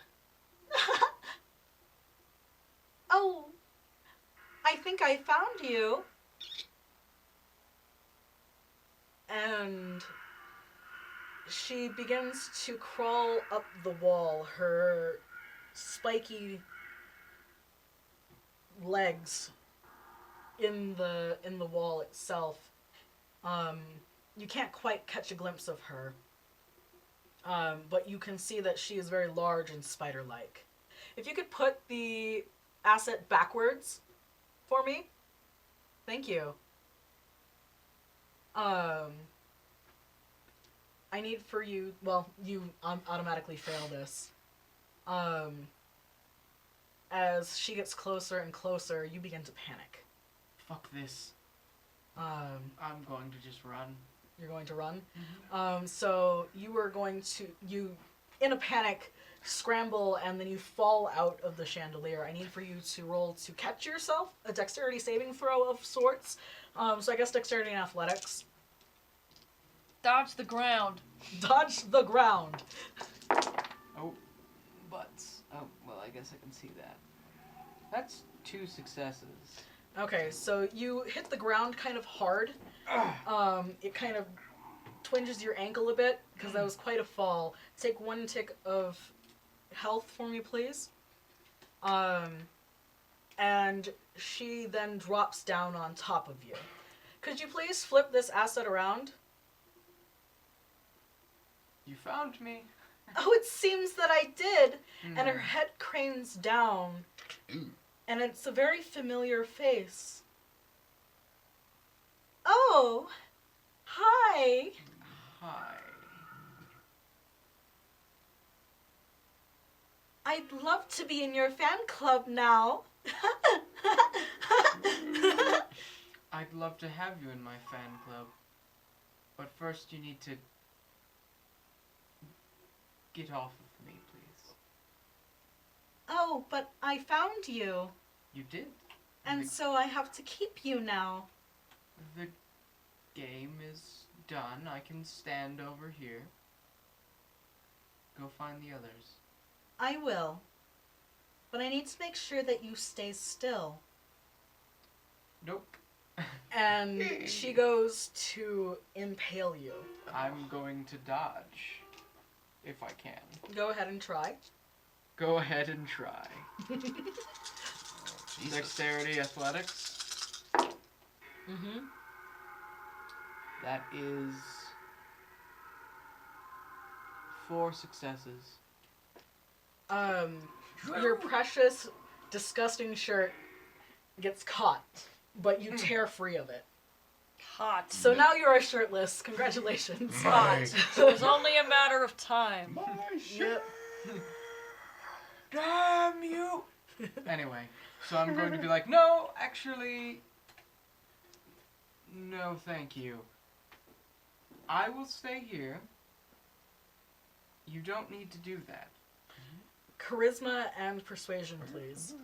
Oh, I think I found you. And she begins to crawl up the wall, her spiky legs in the wall itself. You can't quite catch a glimpse of her, but you can see that she is very large and spider-like. If you could put the asset backwards for me, thank you. I need for you. Well, you automatically fail this. As she gets closer and closer, you begin to panic. Fuck this. I'm going to just run. You're going to run? Mm-hmm. So you are going to, in a panic, scramble, and then you fall out of the chandelier. I need for you to roll to catch yourself, a dexterity saving throw of sorts. So I guess dexterity and athletics. Dodge the ground. Dodge the ground. Oh, butts. Oh, well, I guess I can see that. That's 2 successes. Okay, so you hit the ground kind of hard. It kind of twinges your ankle a bit, because that was quite a fall. Take 1 tick of health for me, please. And she then drops down on top of you. Could you please flip this asset around? You found me. Oh, it seems that I did. And her head cranes down. Ooh. And it's a very familiar face. Oh, hi. Hi. I'd love to be in your fan club now. I'd love to have you in my fan club. But first you need to get off of me, please. Oh, but I found you. You did. And so I have to keep you now. The game is done. I can stand over here. Go find the others. I will. but I need to make sure that you stay still. Nope. And she goes to impale you. I'm going to dodge. If I can. Go ahead and try. Go ahead and try. Jesus. Dexterity, athletics. Mm-hmm. That is 4 successes. Your precious, disgusting shirt gets caught, but you tear free of it. Hot. So now you are shirtless. Congratulations. Hot. It was only a matter of time. Yep. Damn you! Anyway, so I'm going to be like, no, actually, no, thank you. I will stay here. You don't need to do that. Charisma and persuasion, please.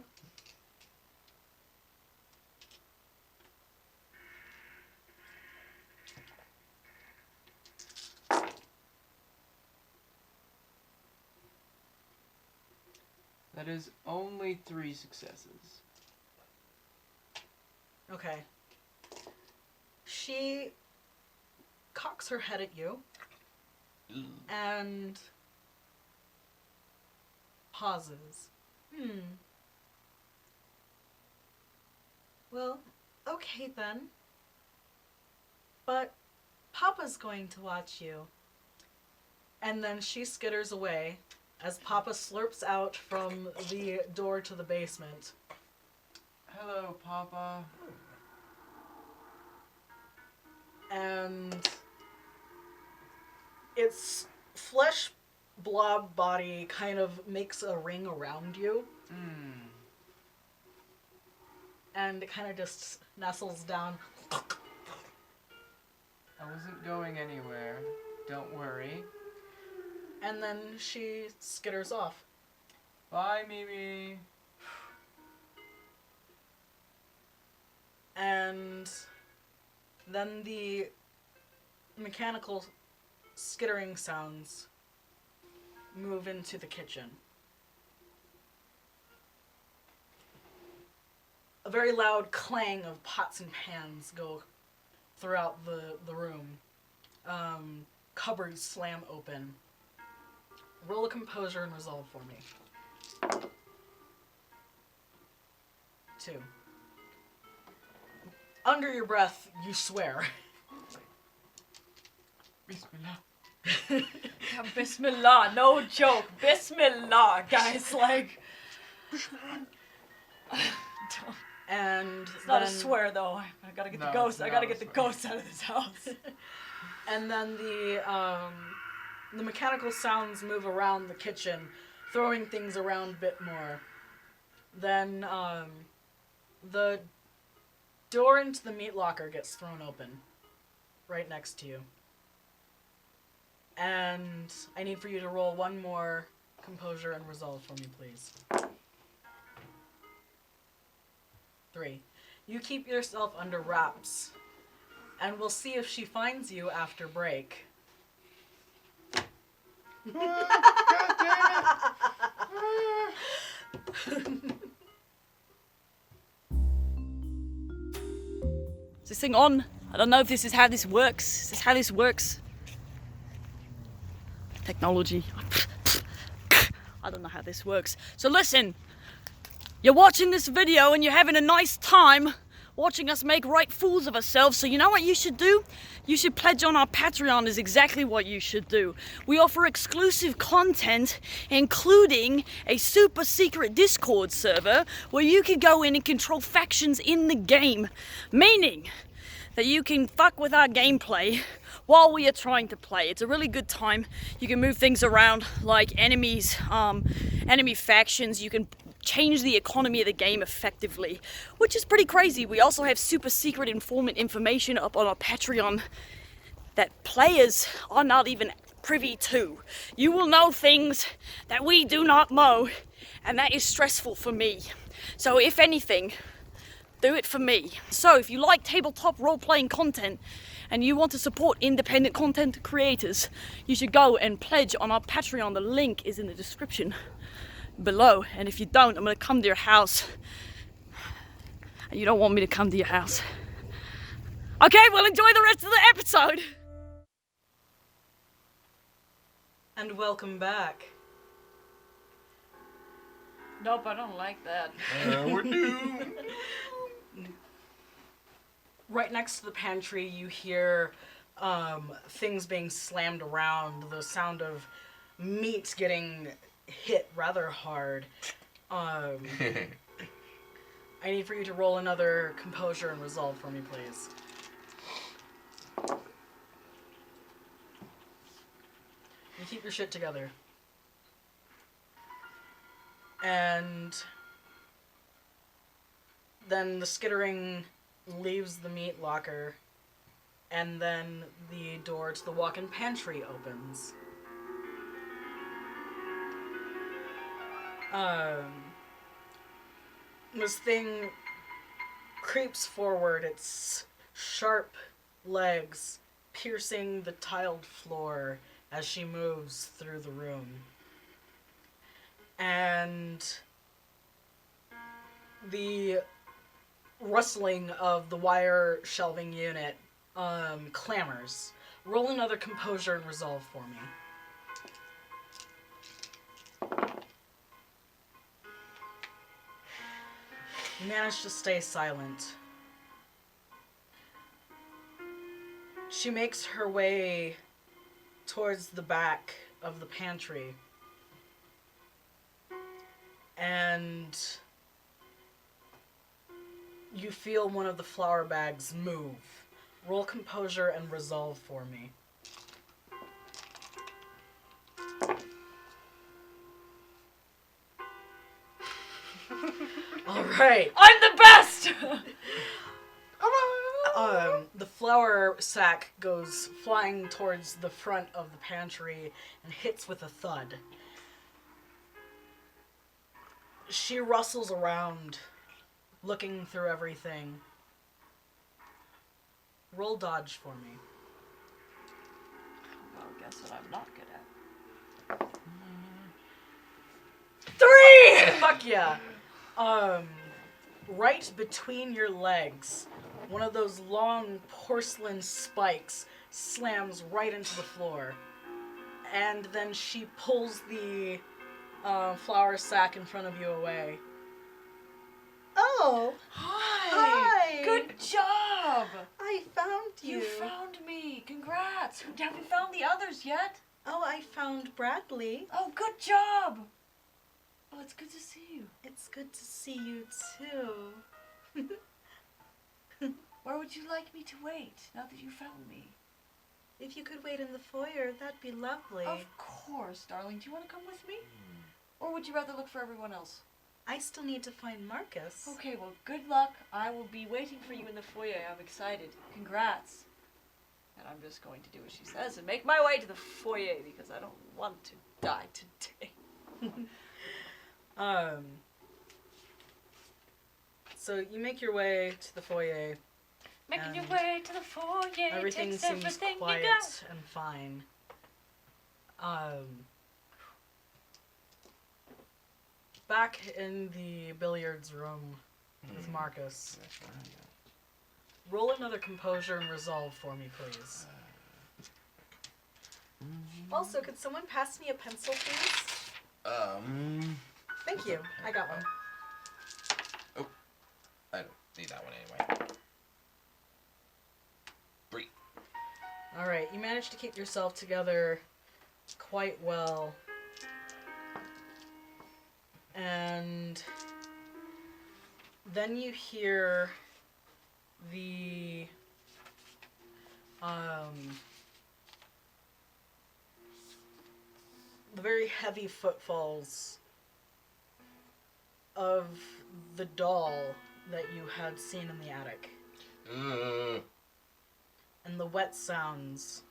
That is only 3 successes. Okay. She cocks her head at you and pauses. Well, okay then. But Papa's going to watch you. And then she skitters away as Papa slurps out from the door to the basement. Hello, Papa. And its flesh blob body kind of makes a ring around you, and it kind of just nestles down. I wasn't going anywhere. Don't worry. And then she skitters off. Bye, Mimi. And then the mechanical skittering sounds move into the kitchen. A very loud clang of pots and pans go throughout the room. Cupboards slam open. Roll a composure and resolve for me. 2. Under your breath, you swear. Bismillah. Yeah, Bismillah, no joke. Bismillah, guys. Like, And it's not a then- swear though. I gotta get No, the ghost. it's I not gotta a get the swear. ghost out of this house. And then the mechanical sounds move around the kitchen, throwing things around a bit more. Then the door into the meat locker gets thrown open, right next to you. And I need for you to roll one more composure and resolve for me, please. 3. You keep yourself under wraps, and we'll see if she finds you after break. Is this thing on? I don't know if this is how this works. Is this how this works? Technology. I don't know how this works. So listen, you're watching this video and you're having a nice time watching us make right fools of ourselves. So you know what you should do? You should pledge on our Patreon is exactly what you should do. We offer exclusive content, including a super secret Discord server where you can go in and control factions in the game. Meaning that you can fuck with our gameplay while we are trying to play. It's a really good time. You can move things around like enemies, enemy factions. You can change the economy of the game effectively, which is pretty crazy. We also have super secret informant information up on our Patreon that players are not even privy to. You will know things that we do not know, and that is stressful for me. So if anything, do it for me. So if you like tabletop role-playing content and you want to support independent content creators, you should go and pledge on our Patreon. The link is in the description. below. And if you don't, I'm gonna come to your house. And you don't want me to come to your house. Okay, well, enjoy the rest of the episode. And welcome back. Nope, I don't like that. We're doomed. Right next to the pantry, you hear things being slammed around, the sound of meat getting hit rather hard. I need for you to roll another composure and resolve for me, please. You keep your shit together. And then the skittering leaves the meat locker, and then the door to the walk-in pantry opens. This thing creeps forward, its sharp legs piercing the tiled floor as she moves through the room. And the rustling of the wire shelving unit clamors. Roll another composure and resolve for me. You manage to stay silent. She makes her way towards the back of the pantry. And you feel one of the flour bags move. Roll composure and resolve for me. All right. I'm the best! The flour sack goes flying towards the front of the pantry and hits with a thud. She rustles around, looking through everything. Roll dodge for me. Well, guess what I'm not good at. 3! Fuck yeah. Right between your legs, one of those long porcelain spikes slams right into the floor. And then she pulls the flour sack in front of you away. Oh, Hi! Good job! I found you. You found me! Congrats! Have you found the others yet? Oh, I found Bradley. Oh, good job! Oh, it's good to see you. It's good to see you too. Where would you like me to wait, now that you found me? If you could wait in the foyer, that'd be lovely. Of course, darling. Do you want to come with me? Or would you rather look for everyone else? I still need to find Marcus. Okay, well, good luck. I will be waiting for you in the foyer. I'm excited. Congrats. And I'm just going to do what she says and make my way to the foyer because I don't want to die today. So you make your way to the foyer. Making your And way to the foyer. Everything takes seems everything quiet you got. and fine. Back in the billiards room with Marcus. Roll another composure and resolve for me, please. Also, could someone pass me a pencil, please? Thank you. I got one. Oh, I don't need that one anyway. 3. All right, you managed to keep yourself together quite well. And then you hear the very heavy footfalls of the doll that you had seen in the attic. And the wet sounds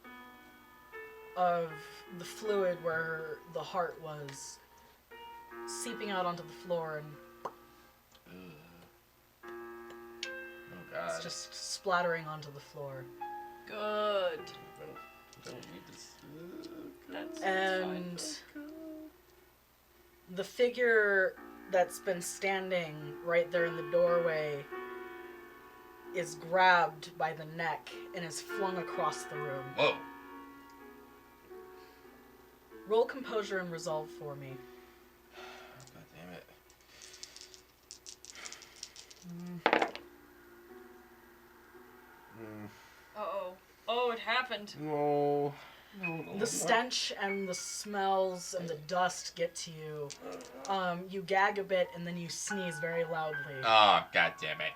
of the fluid where the heart was seeping out onto the floor, and Oh god. it's just splattering onto the floor. Good. Don't need this. That's And the figure that's been standing right there in the doorway is grabbed by the neck and is flung across the room. Whoa. Roll composure and resolve for me. God damn it. Uh-oh. Oh, it happened. No. The stench and the smells and the dust get to you. You gag a bit and then you sneeze very loudly. Oh, god damn it.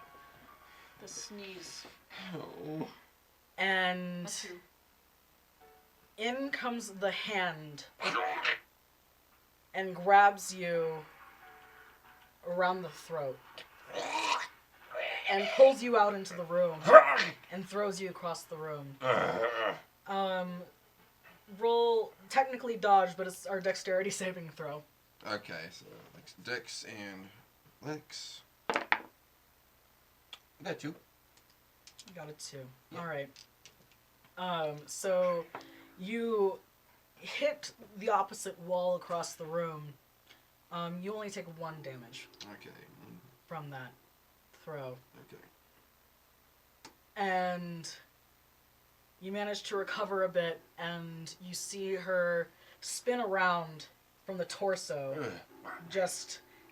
The sneeze. Oh. And That's who. in comes the hand and grabs you around the throat and pulls you out into the room and throws you across the room. Roll technically dodge, but it's our dexterity saving throw. Okay, so Dex and Lex. I got 2. You got a 2. Yeah. Alright. So you hit the opposite wall across the room. You only take 1 damage Okay. from that throw. Okay. And you manage to recover a bit, and you see her spin around from the torso,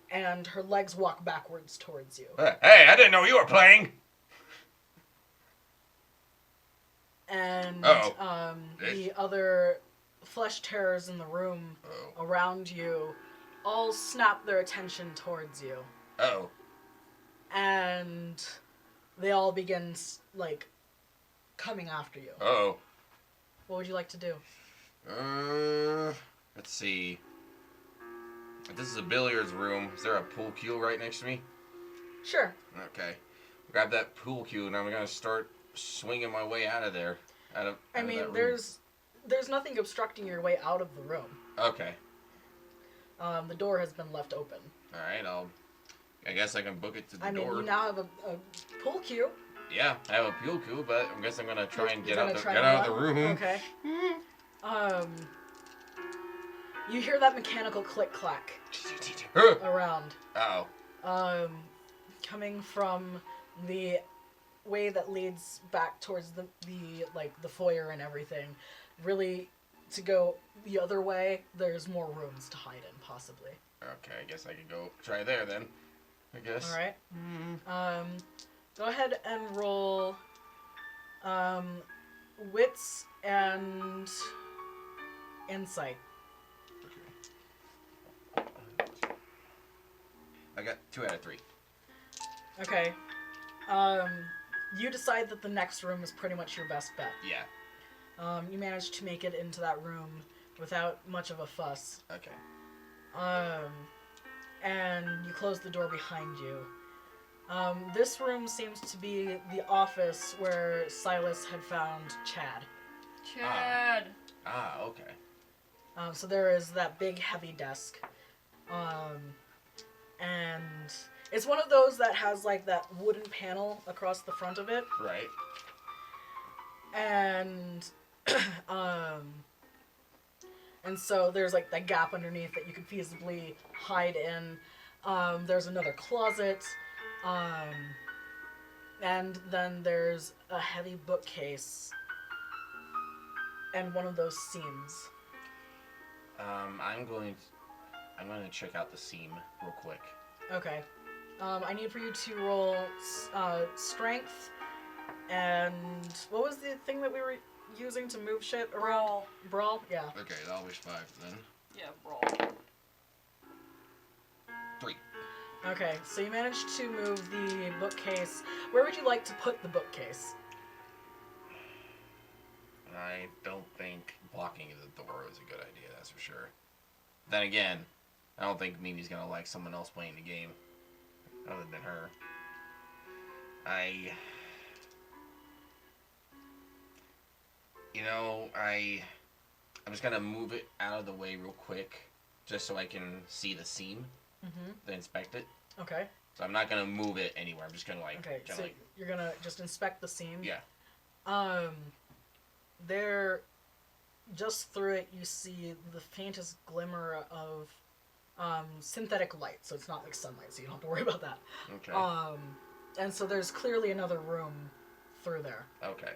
and her legs walk backwards towards you. Hey, I didn't know you were playing. And Uh-oh. the other flesh terrors in the room Oh. around you all snap their attention towards you. Oh. And they all begin, coming after you. Oh. What would you like to do? Let's see. If this is a billiards room, is there a pool cue right next to me? Sure. Okay. Grab that pool cue, and I'm gonna start swinging my way out of there. Out of I that mean, room. there's nothing obstructing your way out of the room. Okay. The door has been left open. All right. I guess I can book it to the I mean, door. you now have a pool cue. Yeah, I have a pool cue, but I guess I'm gonna try and You're get out gonna the try get to out of the run? room. Okay. You hear that mechanical click clack around. Oh. Coming from the way that leads back towards the foyer and everything. Really, to go the other way, there's more rooms to hide in, possibly. Okay, I guess I can go try there then. I guess. All right. Go ahead and roll wits and insight. I got 2 out of 3. Okay. You decide that the next room is pretty much your best bet. Yeah. You manage to make it into that room without much of a fuss. Okay. And you close the door behind you. This room seems to be the office where Silas had found Chad. Chad. Okay. So there is that big heavy desk. And it's one of those that has that wooden panel across the front of it. Right. And and so there's that gap underneath that you could feasibly hide in. There's another closet. And then there's a heavy bookcase and one of those seams. I'm going to check out the seam real quick. Okay. I need for you to roll strength and what was the thing that we were using to move shit around? Brawl? Yeah. Okay, that was 5 then. Yeah, brawl. 3. Okay, so you managed to move the bookcase. Where would you like to put the bookcase? I don't think blocking the door is a good idea, that's for sure. Then again, I don't think Mimi's gonna like someone else playing the game. Other than her. I'm just gonna move it out of the way real quick, just so I can see the seam, then inspect it. Okay. So I'm not gonna move it anywhere. I'm just gonna Okay, so you're gonna just inspect the seam? Yeah. There, just through it, you see the faintest glimmer of synthetic light, so it's not like sunlight, so you don't have to worry about that. Okay. And so there's clearly another room through there. Okay.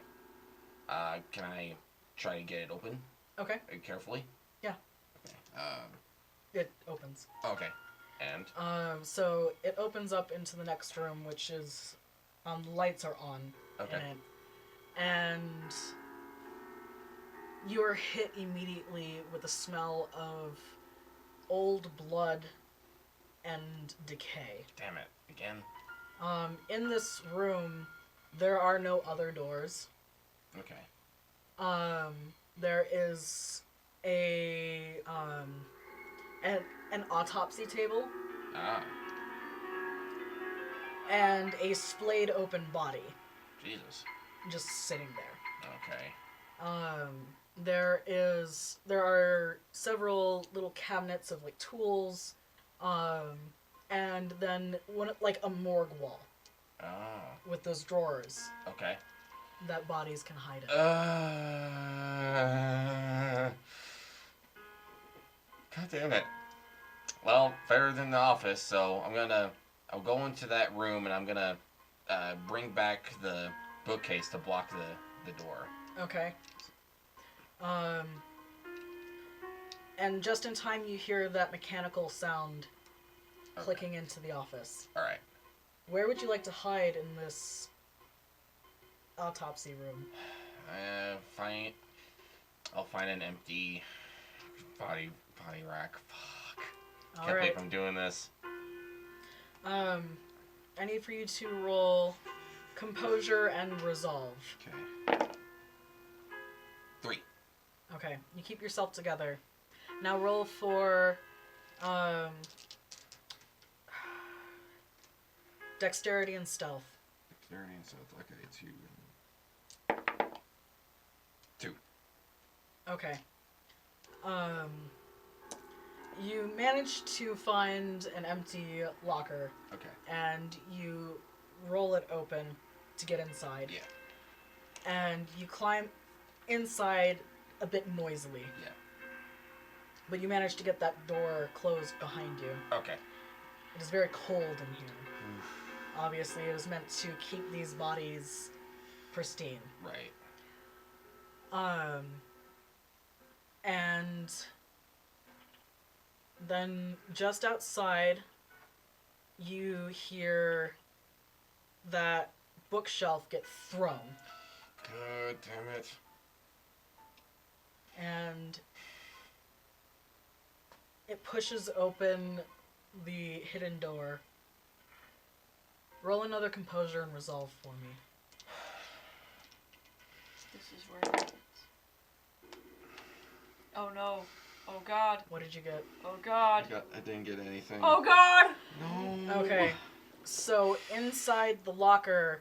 Can I try to get it open? Okay. Carefully? Yeah. Okay. It opens. Okay. And? So it opens up into the next room, which is, the lights are on Okay. in it. And you are hit immediately with the smell of old blood and decay. Damn it. Again? In this room, there are no other doors. Okay. There is an autopsy table Ah. and a splayed open body Jesus. just sitting there. Okay. There are several little cabinets of like tools, and then one like a morgue wall Ah. with those drawers Okay. that bodies can hide in. God damn it. Well, better than the office, so I'll go into that room and I'm gonna bring back the bookcase to block the door. Okay. And just in time you hear that mechanical sound clicking into the office. Alright. Where would you like to hide in this autopsy room? I'll find an empty body rack. Fuck. Can't Alright. believe I'm doing this. I need for you to roll composure and resolve. Okay. 3. Okay, you keep yourself together. Now roll for dexterity and stealth. Dexterity and stealth. Okay, 2. Okay. You manage to find an empty locker Okay. and you roll it open to get inside. Yeah. And you climb inside a bit noisily. Yeah. But you manage to get that door closed behind you. Okay. It is very cold in here. Obviously, it was meant to keep these bodies pristine. Right. And then just outside, you hear that bookshelf get thrown. God damn it. And it pushes open the hidden door. Roll another composure and resolve for me. This is where it is. Oh no. Oh god. What did you get? Oh god. I didn't get anything. Oh god! No. Okay, so inside the locker,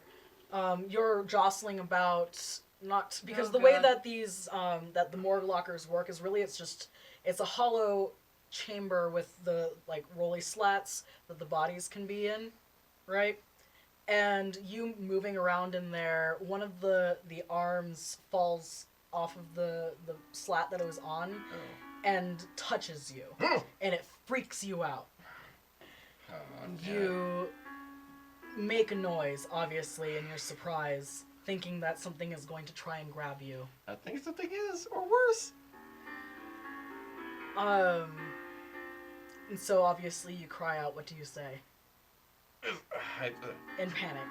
you're jostling about, not because Oh, the way God. that these that the morgue lockers work is really it's a hollow chamber with the like rolly slats that the bodies can be in, right? And you moving around in there, one of the arms falls off of the slat that it was on Oh. and touches you, and it freaks you out. Oh, damn it. You make a noise, obviously, in your surprise, thinking that something is going to try and grab you. I think something is, or worse. And so obviously you cry out. What do you say? In panic.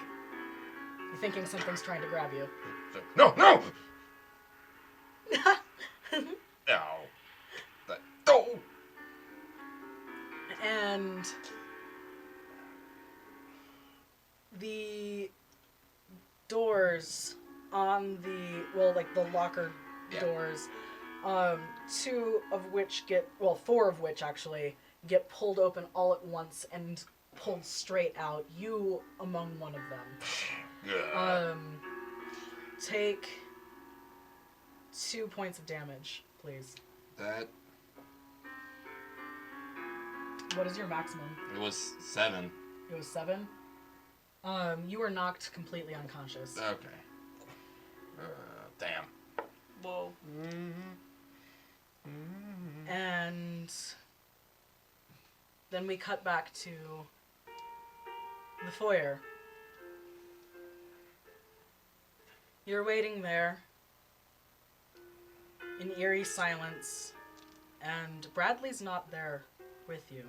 You're thinking something's trying to grab you. No! No! No. No! And the doors on the locker Yeah. doors, four of which actually get pulled open all at once and pulled straight out, you among one of them. Take 2 points of damage, please. That. What is your maximum? It was 7. It was 7? You were knocked completely unconscious. Okay. Damn. Whoa. And Then we cut back to the foyer. You're waiting there in eerie silence, and Bradley's not there with you.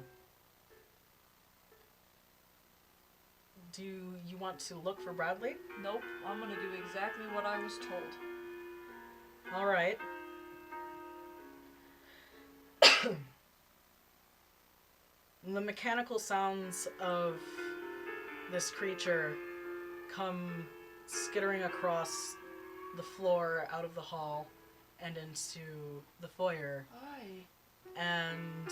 Do you want to look for Bradley? Nope, I'm gonna do exactly what I was told. All right. The mechanical sounds of this creature come skittering across the floor out of the hall and into the foyer. Aye. And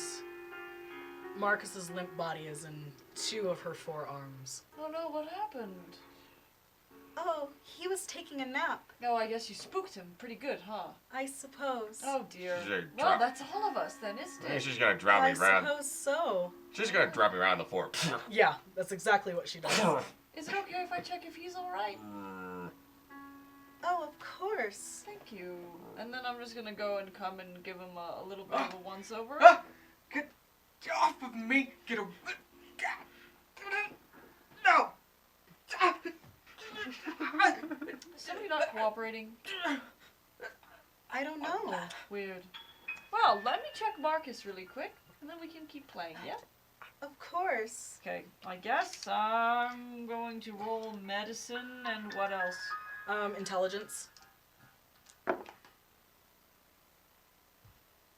Marcus's limp body is in 2 of her forearms. Oh no, what happened? Oh, he was taking a nap, No, I guess you spooked him pretty good, huh? I suppose. Oh dear. She's gonna Well, drop- that's all of us then, isn't Yeah, it? she's gonna drop I me around. suppose so. She's gonna drop me around on the floor. Yeah, that's exactly what she does. Is it okay if I check if he's alright? Oh, of course. Thank you. And then I'm just gonna go and come and give him a little bit of a once over. Ah! Get off of me! Get away! No! Is somebody not cooperating? I don't know. Weird. Well, let me check Marcus really quick, and then we can keep playing, yeah? Of course. Okay, I guess I'm going to roll medicine and what else? Intelligence.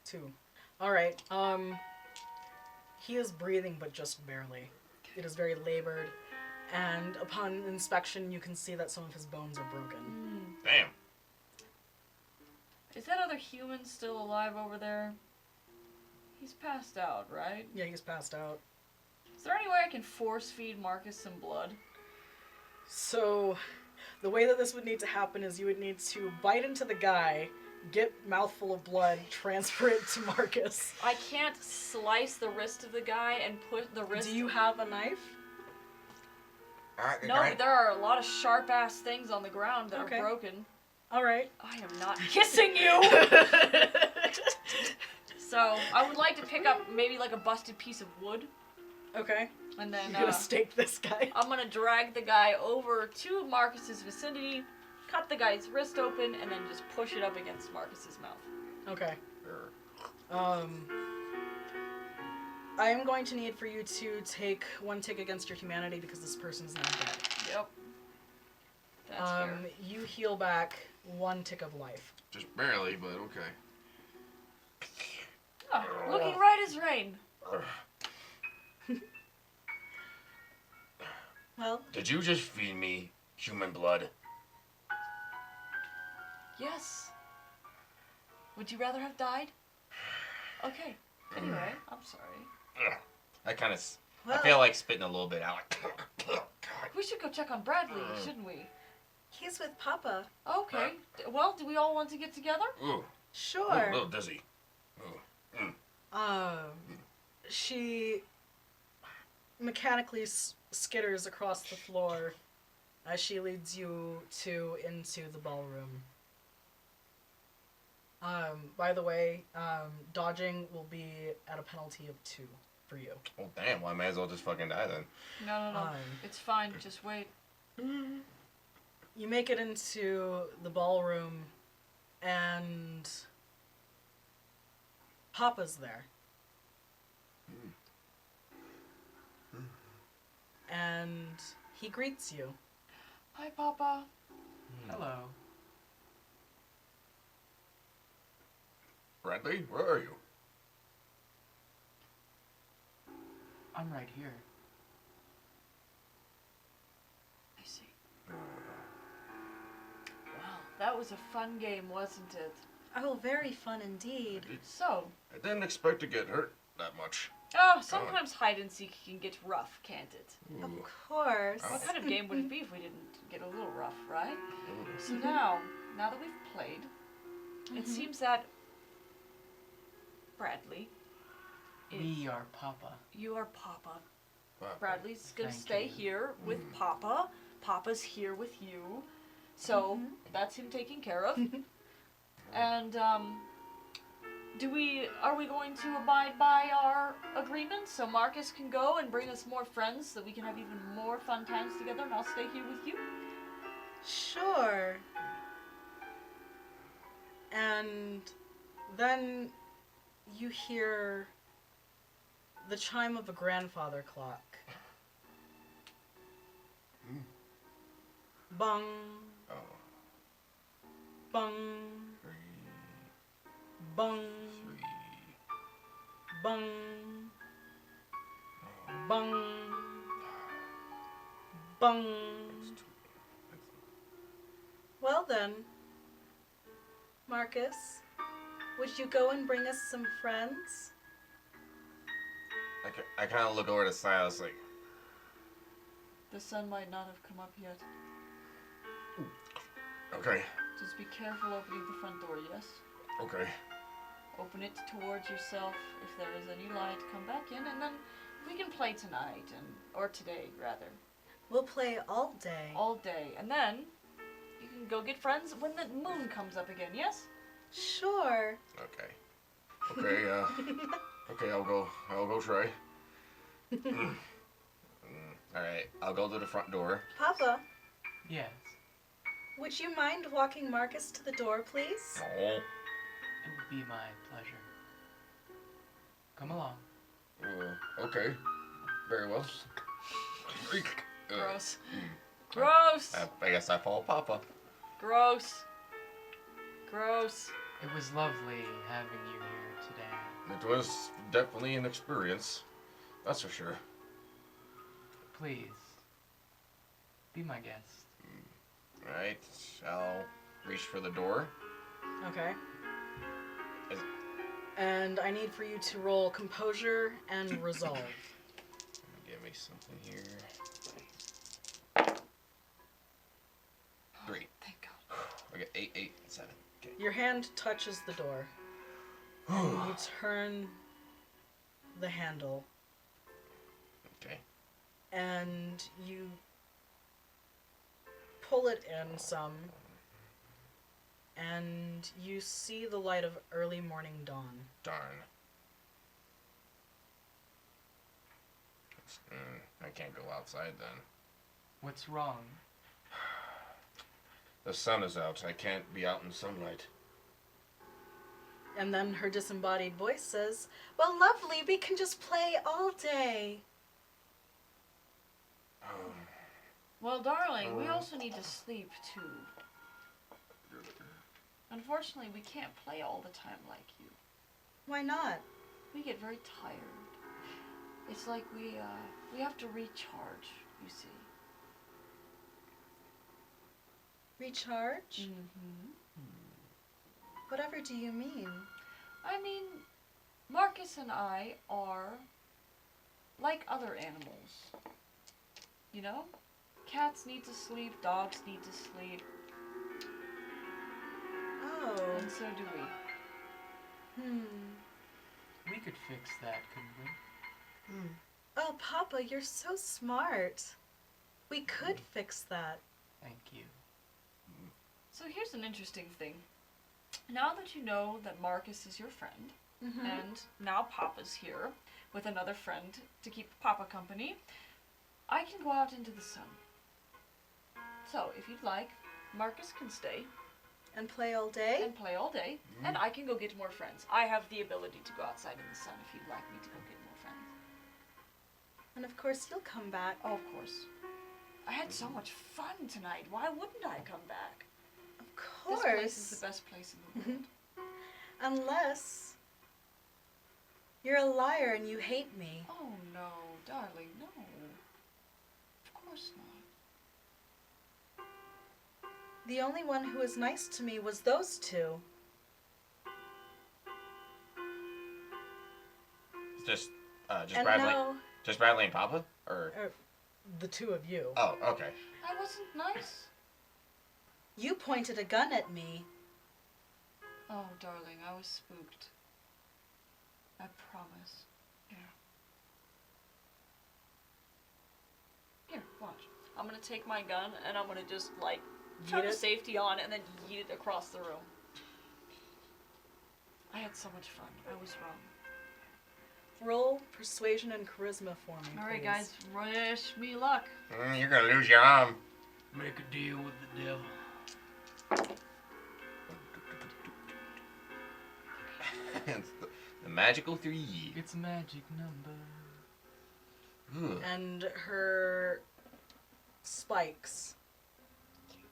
2. Alright, he is breathing, but just barely. It is very labored, and upon inspection, you can see that some of his bones are broken. Damn. Is that other human still alive over there? He's passed out, right? Yeah, he's passed out. Is there any way I can force feed Marcus some blood? So, the way that this would need to happen is you would need to bite into the guy, get mouthful of blood, transfer it to Marcus. I can't slice the wrist of the guy and put the wrist... Do you have a knife? No, but there are a lot of sharp-ass things on the ground that Okay. are broken. Alright. I am not kissing you! So, I would like to pick up maybe like a busted piece of wood, Okay. and then You're gonna stake this guy. I'm gonna drag the guy over to Marcus's vicinity, cut the guy's wrist open, and then just push it up against Marcus's mouth. Okay. I am going to need for you to take 1 tick against your humanity because this person's now dead. Yep. That's fair. You heal back 1 tick of life. Just barely, but okay. Oh, looking right as rain. Well, Did you just feed me human blood? Yes. Would you rather have died? Okay. Anyway, I'm sorry. I kind of. I well, feel like spitting a little bit out. We should go check on Bradley, shouldn't we? he's with Papa. Okay. Well, do we all want to get together? Ooh, Sure. a little dizzy. She mechanically skitters across the floor as she leads you into the ballroom. By the way, dodging will be at a penalty of 2 for you. Well, damn. Well, I may as well just fucking die then. No. Um, It's fine. Just wait. You make it into the ballroom, and Papa's there. And he greets you. Hi, Papa. Hello. Bradley, where are you? I'm right here. I see. Wow, that was a fun game, wasn't it? Oh, very fun indeed. So, I didn't expect to get hurt that much. sometimes hide and seek can get rough, can't it? Ooh. Of course. What kind of game would it be if we didn't get a little rough, right? So now that we've played, it seems that Bradley, We are Papa. you are Papa. Wow. Bradley's gonna Thank stay you. here with Papa. Papa's here with you. So that's him taken care of. And Are we going to abide by our agreement so Marcus can go and bring us more friends so that we can have even more fun times together and I'll stay here with you? Sure. And then you hear the chime of a grandfather clock. Bung, Oh, bung, 3, bung, 3. bung, bung, bung. Well then, Marcus, would you go and bring us some friends? I kind of look over to Silas like, The sun might not have come up yet. Okay, Just be careful opening the front door, yes? okay. Open it towards yourself. If there is any light, come back in, and then we can play tonight, or today, rather. We'll play all day. All day. And then you can go get friends when the moon comes up again, yes? Sure. okay. Okay, okay, I'll go try. All right, I'll go to the front door. Papa, Yes. would you mind walking Marcus to the door, please? No. It would be my pleasure. Come along. Okay, very well. Gross. Gross! I guess I follow Papa. Gross. Gross. It was lovely having you here today. It was definitely an experience, that's for sure. Please, be my guest. All right, I'll reach for the door. Okay. Is- And I need for you to roll composure and resolve. Give me something here. 3. Thank God. I got 8, 8, 7. Okay. Your hand touches the door. And you turn the handle. Okay. And you pull it in some. And you see the light of early morning dawn. Darn. I can't go outside then. What's wrong? The sun is out, I can't be out in sunlight. And then her disembodied voice says, "Well, lovely, we can just play all day." Well, darling, we also need to sleep too. Unfortunately, we can't play all the time like you. Why not? We get very tired. It's like we have to recharge, you see. Recharge? Mm-hmm. Whatever do you mean? I mean, Marcus and I are like other animals. You know? Cats need to sleep, dogs need to sleep, Oh. and so do we. We could fix that, couldn't we? Oh, Papa, you're so smart. We could fix that. Thank you. So here's an interesting thing. Now that you know that Marcus is your friend, and now Papa's here with another friend to keep Papa company, I can go out into the sun. So, if you'd like, Marcus can stay And play all day? and play all day, and I can go get more friends. I have the ability to go outside in the sun if you'd like me to go get more friends. And of course you'll come back. Oh, of course. I had so much fun tonight. Why wouldn't I come back? Of This course. place is the best place in the world. Unless you're a liar and you hate me. Oh no, darling, no. Of course not. The only one who was nice to me was those two. Just And Bradley. now, Just Bradley and Papa? Or the two of you. oh, okay. I wasn't nice. You pointed a gun at me. Oh, darling, I was spooked. I promise. Yeah. Here, watch. I'm gonna take my gun and I'm gonna just turn Yeet the it? safety on and then yeet it across the room. I had so much fun. I was wrong. Roll persuasion and charisma for me. All right, please. guys. Wish me luck. You're gonna lose your arm. Make a deal with the devil. It's the magical 3. It's a magic number. Ugh. And her spikes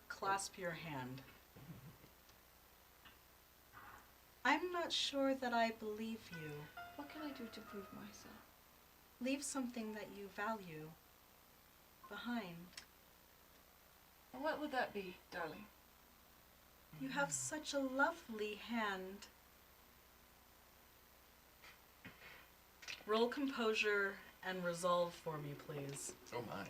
clasp your hand. I'm not sure that I believe you. What can I do to prove myself? Leave something that you value behind. And what would that be, darling? You have such a lovely hand. Roll composure and resolve for me, please. Oh my.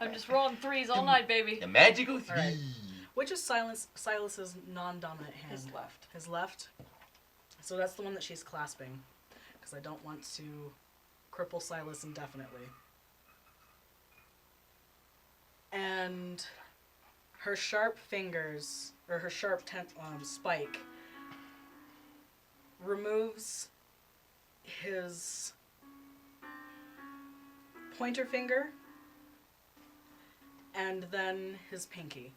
I'm just rolling 3s all night, baby. The magical 3. Alright. Which is Silas's non-dominant hand? His left. His left? So that's the one that she's clasping. Because I don't want to cripple Silas indefinitely. And her sharp fingers, or her sharp spike, removes his pointer finger and then his pinky.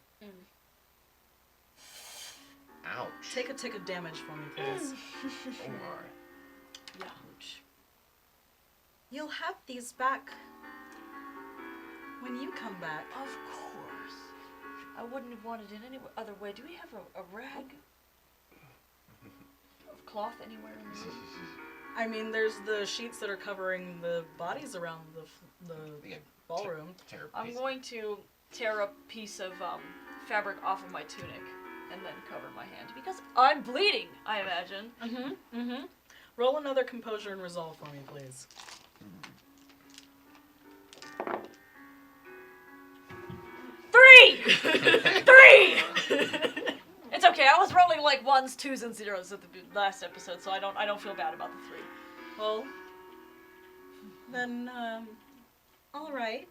Ouch. Take a tick of damage for me, please. Oh my. Ouch. You'll have these back when you come back. Of course. I wouldn't have wanted it any other way. Do we have a rag of cloth anywhere in the room? I mean, there's the sheets that are covering the bodies around the Yeah, ballroom. Terrible. I'm going to tear a piece of fabric off of my tunic and then cover my hand because I'm bleeding, I imagine. Mm-hmm. Roll another composure and resolve for me, please. 3! 3! It's okay. I was rolling like 1s, 2s, and 0s at the last episode, so I don't feel bad about the 3. Well, then, all right.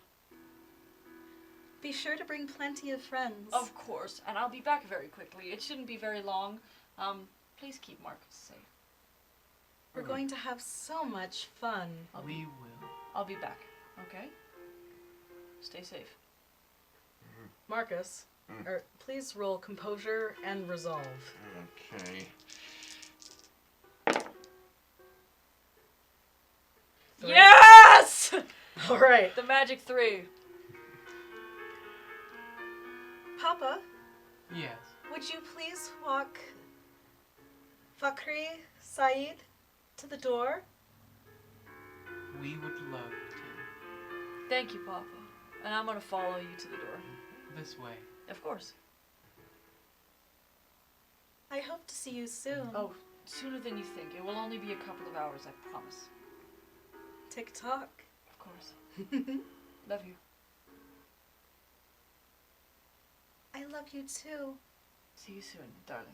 Be sure to bring plenty of friends. Of course, and I'll be back very quickly. It shouldn't be very long. Please keep Marcus safe. We're going to have so much fun. We will. I'll be back. Okay. Stay safe. Marcus, please roll composure and resolve. Okay. 3. Yes! All right. The magic 3. Papa, Yes. would you please walk Fakri Saeed to the door? We would love to. Thank you, Papa. And I'm gonna follow you to the door. This way. Of course. I hope to see you soon. Oh, sooner than you think. It will only be a couple of hours, I promise. Tick-tock. Of course. Love you. I love you too. See you soon, darling.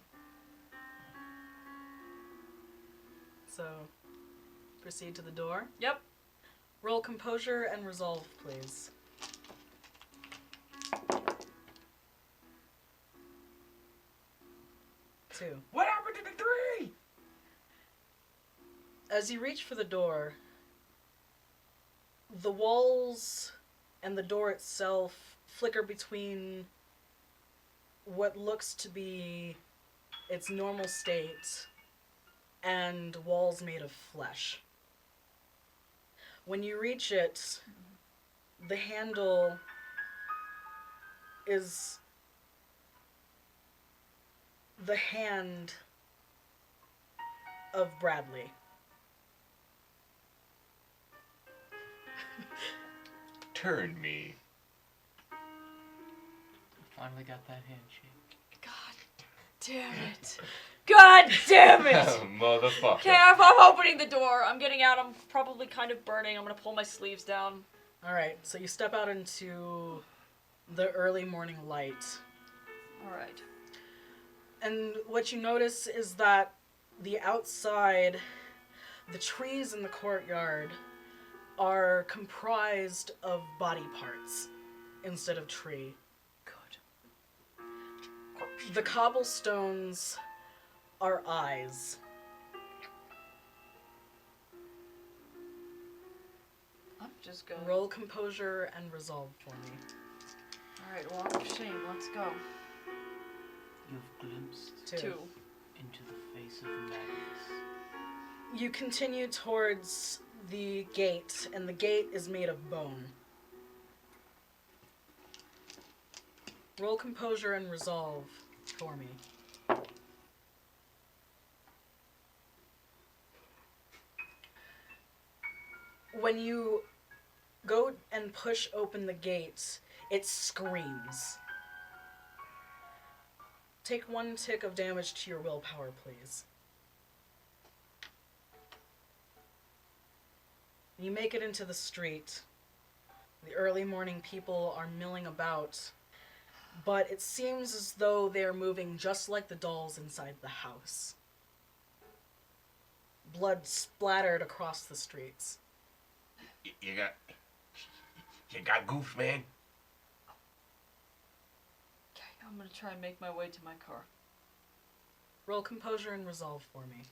So, proceed to the door. Yep. Roll composure and resolve, please. 2. What happened to the 3? As you reach for the door, the walls and the door itself flicker between what looks to be its normal state and walls made of flesh. When you reach it, the handle is the hand of Bradley. Turn me. Finally got that handshake. God damn it. God damn it! Motherfucker. Okay, I'm opening the door. I'm getting out. I'm probably kind of burning. I'm gonna pull my sleeves down. Alright, so you step out into the early morning light. Alright. And what you notice is that the outside, the trees in the courtyard are comprised of body parts instead of tree. Good. The cobblestones are eyes. I'm just going. Roll composure and resolve for me. Alright, walk of shame. Let's go. You've glimpsed 2. into the face of madness. You continue towards the gate, and the gate is made of bone. Roll composure and resolve for me. When you go and push open the gate, it screams. Take 1 tick of damage to your willpower, please. You make it into the street. The early morning people are milling about, but it seems as though they are moving just like the dolls inside the house. Blood splattered across the streets. You got goof, man. Okay, I'm gonna try and make my way to my car. Roll composure and resolve for me.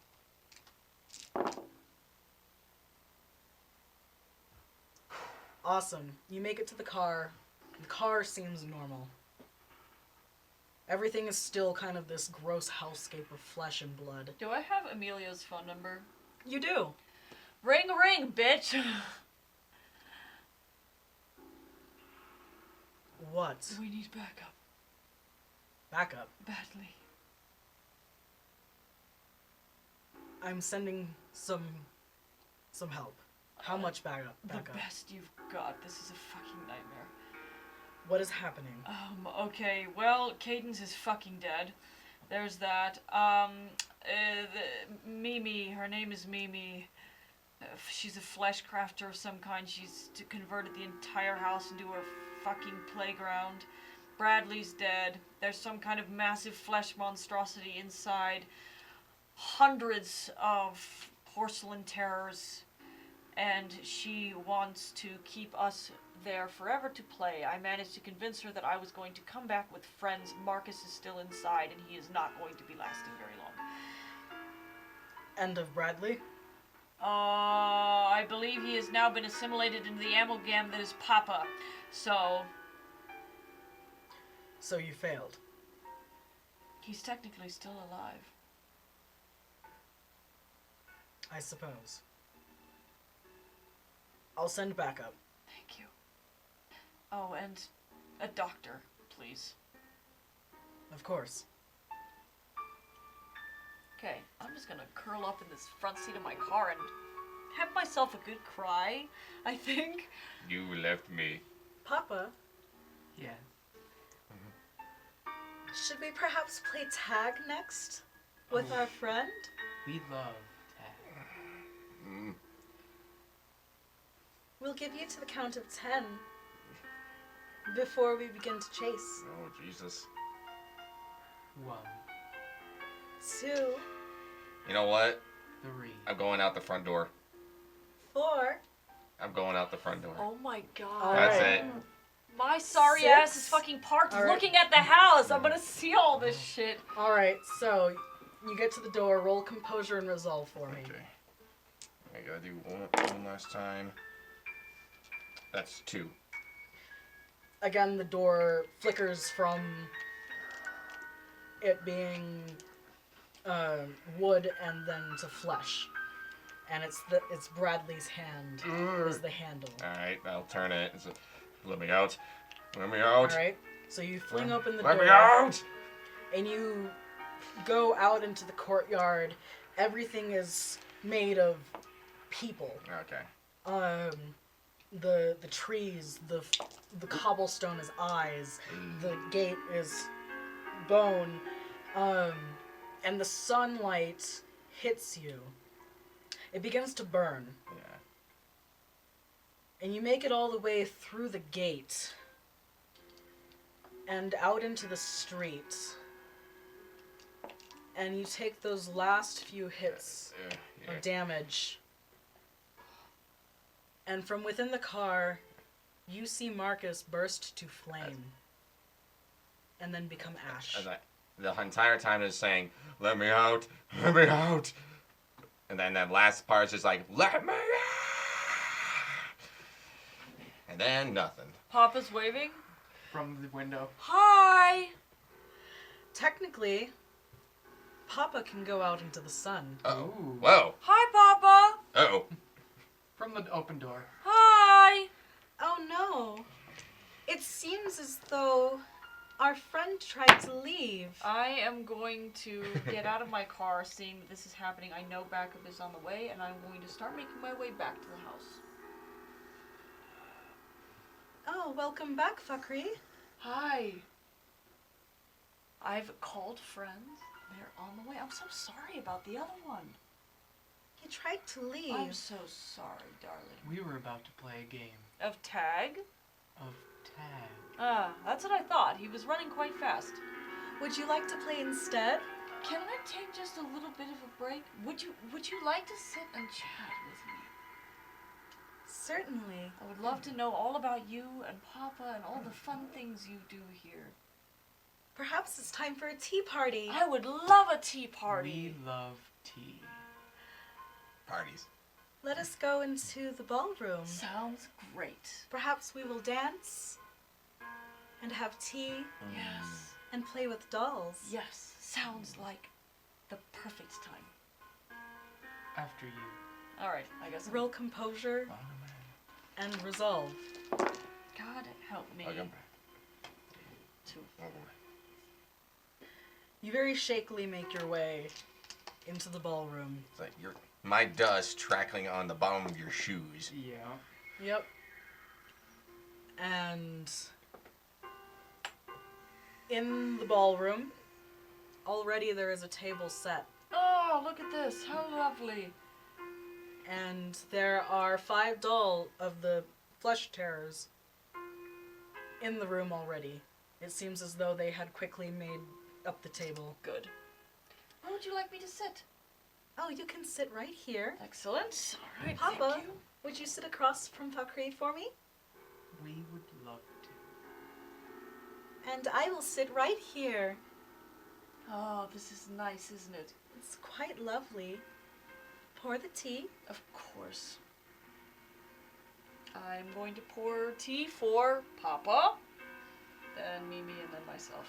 Awesome. You make it to the car. The car seems normal. Everything is still kind of this gross hellscape of flesh and blood. Do I have Emilio's phone number? You do. Ring, ring, bitch! What? We need backup. Backup. Badly. I'm sending some help. How much backup? The best you've got. This is a fucking nightmare. What is happening? Okay, well, Cadence is fucking dead. There's that. Mimi, her name is Mimi. She's a flesh crafter of some kind. She's converted the entire house into a fucking playground. Bradley's dead. There's some kind of massive flesh monstrosity inside. Hundreds of porcelain terrors. And she wants to keep us there forever to play. I managed to convince her that I was going to come back with friends. Marcus is still inside, and he is not going to be lasting very long. End of Bradley? I believe he has now been assimilated into the amalgam that is Papa. So you failed. he's technically still alive. I suppose. I'll send backup. Thank you. Oh, and a doctor, please. Of course. Okay, I'm just gonna curl up in this front seat of my car and have myself a good cry, I think. You left me. Papa, Yeah. should we perhaps play tag next? With our friend? We love tag. We'll give you to the count of 10 before we begin to chase. Oh, Jesus. 1, 2, You know what? 3. I'm going out the front door. 4. I'm going out the front door. Oh my god. All That's right. it. My sorry 6. ass is fucking parked All right. looking at the house. I'm gonna see all this shit. Alright, so you get to the door, roll composure and resolve for me. Okay. I gotta do one last time. That's 2. Again, the door flickers from it being wood and then to flesh. And it's Bradley's hand is the handle. Alright, I'll turn it. Let me out. Let me out. Alright, so you fling open the Let door. me out! And you go out into the courtyard. Everything is made of people. Okay. The trees, the cobblestone is eyes, the gate is bone, and the sunlight hits you. It begins to burn, Yeah. and you make it all the way through the gate and out into the street. And you take those last few hits Yeah. of damage. And from within the car, you see Marcus burst to flame. And then become ash. And the entire time is saying, "Let me out! Let me out!" And then that last part is just like, "Let me out!" And then nothing. Papa's waving. From the window. Hi! Technically, Papa can go out into the sun. Uh-oh. Ooh. Whoa. Hi, Papa! Uh-oh. From the open door. Hi! Oh no. It seems as though our friend tried to leave. I am going to get out of my car, seeing that this is happening. I know backup is on the way, and I'm going to start making my way back to the house. Oh, welcome back, Fakri. Hi. I've called friends. They're on the way. I'm so sorry about the other one. He tried to leave. I'm so sorry, darling. We were about to play a game Of tag? of tag. That's what I thought. He was running quite fast. Would you like to play instead? Can I take just a little bit of a break? Would you like to sit and chat with me? Certainly. I would love to know all about you and Papa and all the fun things you do here. Perhaps it's time for a tea party. I would love a tea party. We love tea. Parties. Let us go into the ballroom. Sounds great. Perhaps we will dance and have tea Yes. and play with dolls. Yes. Sounds like the perfect time. After you. Alright, I guess. Real composure and resolve. God help me. Okay. To You very shakily make your way into the ballroom. It's like my dust trickling on the bottom of your shoes. Yeah. Yep. And in the ballroom, already there is a table set. Oh, look at this. How lovely. And there are 5 doll of the flesh terrors in the room already. It seems as though they had quickly made up the table. Good. Where would you like me to sit? Oh, you can sit right here. Excellent. All right, Papa, thank you. would you sit across from Fakri for me? We would love to. And I will sit right here. Oh, this is nice, isn't it? It's quite lovely. Pour the tea. Of course. I'm going to pour tea for Papa, then Mimi, and then myself.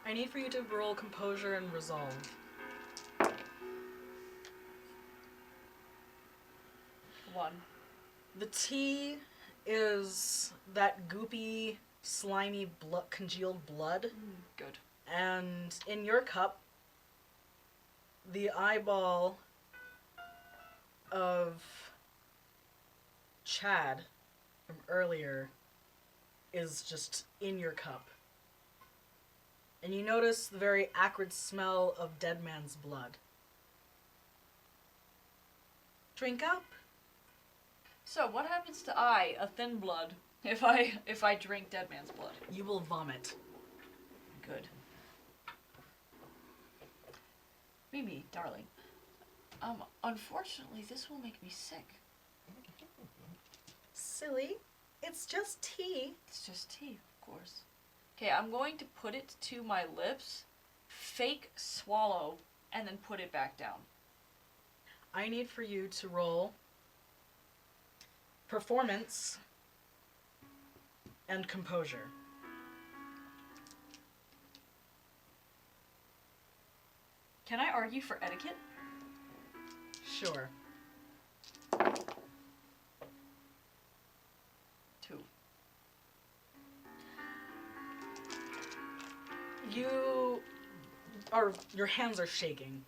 I need for you to roll composure and resolve. One. The tea is that goopy, slimy, congealed blood. Good. And in your cup, the eyeball of Chad from earlier is just in your cup. And you notice the very acrid smell of dead man's blood. Drink up. So, what happens to I, a thin blood, if I drink dead man's blood? You will vomit. Good. Mimi, darling. Unfortunately, this will make me sick. Silly. It's just tea. It's just tea, of course. Okay, I'm going to put it to my lips, fake swallow, and then put it back down. I need for you to roll performance and composure. Can I argue for etiquette? Sure. 2. Your hands are shaking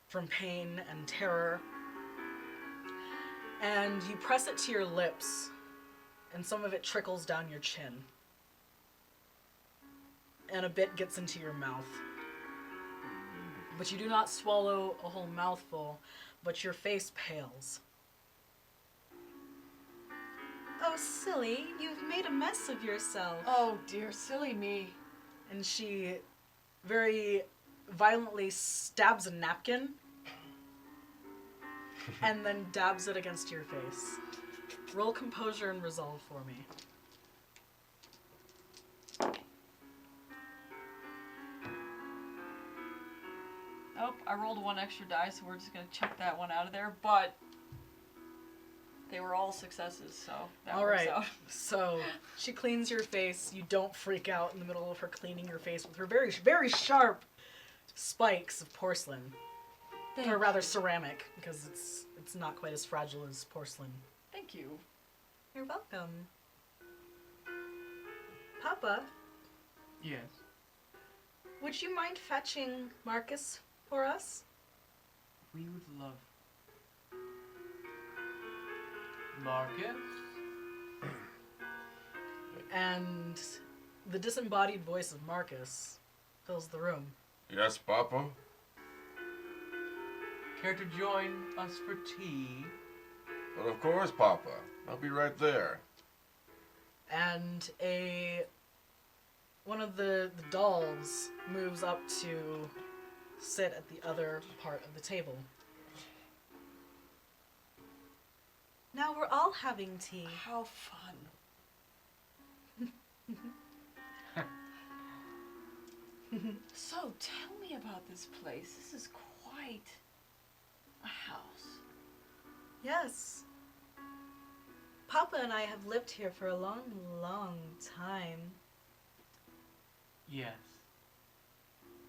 from pain and terror. And you press it to your lips, and some of it trickles down your chin. And a bit gets into your mouth. But you do not swallow a whole mouthful, but your face pales. Oh, silly, you've made a mess of yourself. Oh dear, silly me. And she very violently stabs a napkin and then dabs it against your face. Roll composure and resolve for me. Oh, I rolled one extra die, so we're just gonna check that one out of there. But they were all successes, so that All works right. out. So she cleans your face. You don't freak out in the middle of her cleaning your face with her very, very sharp spikes of porcelain, or rather ceramic, because it's not quite as fragile as porcelain. Thank you. You're welcome. Papa, Yes. would you mind fetching Marcus for us? We would love. Marcus? And the disembodied voice of Marcus fills the room. Yes, Papa? Care to join us for tea? Well, of course, Papa. I'll be right there. And one of the dolls moves up to sit at the other part of the table. Now we're all having tea. How fun. So, tell me about this place. This is quite a house. Yes. Papa and I have lived here for a long, long time. Yes.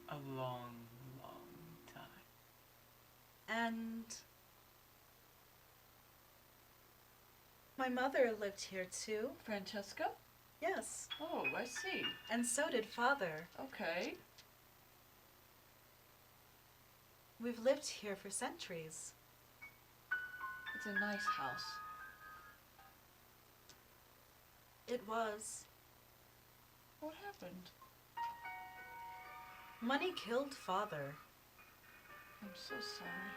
A long, long time. And my mother lived here too. Francesca? Yes. Oh, I see. And so did Father. Okay. We've lived here for centuries. It's a nice house. It was. What happened? Money killed Father. I'm so sorry.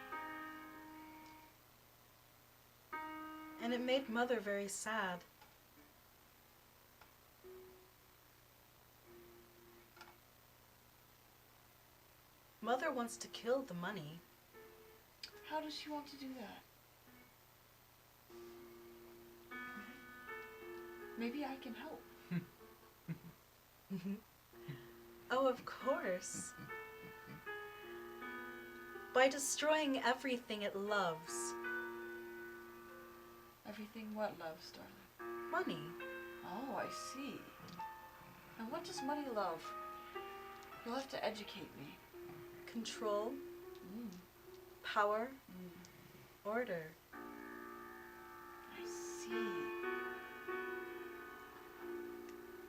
And it made Mother very sad. Mother wants to kill the money. How does she want to do that? Maybe I can help. Oh, of course. By destroying everything it loves. Everything what loves, darling? Money. Oh, I see. And what does money love? You'll have to educate me. Control. Mm. Power. Order. I see.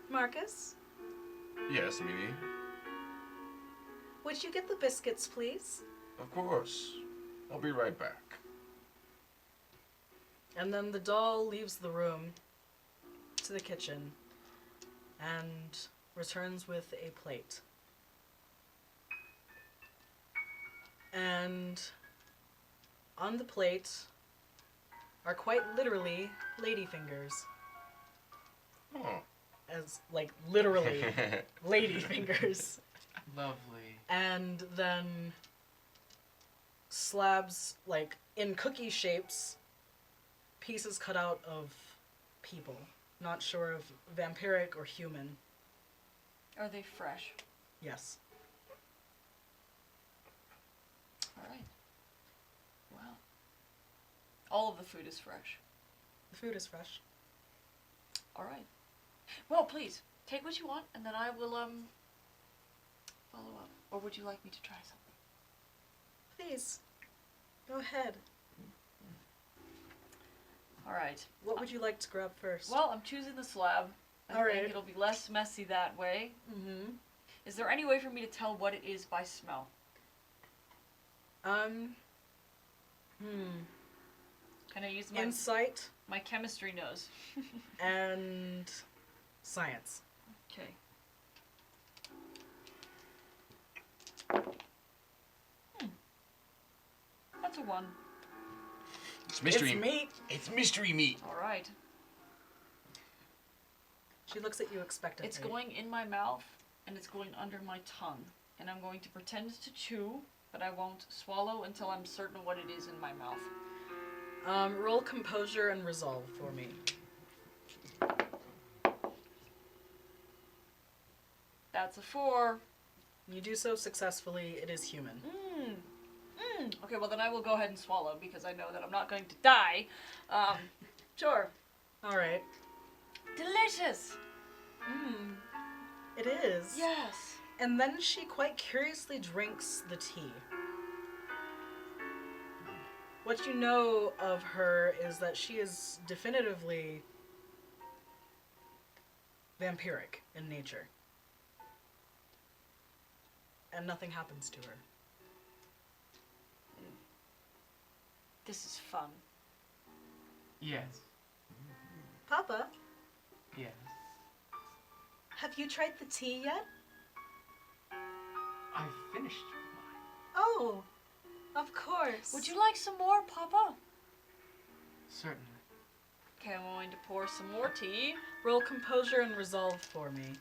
Marcus, Yes, Mimi. would you get the biscuits, please? Of course. I'll be right back. And then the doll leaves the room to the kitchen and returns with a plate. And on the plate are quite literally ladyfingers. Oh. As, like, literally ladyfingers. Lovely. And then slabs, like, in cookie shapes, pieces cut out of people. Not sure if vampiric or human. Are they fresh? Yes. Alright. Well. All of the food is fresh. The food is fresh. Alright. Well, please, take what you want, and then I will, follow up. Or would you like me to try something? Please, go ahead. Alright. What would you like to grab first? Well, I'm choosing the slab. I Alright. think it'll be less messy that way. Mm-hmm. Is there any way for me to tell what it is by smell? Can I use my Insight my chemistry nose? and science. Okay. That's a 1. It's mystery It's meat. It's mystery meat. Alright. She looks at you expectantly. It's going in my mouth, and it's going under my tongue. And I'm going to pretend to chew, but I won't swallow until I'm certain what it is in my mouth. Roll composure and resolve for me. That's a 4. You do so successfully. It is human. Okay, well then I will go ahead and swallow because I know that I'm not going to die. Sure. All right. Delicious. It is. Yes. And then she quite curiously drinks the tea. What you know of her is that she is definitively vampiric in nature. And nothing happens to her. This is fun. Yes. Papa, Yes. have you tried the tea yet? I finished mine. Oh, of course. Would you like some more, Papa? Certainly. Okay, I'm going to pour some more tea. Roll composure and resolve for me.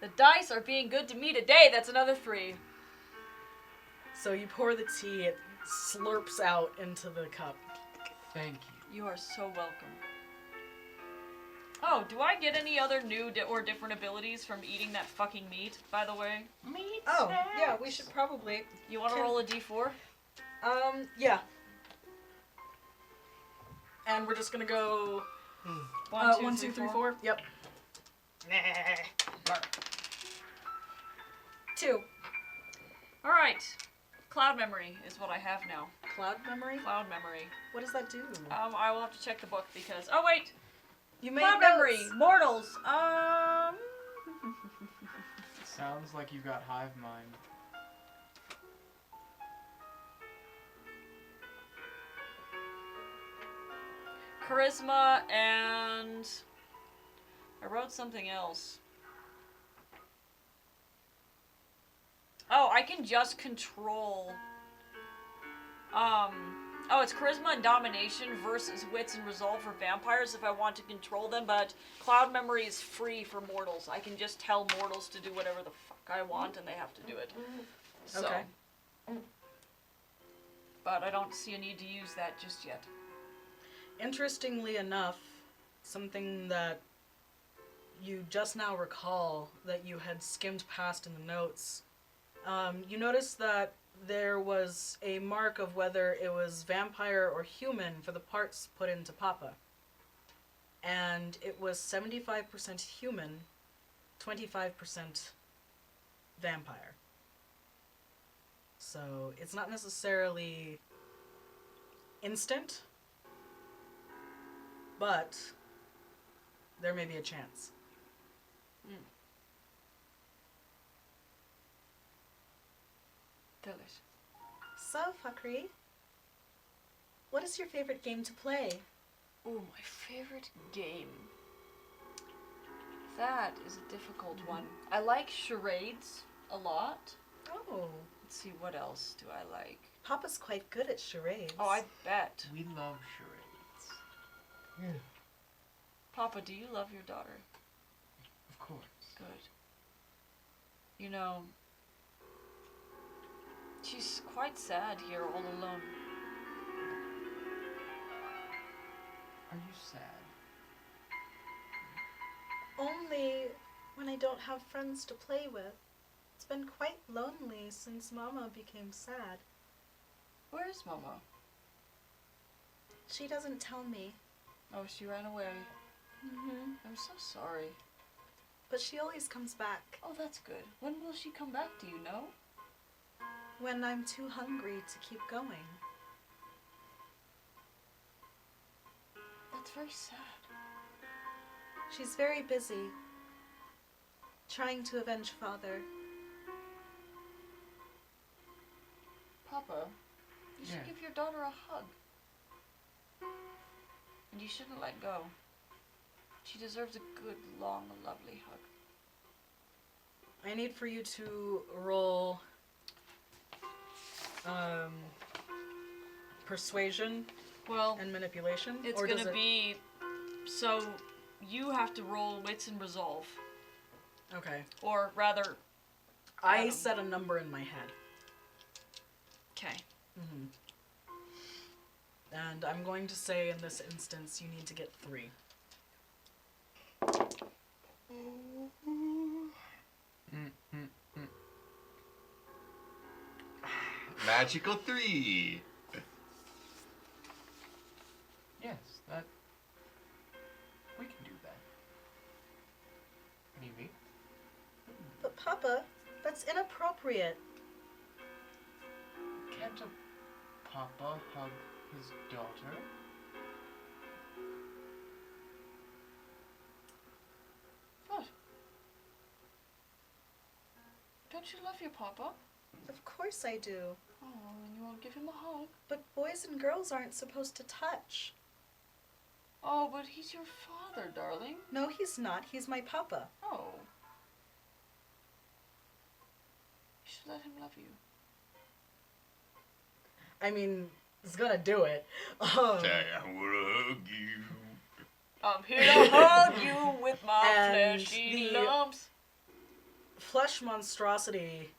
The dice are being good to me today. That's another 3. So you pour the tea, it slurps out into the cup. Thank you. You are so welcome. Oh, do I get any other new or different abilities from eating that fucking meat, by the way? Meat Oh, snacks. yeah, we should probably. You want to Can- roll a d4? Yeah. And we're just gonna go 1, 2, 3, 4. Yep. 2. Alright. Cloud memory is what I have now. Cloud memory? Cloud memory. What does that do? I will have to check the book because... Oh, wait! You made Cloud notes. memory! Mortals! Sounds like you got hive mind. Charisma and... I wrote something else. Oh, I can just control... Oh, it's charisma and domination versus wits and resolve for vampires if I want to control them, but cloud memory is free for mortals. I can just tell mortals to do whatever the fuck I want and they have to do it. So. Okay. But I don't see a need to use that just yet. Interestingly enough, something that you just now recall that you had skimmed past in the notes, you noticed that there was a mark of whether it was vampire or human for the parts put into Papa. And it was 75% human, 25% vampire. So it's not necessarily instant, but there may be a chance. Delish. So, Fakri, what is your favorite game to play? Oh, my favorite game. That is a difficult one. I like charades a lot. Oh, Let's see, what else do I like? Papa's quite good at charades. Oh, I bet. We love charades. Papa, do you love your daughter? Of course. Good. You know, she's quite sad here all alone. Are you sad? Only when I don't have friends to play with. It's been quite lonely since Mama became sad. Where's Mama? She doesn't tell me. Oh, she ran away. Mm-hmm. I'm so sorry. But she always comes back. Oh, that's good. When will she come back, do you know? When I'm too hungry to keep going. That's very sad. She's very busy. Trying to avenge Father. Papa, you should Yeah. give your daughter a hug. And you shouldn't let go. She deserves a good, long, lovely hug. I need for you to roll persuasion Well, and manipulation. it's or does gonna it... be... So, you have to roll wits and resolve. Okay. Or rather... I Adam. set a number in my head. Okay. Mm-hmm. And I'm going to say in this instance you need to get 3. Magical 3. Yes, that. We can do that. Maybe. But Papa, that's inappropriate. Can't a papa hug his daughter? What? Don't you love your papa? Of course I do. Oh, and you won't give him a hug? But boys and girls aren't supposed to touch. Oh, but he's your father, darling. No, he's not. He's my papa. Oh. You should let him love you. I mean, he's gonna do it. Say, I wanna hug you. I'm here to hug you with my And fleshy the- lumps. Flesh monstrosity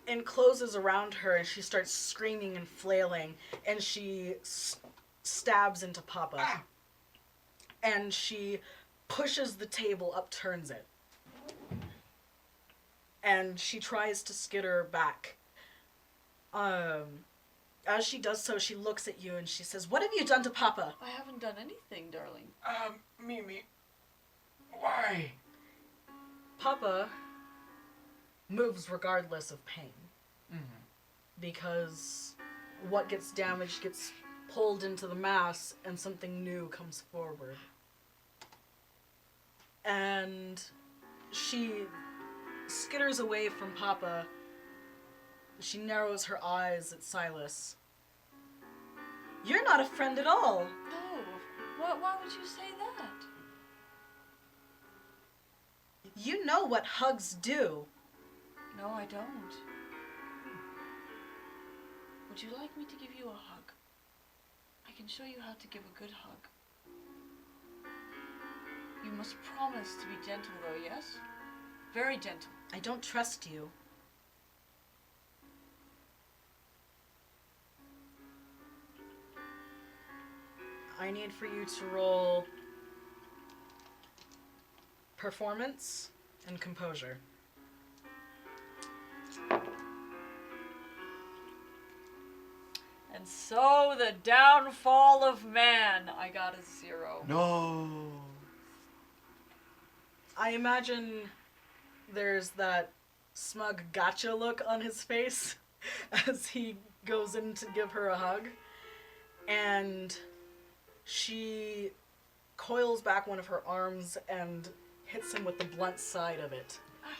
encloses around her and she starts screaming and flailing and she stabs into Papa. And she pushes the table, upturns it. And she tries to skitter back. As she does so, she looks at you and she says, "What have you done to Papa?" I haven't done anything, darling. Mimi. Why? Papa moves regardless of pain. Mm-hmm. Because what gets damaged gets pulled into the mass and something new comes forward. And she skitters away from Papa. She narrows her eyes at Silas. "You're not a friend at all." No. Why would you say that? You know what hugs do. No, I don't. Would you like me to give you a hug? I can show you how to give a good hug. You must promise to be gentle, though, yes? Very gentle. I don't trust you. I need for you to roll performance and composure. And so the downfall of man. I got a 0. No. I imagine there's that smug gotcha look on his face as he goes in to give her a hug. And she coils back one of her arms and hits him with the blunt side of it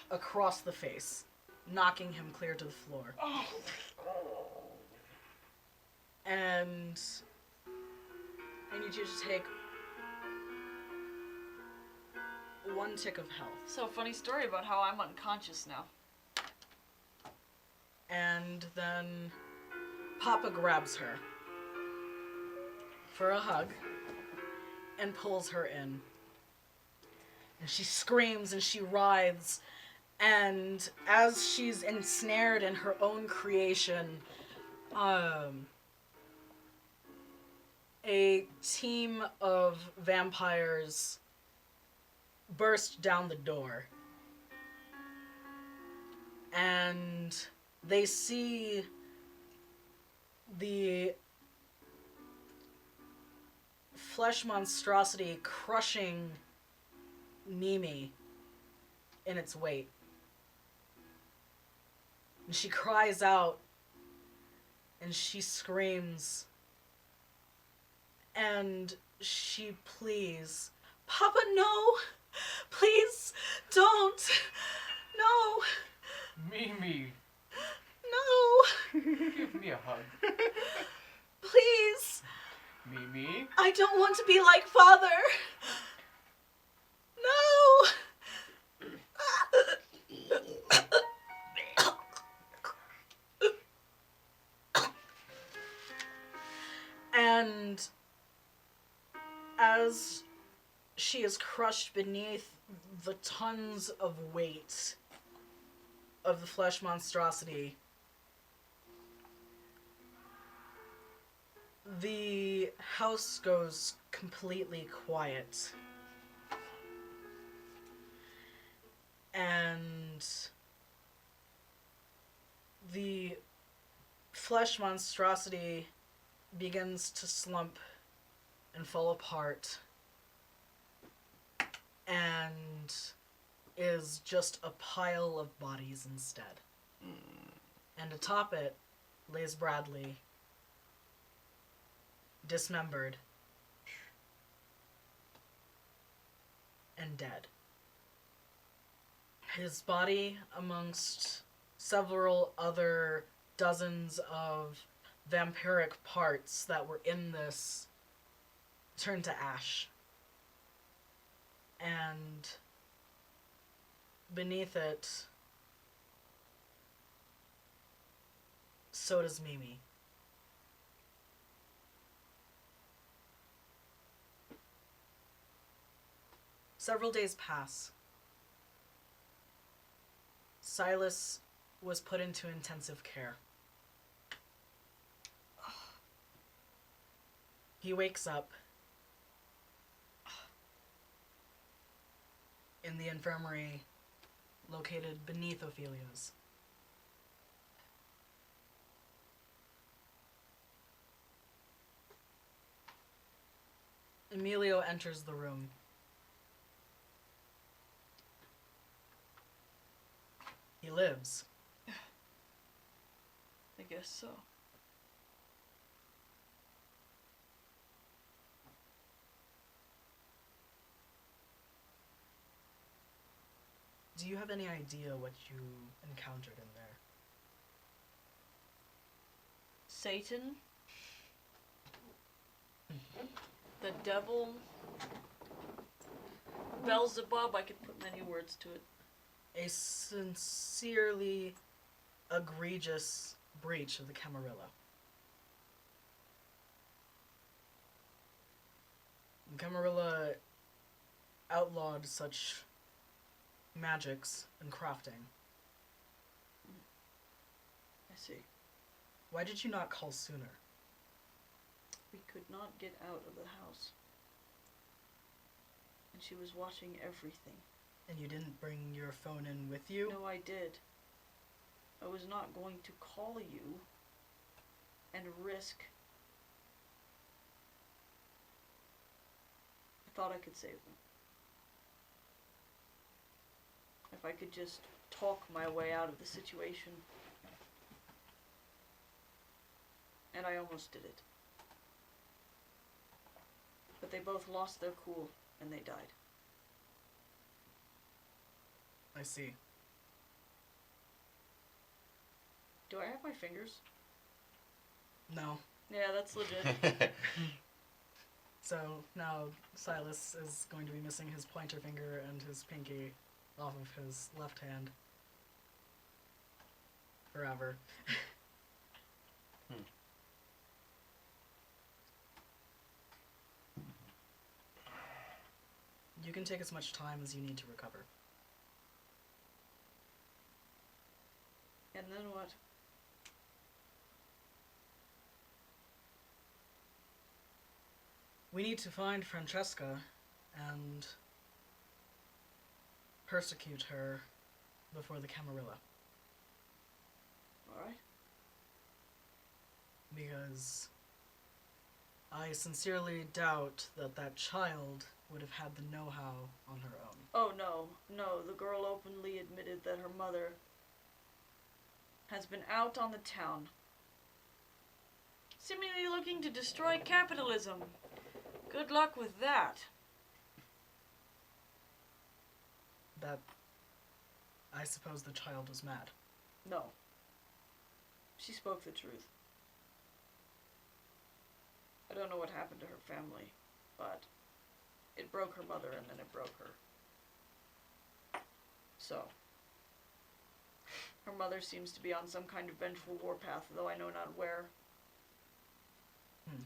across the face, knocking him clear to the floor. Oh. And I need you to take 1 tick of health. So, funny story about how I'm unconscious now. And then Papa grabs her for a hug and pulls her in. And she screams and she writhes. And as she's ensnared in her own creation, a team of vampires burst down the door. And they see the flesh monstrosity crushing Mimi in its weight. And she cries out and she screams and she pleads, "Papa, no! Please don't! No! Mimi, No! give me a hug. Please! Mimi, I don't want to be like Father! No! And as she is crushed beneath the tons of weight of the flesh monstrosity, The house goes completely quiet. And the flesh monstrosity begins to slump and fall apart and is just a pile of bodies instead. And atop it lays Bradley, dismembered and dead. His body, amongst several other dozens of vampiric parts that were in this, turned to ash. And beneath it, so does Mimi. Several days pass. Silas was put into intensive care. He wakes up in the infirmary located beneath Ophelia's. Emilio enters the room. He lives. I guess so. Do you have any idea what you encountered in there? Satan, the devil, Beelzebub, I could put many words to it. A sincerely egregious breach of the Camarilla. The Camarilla outlawed such magics and crafting. I see. Why did you not call sooner? We could not get out of the house. And she was watching everything. And you didn't bring your phone in with you? No, I did. I was not going to call you and risk. I thought I could save them. If I could just talk my way out of the situation. And I almost did it. But they both lost their cool and they died. I see. Do I have my fingers? No. Yeah, that's legit. So now Silas is going to be missing his pointer finger and his pinky off of his left hand. Forever. You can take as much time as you need to recover. And then what? We need to find Francesca and persecute her before the Camarilla. Alright. Because I sincerely doubt that that child would have had the know-how on her own. Oh no, no, the girl openly admitted that her mother has been out on the town, seemingly looking to destroy capitalism. Good luck with that. That, I suppose the child was mad. No. She spoke the truth. I don't know what happened to her family, but it broke her mother and then it broke her. So, her mother seems to be on some kind of vengeful warpath, though I know not where.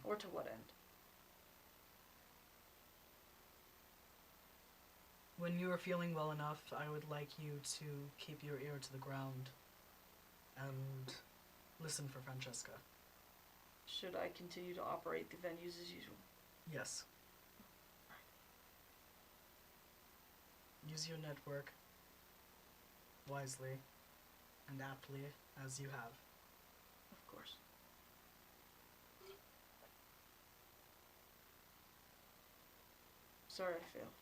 Or to what end. When you are feeling well enough, I would like you to keep your ear to the ground and listen for Francesca. should I continue to operate the venues as usual? Yes. Use your network wisely and aptly as you have. Of course. Sorry I failed.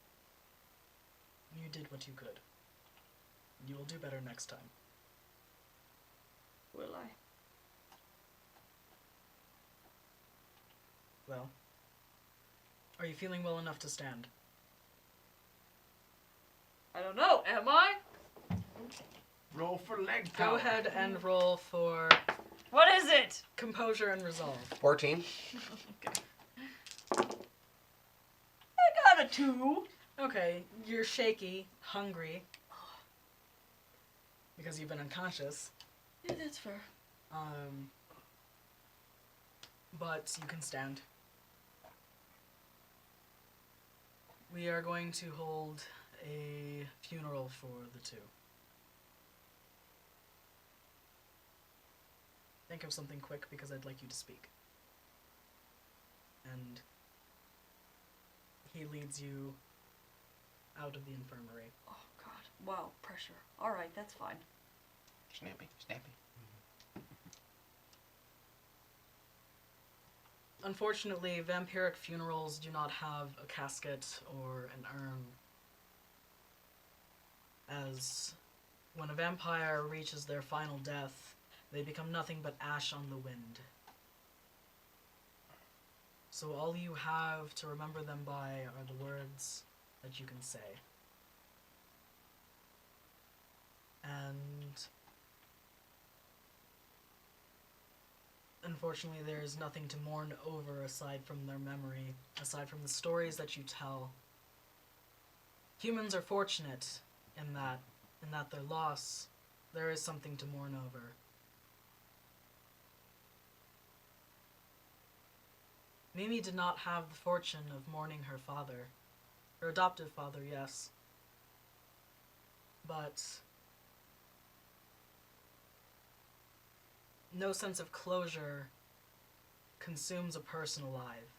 You did what you could. You will do better next time. Will I? Well, are you feeling well enough to stand? I don't know, am I? Roll for leg Go power. ahead and roll for What is it? composure and resolve. 14. I got a 2. Okay, you're shaky, hungry, because you've been unconscious, Yeah, that's fair. but you can stand. We are going to hold a funeral for the two. Think of something quick because I'd like you to speak. And he leads you out of the infirmary. Oh, God. Wow, pressure. Alright, that's fine. Snappy, snappy. Unfortunately, vampiric funerals do not have a casket or an urn. As when a vampire reaches their final death, they become nothing but ash on the wind. So all you have to remember them by are the words that you can say. And unfortunately, there is nothing to mourn over aside from their memory, aside from the stories that you tell. Humans are fortunate in that their loss, there is something to mourn over. Mimi did not have the fortune of mourning her father. Her adoptive father, yes. But no sense of closure consumes a person alive.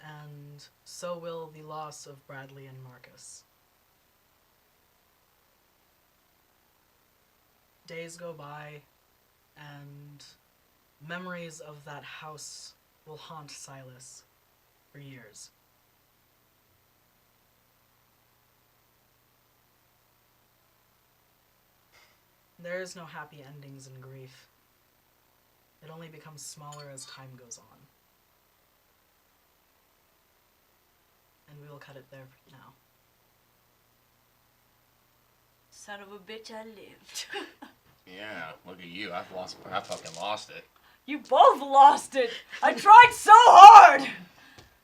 And so will the loss of Bradley and Marcus. Days go by, and memories of that house will haunt Silas for years. There is no happy endings in grief. It only becomes smaller as time goes on. And we will cut it there for now. Son of a bitch, I lived. Yeah, look at you. I fucking lost it. You both lost it! I tried so hard!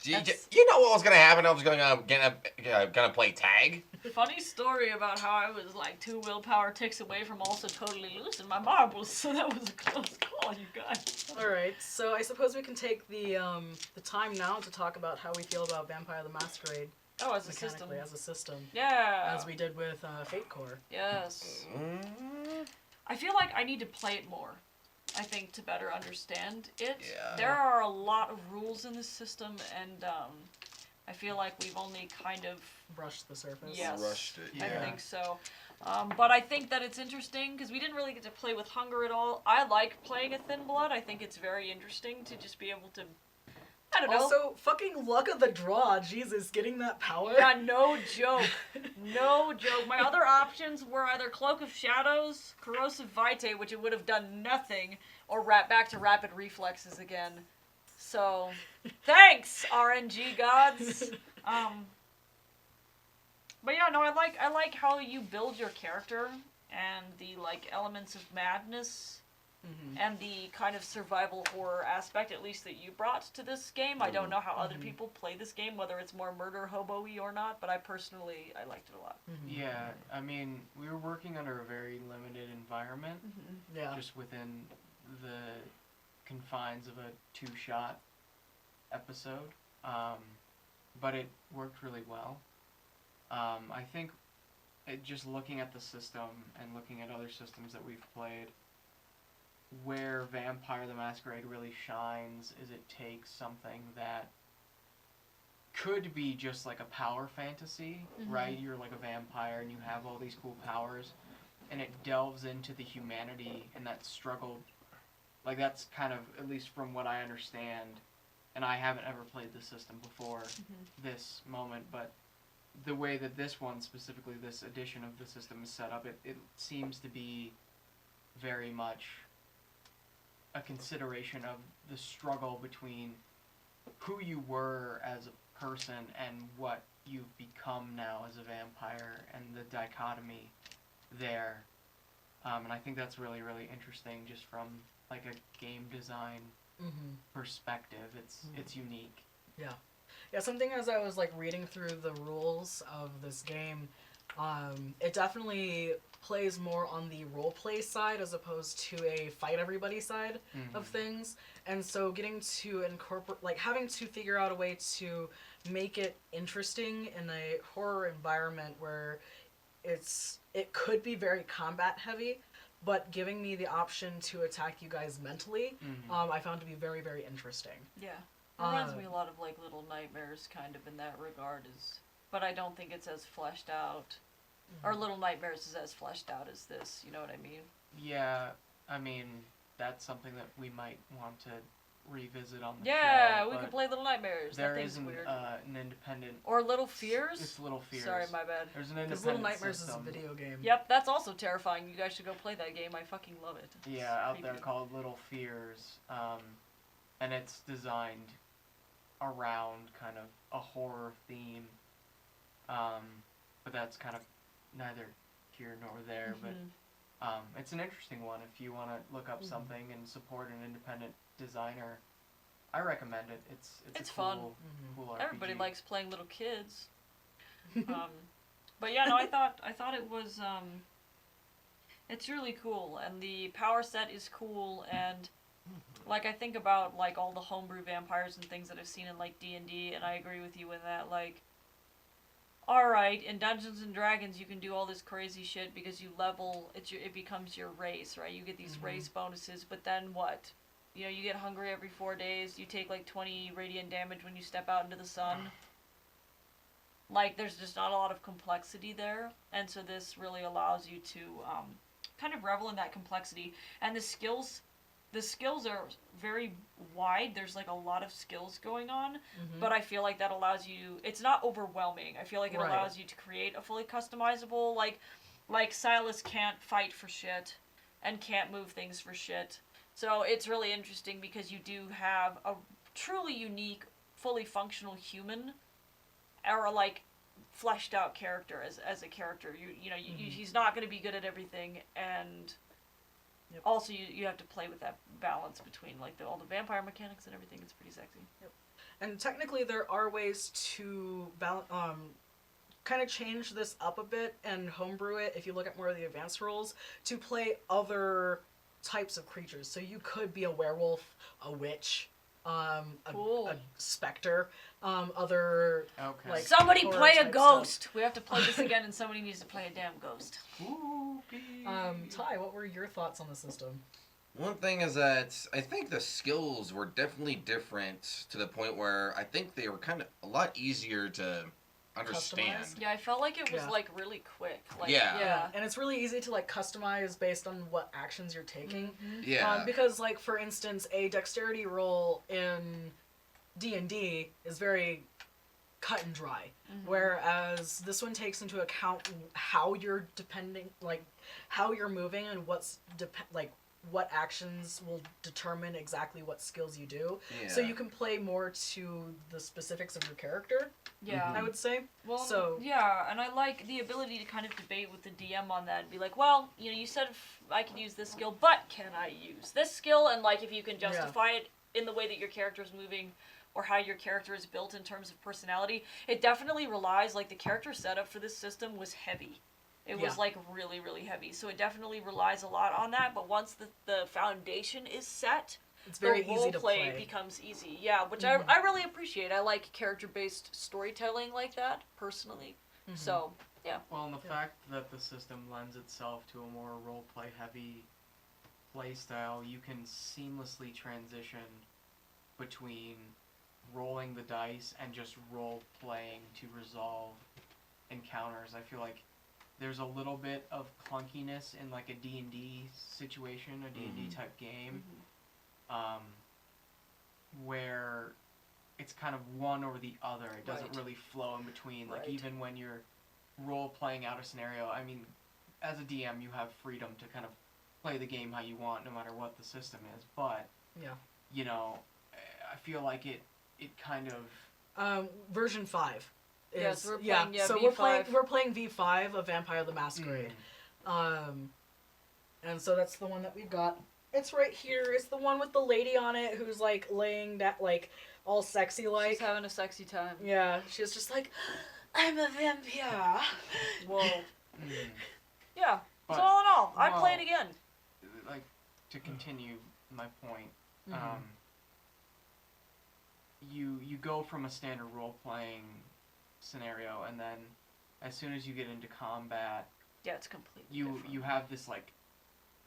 You know what was gonna happen? I was gonna play tag. Funny story about how I was like 2 willpower ticks away from also totally losing my marbles, so that was a close call, you guys. Alright, so I suppose we can take the time now to talk about how we feel about Vampire the Masquerade. Oh, as a system. Mechanically, as a system. Yeah. As we did with Fate Core. Yes. I feel like I need to play it more, I think, to better understand it. Yeah. There are a lot of rules in this system, and I feel like we've only kind of... Brushed the surface. Yes. Rushed it, I yeah. think so. But I think that it's interesting, because we didn't really get to play with Hunger at all. I like playing a Thin Blood. I think it's very interesting to just be able to... I don't know. Also, fucking luck of the draw, Jesus, getting that power. Yeah, no joke. No joke. My other options were either Cloak of Shadows, Corrosive Vitae, which it would have done nothing, or back to Rapid Reflexes again. So, thanks, RNG gods. But yeah, no, I like how you build your character and the like elements of madness. Mm-hmm. And the kind of survival horror aspect, at least that you brought to this game. I don't know how other people play this game, whether it's more murder hobo-y or not, but I personally, I liked it a lot. Mm-hmm. Yeah, I mean, we were working under a very limited environment, Yeah. just within the confines of a 2-shot episode, but it worked really well. I think just looking at the system and looking at other systems that we've played, where Vampire the Masquerade really shines is it takes something that could be just like a power fantasy, right? You're like a vampire and you have all these cool powers, and it delves into the humanity and that struggle. Like, that's kind of, at least from what I understand, and I haven't ever played the system before this moment, but the way that this one, specifically this edition of the system is set up, it seems to be very much a consideration of the struggle between who you were as a person and what you've become now as a vampire, and the dichotomy there. And I think that's really, really interesting just from like a game design perspective. It's unique. Yeah, something as I was like reading through the rules of this game, it definitely plays more on the roleplay side as opposed to a fight everybody side of things. And so getting to incorporate, like having to figure out a way to make it interesting in a horror environment where it could be very combat heavy, but giving me the option to attack you guys mentally, I found to be very, very interesting. Yeah. It reminds me a lot of like Little Nightmares kind of in that regard, but I don't think it's as fleshed out. Or Little Nightmares is as fleshed out as this, you know what I mean? Yeah, I mean, that's something that we might want to revisit on the show. Yeah, we could play Little Nightmares. There that thing's isn't weird. an independent... Or Little Fears? It's Little Fears. Sorry, my bad. There's an Because independent Little Nightmares system. is a video game. Yep, that's also terrifying. You guys should go play that game. I fucking love it. Yeah, out there creepy. called Little Fears. And it's designed around kind of a horror theme. But that's kind of neither here nor there. But it's an interesting one. If you want to look up something and support an independent designer, I recommend it. It's a fun. cool RPG. Everybody likes playing little kids. But yeah, no, I thought it was it's really cool, and the power set is cool, and like I think about like all the homebrew vampires and things that I've seen in like D&D, and I agree with you in that, like, alright, in Dungeons and Dragons you can do all this crazy shit because you level, it becomes your race, right? You get these race bonuses, but then what? You know, you get hungry every 4 days, you take like 20 radiant damage when you step out into the sun. Like, there's just not a lot of complexity there, and so this really allows you to kind of revel in that complexity. And the skills are very wide. There's like a lot of skills going on, but I feel like that allows you, it's not overwhelming. I feel like it allows you to create a fully customizable, like Silas can't fight for shit and can't move things for shit. So it's really interesting because you do have a truly unique, fully functional human, or like fleshed out character as a character. He's not going to be good at everything, and also you have to play with that balance between like all the vampire mechanics and everything. It's pretty sexy. And technically there are ways to kind of change this up a bit and homebrew it, if you look at more of the advanced rules, to play other types of creatures. So you could be a werewolf, a witch, a specter, other like somebody horror play a type ghost. stuff. We have to play this again, and somebody needs to play a damn ghost. Ty, what were your thoughts on the system? One thing is that I think the skills were definitely different to the point where I think they were kind of a lot easier to understand. Customize? Yeah, I felt like it was like really quick. Like, Yeah. And it's really easy to like customize based on what actions you're taking. Yeah. Because like for instance, a dexterity roll in D&D is very cut and dry, whereas this one takes into account how you're how you're moving and what actions will determine exactly what skills you do. Yeah. So you can play more to the specifics of your character. Yeah. I would say. Well, yeah, and I like the ability to kind of debate with the DM on that and be like, well, you said I can use this skill, but can I use this skill? And like if you can justify it in the way that your character is moving or how your character is built in terms of personality. It definitely relies, like the character setup for this system was heavy. It was like really, really heavy. So it definitely relies a lot on that, but once the foundation is set, it's very easy to play. Becomes easy. Yeah, which I really appreciate. I like character-based storytelling like that, personally. So, yeah. Well, and the fact that the system lends itself to a more role-play heavy playstyle, you can seamlessly transition between rolling the dice and just role-playing to resolve encounters. I feel like there's a little bit of clunkiness in like a D&D situation, a D&D type game, where it's kind of one or the other. It doesn't really flow in between. Like even when you're role-playing out a scenario, I mean, as a DM, you have freedom to kind of play the game how you want, no matter what the system is. But you know, I feel like it kind of version 5. Yes, we're playing, so V5. we're playing V5 of Vampire the Masquerade. And so that's the one that we've got. It's right here. It's the one with the lady on it who's like laying that like all sexy like. She's having a sexy time. Yeah, she's just like, I'm a vampire. Whoa. Yeah. But, so all in all, I'd play it again. Like, to continue my point, you go from a standard role-playing scenario, and then as soon as you get into combat, it's completely different. you have this like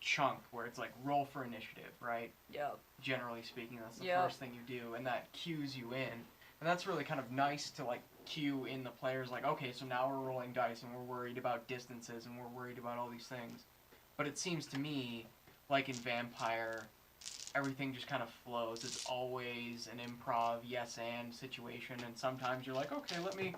chunk where it's like roll for initiative, right? Yeah. Generally speaking, that's the first thing you do, and that cues you in, and that's really kind of nice to like cue in the players. Like, okay, so now we're rolling dice, and we're worried about distances, and we're worried about all these things. But it seems to me, like in Vampire, everything just kind of flows. It's always an improv yes and situation, and sometimes you're like, okay, let me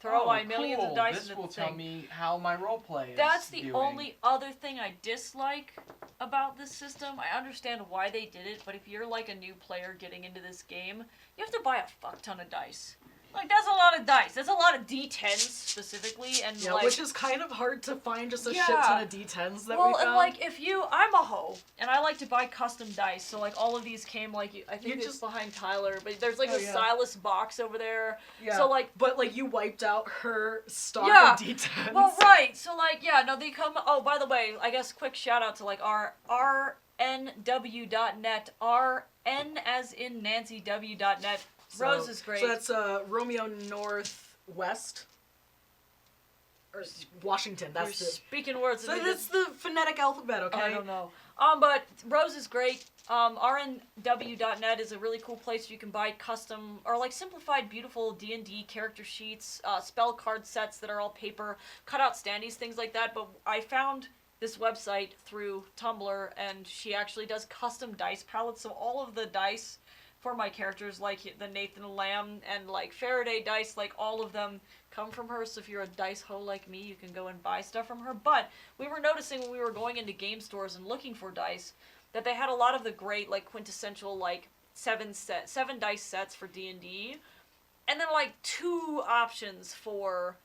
throw my millions of dice this into will the tell thing. me how my role play is That's the doing. only other thing I dislike about this system. I understand why they did it, but if you're like a new player getting into this game, you have to buy a fuck ton of dice. Like, that's a lot of dice. That's a lot of D10s, specifically, and like... which is kind of hard to find just a shit ton of D10s that we found. and like, I'm a hoe, and I like to buy custom dice, so like, all of these came like, I think it's behind Tyler, but there's like a Silas box over there. Yeah. So like... But like, you wiped out her stock of D10s. Well, right, so like, they come... Oh, by the way, I guess quick shout out to like our rnw.net, rn as in Nancy w.net. Rose is great. So that's Romeo Northwest or Washington. You're That's speaking words. So that's the phonetic alphabet, okay? I don't know. But Rose is great. rnw.net is a really cool place where you can buy custom or like simplified, beautiful D&D character sheets, spell card sets that are all paper, cutout standees, things like that. But I found this website through Tumblr, and she actually does custom dice palettes. So all of the dice for my characters, like the Nathan Lamb and like Faraday dice, like all of them come from her. So if you're a dice hoe like me, you can go and buy stuff from her. But we were noticing when we were going into game stores and looking for dice that they had a lot of the great like quintessential like seven dice sets for D&D, and then like 2 options for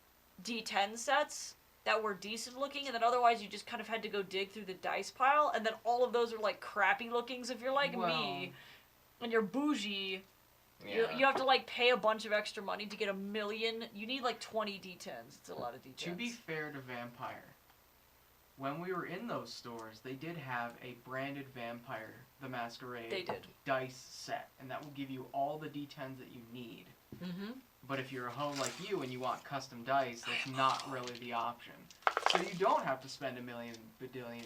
D10 sets that were decent looking, and then otherwise you just kind of had to go dig through the dice pile, and then all of those are like crappy looking. So if you're like me and you're bougie, you have to like pay a bunch of extra money to get a million. You need like 20 D10s. It's a lot of D10s. To be fair to Vampire, when we were in those stores, they did have a branded Vampire the Masquerade dice set, and that will give you all the D10s that you need. Mm-hmm. But if you're a hoe like you and you want custom dice, that's not really the option. So you don't have to spend $1 million badillion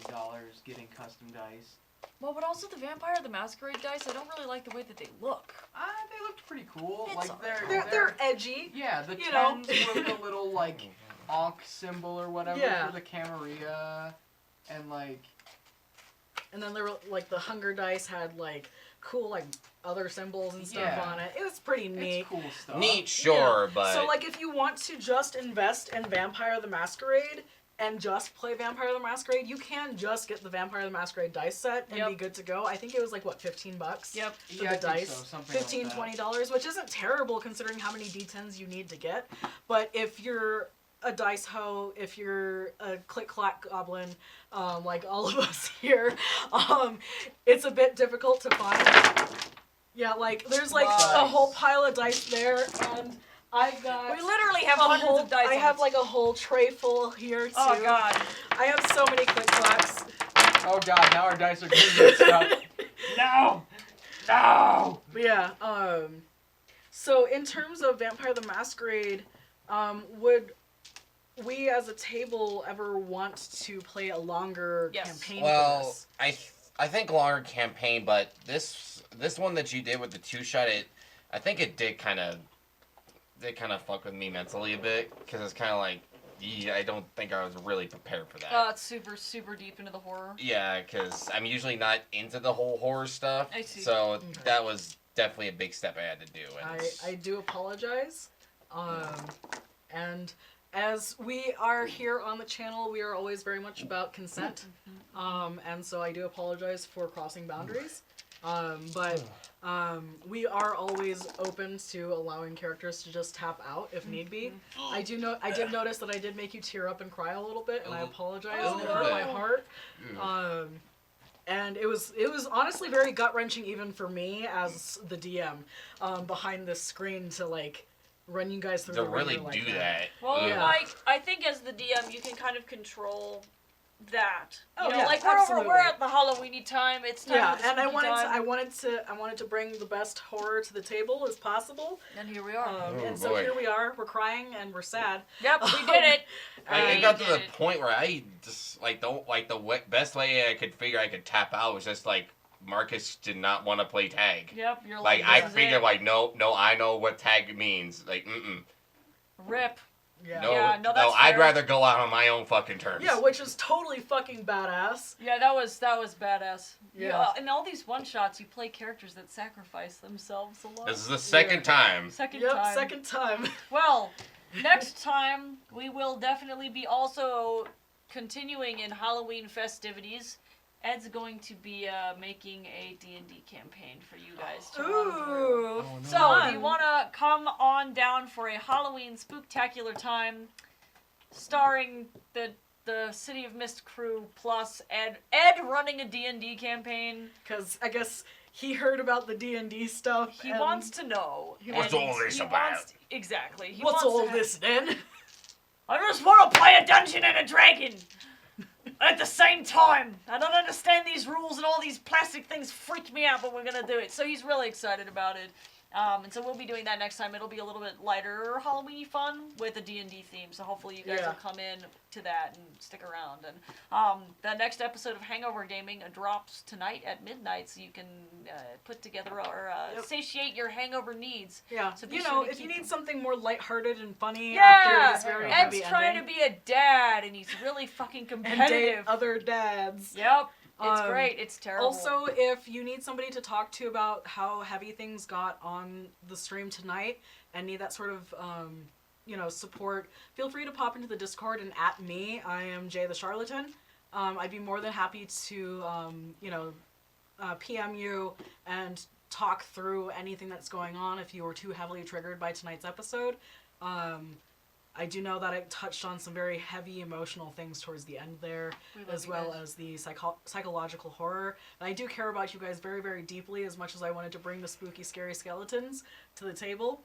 getting custom dice. Well, but also the Vampire the Masquerade dice, I don't really like the way that they look. They looked pretty cool. It's like they're edgy. Yeah, the 10s with the little like Ankh symbol or whatever for the Camarilla, and like. And then there were like the Hunger dice had like cool like other symbols and stuff on it. It was pretty neat. It's cool stuff. Neat, sure, but so like if you want to just invest in Vampire the Masquerade and just play Vampire the Masquerade, you can just get the Vampire the Masquerade dice set and be good to go. I think it was like what, $15? Yep. For the dice. So, $15, $20, which isn't terrible considering how many D10s you need to get. But if you're a dice hoe, if you're a click-clack goblin, like all of us here, it's a bit difficult to find. Yeah, like there's like a whole pile of dice there, and I've got. We literally have hundreds of dice. I have like a whole tray full here too. Oh god. I have so many click-clacks. Oh god, now our dice are getting stuff. No! No! But yeah, so in terms of Vampire the Masquerade, would we as a table ever want to play a longer campaign for this? I think longer campaign, but this one that you did with the 2-shot, I think it did kind of fuck with me mentally a bit, because it's kind of like, yeah, I don't think I was really prepared for that. Oh, it's super, super deep into the horror. Yeah, because I'm usually not into the whole horror stuff. I see. So that was definitely a big step I had to do. And I do apologize. And as we are here on the channel, we are always very much about consent. And so I do apologize for crossing boundaries. But we are always open to allowing characters to just tap out if need be. I did notice that I did make you tear up and cry a little bit, and I apologize. It hurt my heart. And it was honestly very gut-wrenching even for me as the DM behind this screen to like run you guys through to the really ringer do like that. Well, Yeah. like, I think as the DM, you can kind of control that. Oh, You know, yeah, like absolutely. we're at the Halloweeny time. It's time Yeah, for the and I spooky wanted time. to bring the best horror to the table as possible. And here we are. And so boy. here we are. We're crying and we're sad. Yep, we did it. Like, We it got to did the it. point where I just best way I could figure I could tap out was just like Marcus did not want to play tag. Yep, you're Like like, I this is figured it. like no, I know what tag means. Like Rip. Yeah. no, Yeah, no, that's I'd fair. rather go out on my own fucking terms. Yeah, which is totally fucking badass. Yeah, that was badass. Yeah. In all these one shots, you play characters that sacrifice themselves a lot. This is the second time. Second Yep, time. second time. Well, next time we will definitely be also continuing in Halloween festivities. Ed's going to be making a D&D campaign for you guys to run through. Ooh. So, if you want to come on down for a Halloween spooktacular time, starring the City of Mist crew plus Ed running a D&D campaign. Because I guess he heard about the D&D stuff. He and wants to know. What's and all this he about? wants- exactly. He What's wants all to this then? I just want to play a Dungeon and a Dragon at the same time. I don't understand these rules and all these plastic things freak me out, but we're gonna do it. So he's really excited about it. And so we'll be doing that next time. It'll be a little bit lighter Halloween-y fun with a D&D theme. So hopefully you guys Yeah. will come in to that and stick around. And the next episode of Hangover Gaming drops tonight at midnight, so you can put together or satiate your hangover needs. Yeah. So be you sure know, to if you keep need them. something more lighthearted and funny Yeah, after this very Ed's heavy trying ending, to be a dad, and he's really fucking and competitive. date other dads. Yep, it's Um, great. It's terrible. Also, if you need somebody to talk to about how heavy things got on the stream tonight and need that sort of, support, feel free to pop into the Discord and at me. I am Jay the Charlatan. I'd be more than happy to, PM you and talk through anything that's going on if you were too heavily triggered by tonight's episode. I do know that I touched on some very heavy emotional things towards the end there, We love as you well guys. as the psychological horror. And I do care about you guys very, very deeply, as much as I wanted to bring the spooky, scary skeletons to the table.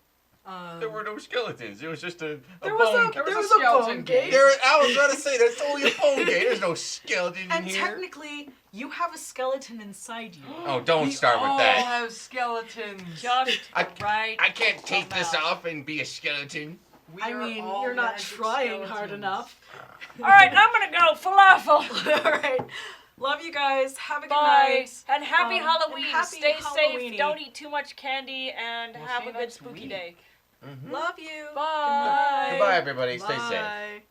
There were no skeletons. It was just a There bone. was a bone gate. I was gonna say that's only a bone gate. There's no skeleton in And here. technically, you have a skeleton inside you. Oh, don't We start with all that. have skeletons. Just I- right. I can't take Come this out. off and be a skeleton. We I are mean, all you're not magic trying hard skeletons. enough. All right, I'm gonna go falafel. All right. Love you guys. Have a good Bye. night. And happy and Halloween. happy Stay Halloween-y. safe. Don't eat too much candy, and We'll have see a you good next spooky week. day. Love you. Bye. Goodbye, everybody. Stay safe. Bye.